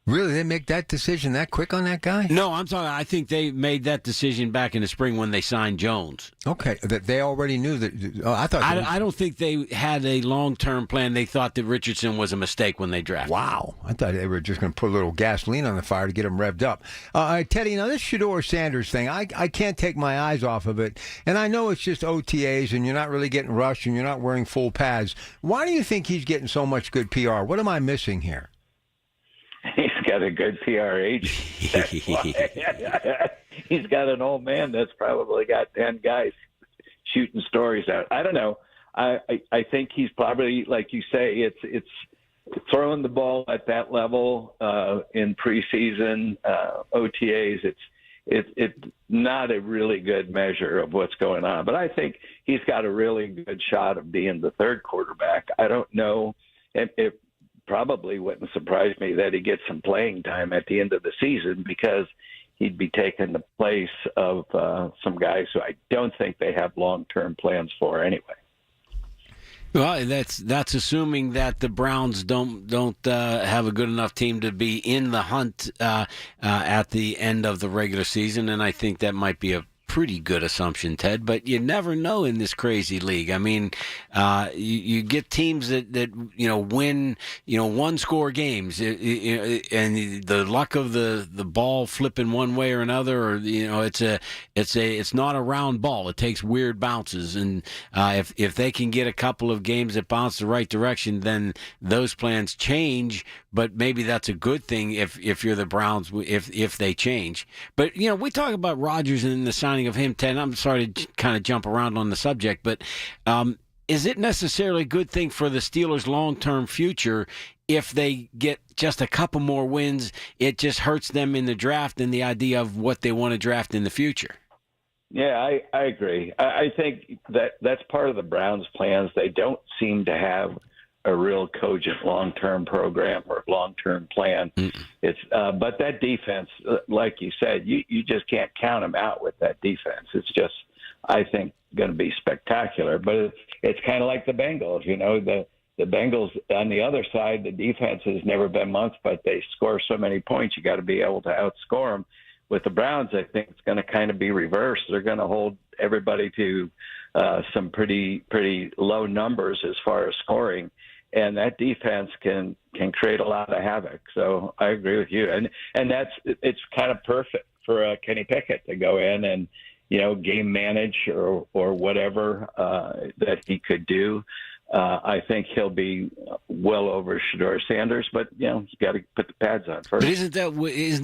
Really, they make that decision that quick on that guy? No, I'm talking. I think they made that decision back in the spring when they signed Jones. Okay, that they already knew that. Oh, I don't think they had a long-term plan. They thought that Richardson was a mistake when they drafted. Wow, I thought they were just going to put a little gasoline on the fire to get him revved up. Teddy, now this Shedeur Sanders thing, I can't take my eyes off of it, and I know it's just OTAs, and you're not really getting rushed, and you're not wearing full pads. Why do you think he's getting so much good PR? What am I missing here? He's got a good PR agent. He's got an old man that's probably got 10 guys shooting stories out. I don't know. I think he's probably, like you say, throwing the ball at that level in preseason OTAs, it's not a really good measure of what's going on. But I think he's got a really good shot of being the third quarterback. I don't know. It probably wouldn't surprise me that he gets some playing time at the end of the season, because he'd be taking the place of some guys who I don't think they have long-term plans for anyway. Well, that's assuming that the Browns don't have a good enough team to be in the hunt at the end of the regular season, and I think that might be a pretty good assumption, Ted, but you never know in this crazy league. I mean, you get teams that win one-score games, and the luck of the ball flipping one way or another, or it's not a round ball. It takes weird bounces, and if they can get a couple of games that bounce the right direction, then those plans change. But maybe that's a good thing if you're the Browns, if they change. But we talk about Rodgers and the signing of him, Ted. I'm sorry to kind of jump around on the subject, but is it necessarily a good thing for the Steelers' long-term future if they get just a couple more wins? It just hurts them in the draft and the idea of what they want to draft in the future. Yeah, I agree. I think that's part of the Browns' plans. They don't seem to have a real cogent long-term program or long-term plan. It's but that defense, like you said, you just can't count them out with that defense. It's just, I think, going to be spectacular. But it's kind of like the Bengals. The Bengals on the other side, the defense has never been much, but they score so many points, you got to be able to outscore them. With the Browns, I think it's going to kind of be reversed. They're going to hold everybody to some pretty low numbers as far as scoring. And that defense can create a lot of havoc. So I agree with you, and it's kind of perfect for Kenny Pickett to go in and game manage or whatever that he could do. I think he'll be well over Shedeur Sanders, but you got to put the pads on first. But isn't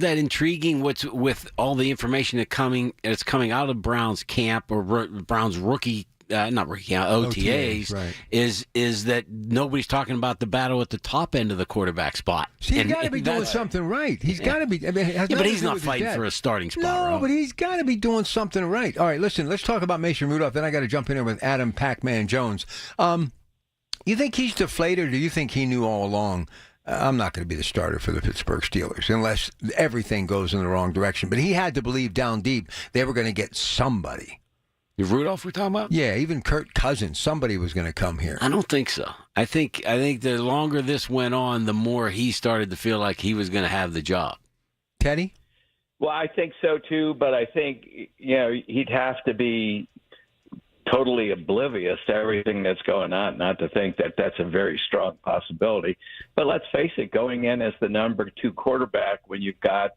that intriguing? What's with all the information that's coming out of Browns camp or Browns rookie? Not rookie OTAs, right. is that nobody's talking about the battle at the top end of the quarterback spot. See, he's got to be doing something right. He's got to be. I mean, but he's not fighting for a starting spot. No, right? But he's got to be doing something right. All right, listen. Let's talk about Mason Rudolph. Then I got to jump in there with Adam Pac-Man Jones. You think he's deflated, or do you think he knew all along? I'm not going to be the starter for the Pittsburgh Steelers unless everything goes in the wrong direction. But he had to believe down deep they were going to get somebody. Rudolph we're talking about? Yeah, even Kirk Cousins. Somebody was going to come here. I don't think so. I think the longer this went on, the more he started to feel like he was going to have the job. Teddy? Well, I think so too, but I think he'd have to be totally oblivious to everything that's going on, not to think that that's a very strong possibility. But let's face it, going in as the number 2 quarterback when you've got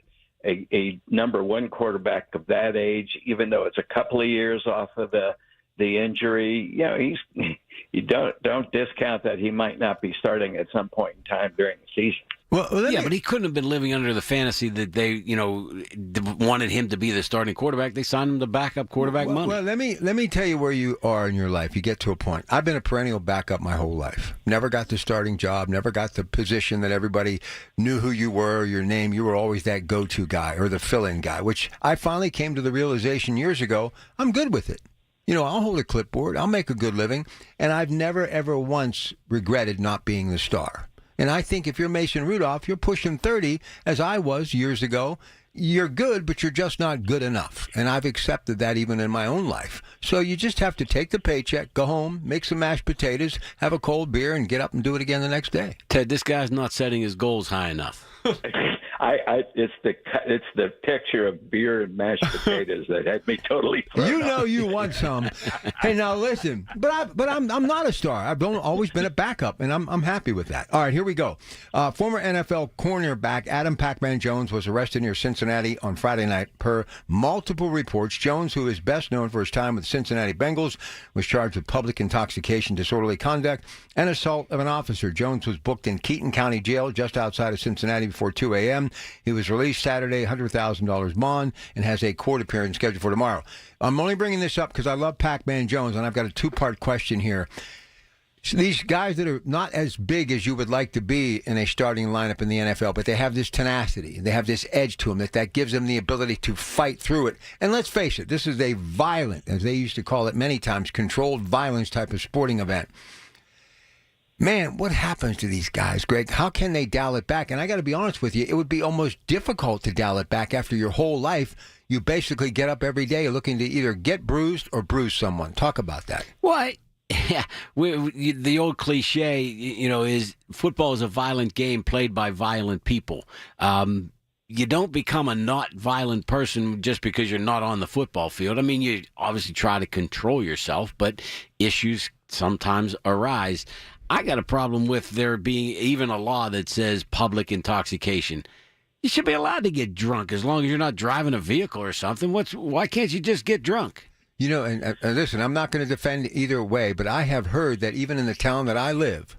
a number 1 quarterback of that age, even though it's a couple of years off of the injury, you don't discount that he might not be starting at some point in time during the season. Well, but he couldn't have been living under the fantasy that they, wanted him to be the starting quarterback. They signed him to backup quarterback money. Well, let me tell you where you are in your life. You get to a point. I've been a perennial backup my whole life. Never got the starting job. Never got the position that everybody knew who you were, your name. You were always that go-to guy or the fill-in guy, which I finally came to the realization years ago. I'm good with it. I'll hold a clipboard. I'll make a good living, and I've never ever once regretted not being the star. And I think if you're Mason Rudolph, you're pushing 30, as I was years ago. You're good, but you're just not good enough. And I've accepted that even in my own life. So you just have to take the paycheck, go home, make some mashed potatoes, have a cold beer, and get up and do it again the next day. Ted, this guy's not setting his goals high enough. It's the picture of beer and mashed potatoes that had me totally thrown off. You want some. Hey, now listen, but I'm not a star. I've always been a backup, and I'm happy with that. All right, here we go. Former NFL cornerback Adam Pac-Man Jones was arrested near Cincinnati on Friday night. Per multiple reports, Jones, who is best known for his time with the Cincinnati Bengals, was charged with public intoxication, disorderly conduct, and assault of an officer. Jones was booked in Keaton County Jail just outside of Cincinnati before 2 a.m. He was released Saturday, $100,000 bond, and has a court appearance scheduled for tomorrow. I'm only bringing this up because I love Pac-Man Jones, and I've got a 2-part question here. So these guys that are not as big as you would like to be in a starting lineup in the NFL, but they have this tenacity, they have this edge to them that gives them the ability to fight through it. And let's face it, this is a violent, as they used to call it many times, controlled violence type of sporting event. Man, what happens to these guys, Greg? How can they dial it back? And I got to be honest with you, it would be almost difficult to dial it back after your whole life. You basically get up every day looking to either get bruised or bruise someone. Talk about that. Well, yeah, the old cliche, is football is a violent game played by violent people. You don't become a not violent person just because you're not on the football field. I mean, you obviously try to control yourself, but issues sometimes arise. I got a problem with there being even a law that says public intoxication. You should be allowed to get drunk as long as you're not driving a vehicle or something. Why can't you just get drunk? You know, and listen, I'm not going to defend either way, but I have heard that even in the town that I live,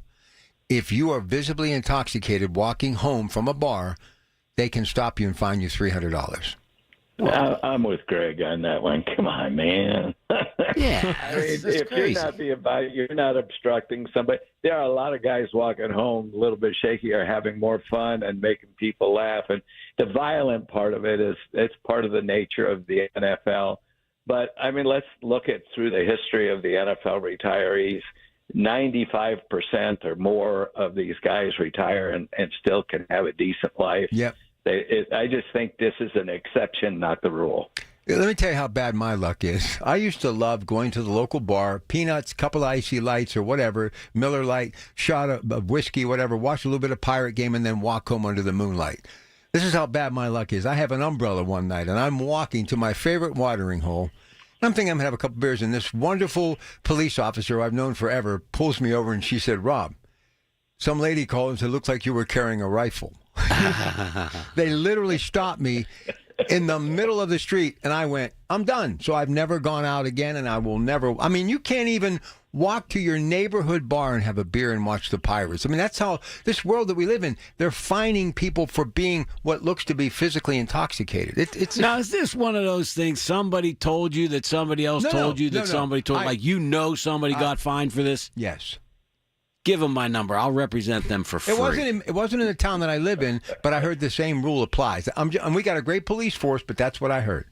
if you are visibly intoxicated walking home from a bar, they can stop you and fine you $300. I'm with Greg on that one. Come on, man. Yeah, I mean, if crazy. You're not obstructing somebody. There are a lot of guys walking home a little bit shaky or having more fun and making people laugh. And the violent part of it's part of the nature of the NFL. But, I mean, let's look at through the history of the NFL retirees. 95% or more of these guys retire and still can have a decent life. Yep. I just think this is an exception, not the rule. Let me tell you how bad my luck is. I used to love going to the local bar, peanuts, couple of icy lights or whatever, Miller Lite, shot of whiskey, whatever, watch a little bit of Pirate game, and then walk home under the moonlight. This is how bad my luck is. I have an umbrella one night, and I'm walking to my favorite watering hole. I'm thinking I'm going to have a couple beers, and this wonderful police officer I've known forever pulls me over, and she said, "Rob, some lady called and said, looks like you were carrying a rifle." They literally stopped me in the middle of the street, and I went, I'm done. So I've never gone out again, and I will never. I mean, you can't even walk to your neighborhood bar and have a beer and watch the Pirates. I mean, that's how this world that we live in, they're fining people for being what looks to be physically intoxicated. Now, is this one of those things somebody told you that somebody else told you that somebody told, somebody got fined for this? Yes. Give them my number. I'll represent them for free. It wasn't in the town that I live in, but I heard the same rule applies. And we got a great police force, but that's what I heard.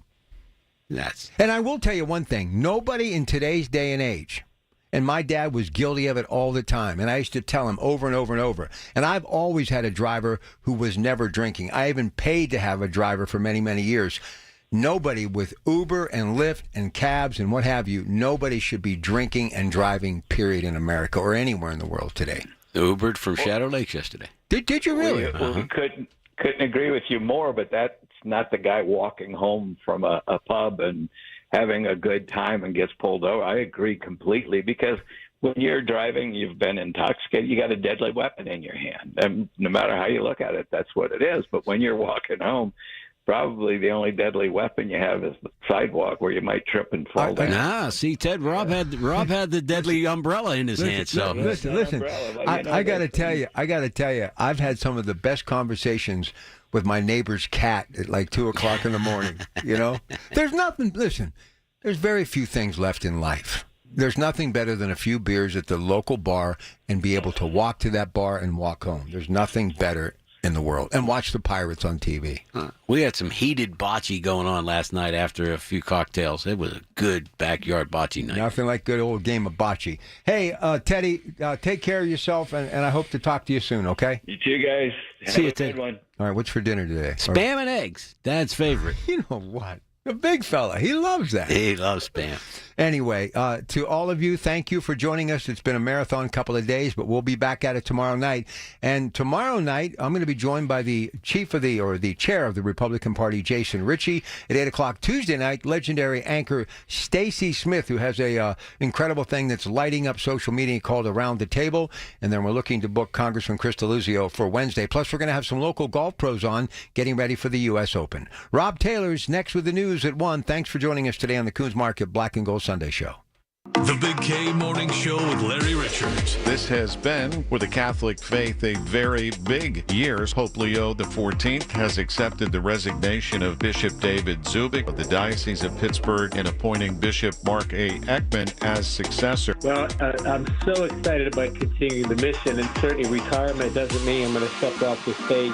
And I will tell you one thing. Nobody in today's day and age, and my dad was guilty of it all the time, and I used to tell him over and over and over. And I've always had a driver who was never drinking. I even paid to have a driver for many, many years. Nobody with Uber and Lyft and cabs and what have you, nobody should be drinking and driving, period, in America or anywhere in the world today. Ubered from Shadow Lakes yesterday. Did you really? We couldn't agree with you more, but that's not the guy walking home from a pub and having a good time and gets pulled over. I agree completely, because when you're driving, you've been intoxicated, you got a deadly weapon in your hand. And no matter how you look at it, that's what it is. But when you're walking home, probably the only deadly weapon you have is the sidewalk where you might trip and fall down. Nah, see, Ted, Rob had the deadly umbrella in his hand. So listen. I got to tell you, I've had some of the best conversations with my neighbor's cat at like 2 o'clock in the morning. You know, there's nothing. Listen, there's very few things left in life. There's nothing better than a few beers at the local bar and be able to walk to that bar and walk home. There's nothing better in the world, and watch the Pirates on TV. We had some heated bocce going on last night after a few cocktails. It was a good backyard bocce night. Nothing like good old game of bocce. Hey, Teddy, take care of yourself, and I hope to talk to you soon, okay? You too, guys. See you, Ted. Ted. All right, what's for dinner today? Spam and eggs. Dad's favorite. You know what? A big fella. He loves that. He loves spam. Anyway, to all of you, thank you for joining us. It's been a marathon couple of days, but we'll be back at it tomorrow night. And tomorrow night, I'm going to be joined by the chair of the Republican Party, Jason Ritchie. At 8 o'clock Tuesday night, legendary anchor Stacey Smith, who has a incredible thing that's lighting up social media called Around the Table. And then we're looking to book Congressman Chris Deluzio for Wednesday. Plus, we're going to have some local golf pros on getting ready for the U.S. Open. Rob Taylor's next with the news at 1. Thanks for joining us today on the Coons Market Black and Gold Sunday Show. The Big K Morning Show with Larry Richards. This has been, for the Catholic faith, a very big year. Pope Leo XIV has accepted the resignation of Bishop David Zubik of the Diocese of Pittsburgh and appointing Bishop Mark A. Ekman as successor. Well, I'm so excited about continuing the mission, and certainly retirement doesn't mean I'm going to step off the stage.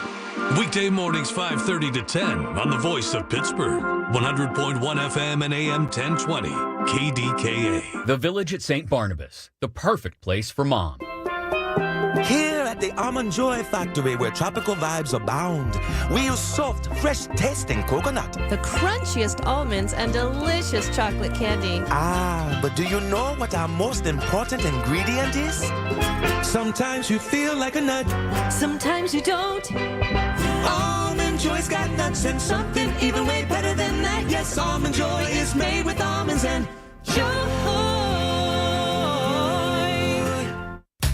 Weekday mornings 5:30 to 10 on the Voice of Pittsburgh. 100.1 FM and AM 1020. KDKA. The Village at St. Barnabas, the perfect place for mom. Here at the Almond Joy Factory, where tropical vibes abound, we use soft, fresh-tasting coconut. The crunchiest almonds and delicious chocolate candy. Ah, but do you know what our most important ingredient is? Sometimes you feel like a nut. Sometimes you don't. Almond Joy's got nuts and something even way better than that. Yes, Almond Joy is made with almonds and joy.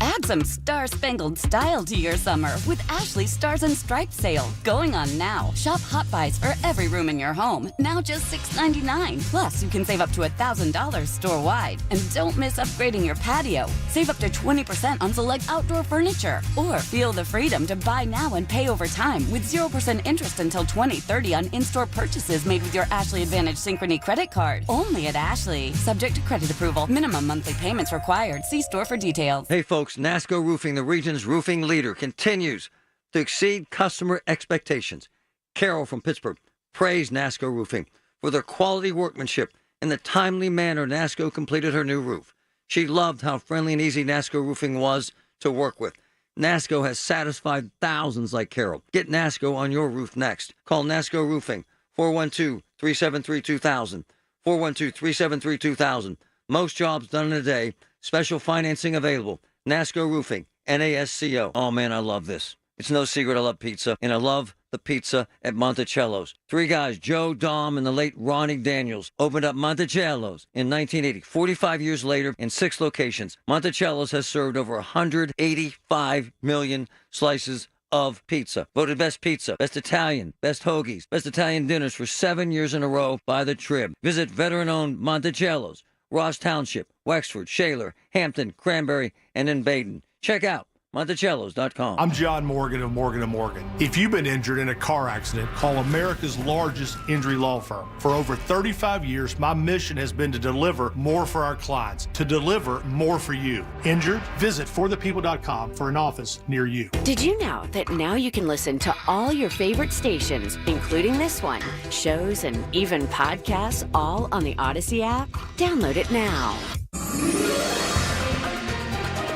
Add some star-spangled style to your summer with Ashley's Stars and Stripes sale going on now. Shop Hot Buys for every room in your home, now just $6.99. Plus, you can save up to $1,000 store-wide. And don't miss upgrading your patio. Save up to 20% on select outdoor furniture. Or feel the freedom to buy now and pay over time with 0% interest until 2030 on in-store purchases made with your Ashley Advantage Synchrony credit card. Only at Ashley. Subject to credit approval. Minimum monthly payments required. See store for details. Hey folks, NASCO Roofing, the region's roofing leader, continues to exceed customer expectations. Carol from Pittsburgh praised NASCO Roofing for their quality workmanship and the timely manner NASCO completed her new roof. She loved how friendly and easy NASCO Roofing was to work with. NASCO has satisfied thousands like Carol. Get NASCO on your roof next. Call NASCO Roofing, 412-373-2000, 412-373-2000. Most jobs done in a day. Special financing available. NASCO Roofing, NASCO. Oh, man, I love this. It's no secret I love pizza, and I love the pizza at Monticello's. Three guys, Joe, Dom, and the late Ronnie Daniels, opened up Monticello's in 1980. 45 years later, in 6 locations, Monticello's has served over 185 million slices of pizza. Voted best pizza, best Italian, best hoagies, best Italian dinners for 7 years in a row by the Trib. Visit veteran-owned Monticello's, Ross Township, Wexford, Shaler, Hampton, Cranberry, and in Baden. Check out Monticellos.com. I'm John Morgan of Morgan & Morgan. If you've been injured in a car accident, call America's largest injury law firm. For over 35 years, my mission has been to deliver more for our clients, to deliver more for you. Injured? Visit forthepeople.com for an office near you. Did you know that now you can listen to all your favorite stations, including this one, shows, and even podcasts, all on the Odyssey app? Download it now.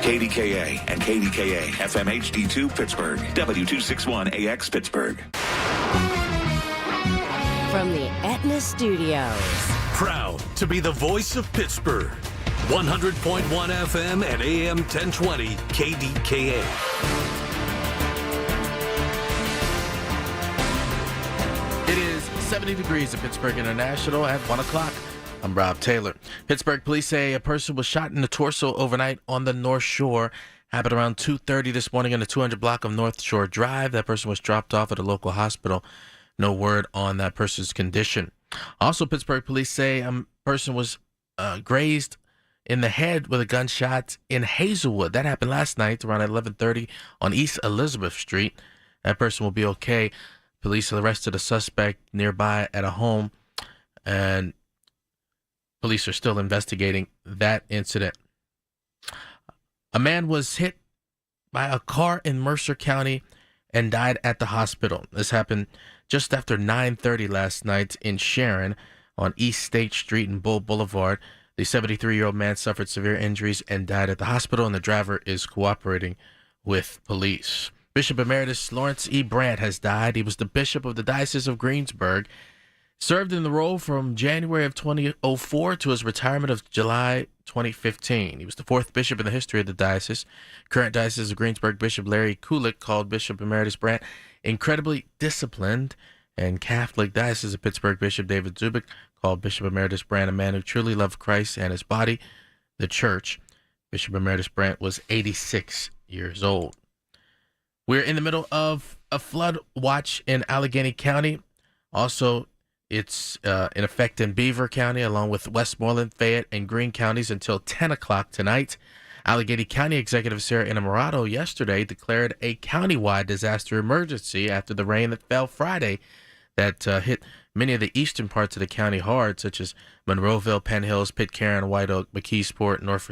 KDKA and KDKA FM HD2 Pittsburgh, W261AX Pittsburgh. From the Aetna Studios. Proud to be the voice of Pittsburgh. 100.1 FM and AM 1020 KDKA. It is 70 degrees at Pittsburgh International at 1 o'clock. I'm Rob Taylor. Pittsburgh police say a person was shot in the torso overnight on the North Shore. Happened around 2:30 this morning in the 200 block of North Shore Drive. That person was dropped off at a local hospital. No word on that person's condition. Also, Pittsburgh police say a person was grazed in the head with a gunshot in Hazelwood. That happened last night around 11:30 on East Elizabeth Street. That person will be okay. Police arrested a suspect nearby at a home, and police are still investigating that incident. A man was hit by a car in Mercer County and died at the hospital. This happened just after 9:30 last night in Sharon on East State Street and Bull Boulevard. The 73-year-old man suffered severe injuries and died at the hospital, and the driver is cooperating with police. Bishop Emeritus Lawrence E. Brandt has died. He was the bishop of the Diocese of Greensburg. Served in the role from January of 2004 to his retirement of July 2015. He was the 4th bishop in the history of the diocese. Current Diocese of Greensburg Bishop Larry Kulik called Bishop Emeritus Brandt incredibly disciplined, and Catholic Diocese of Pittsburgh Bishop David Zubik called Bishop Emeritus Brandt a man who truly loved Christ and his body, the church. Bishop Emeritus Brandt was 86 years old. We're in the middle of a flood watch in Allegheny County. Also, It's in effect in Beaver County, along with Westmoreland, Fayette, and Greene counties until 10 o'clock tonight. Allegheny County Executive Sarah Innamorato yesterday declared a countywide disaster emergency after the rain that fell Friday that hit many of the eastern parts of the county hard, such as Monroeville, Penn Hills, Pitcairn, White Oak, McKeesport, North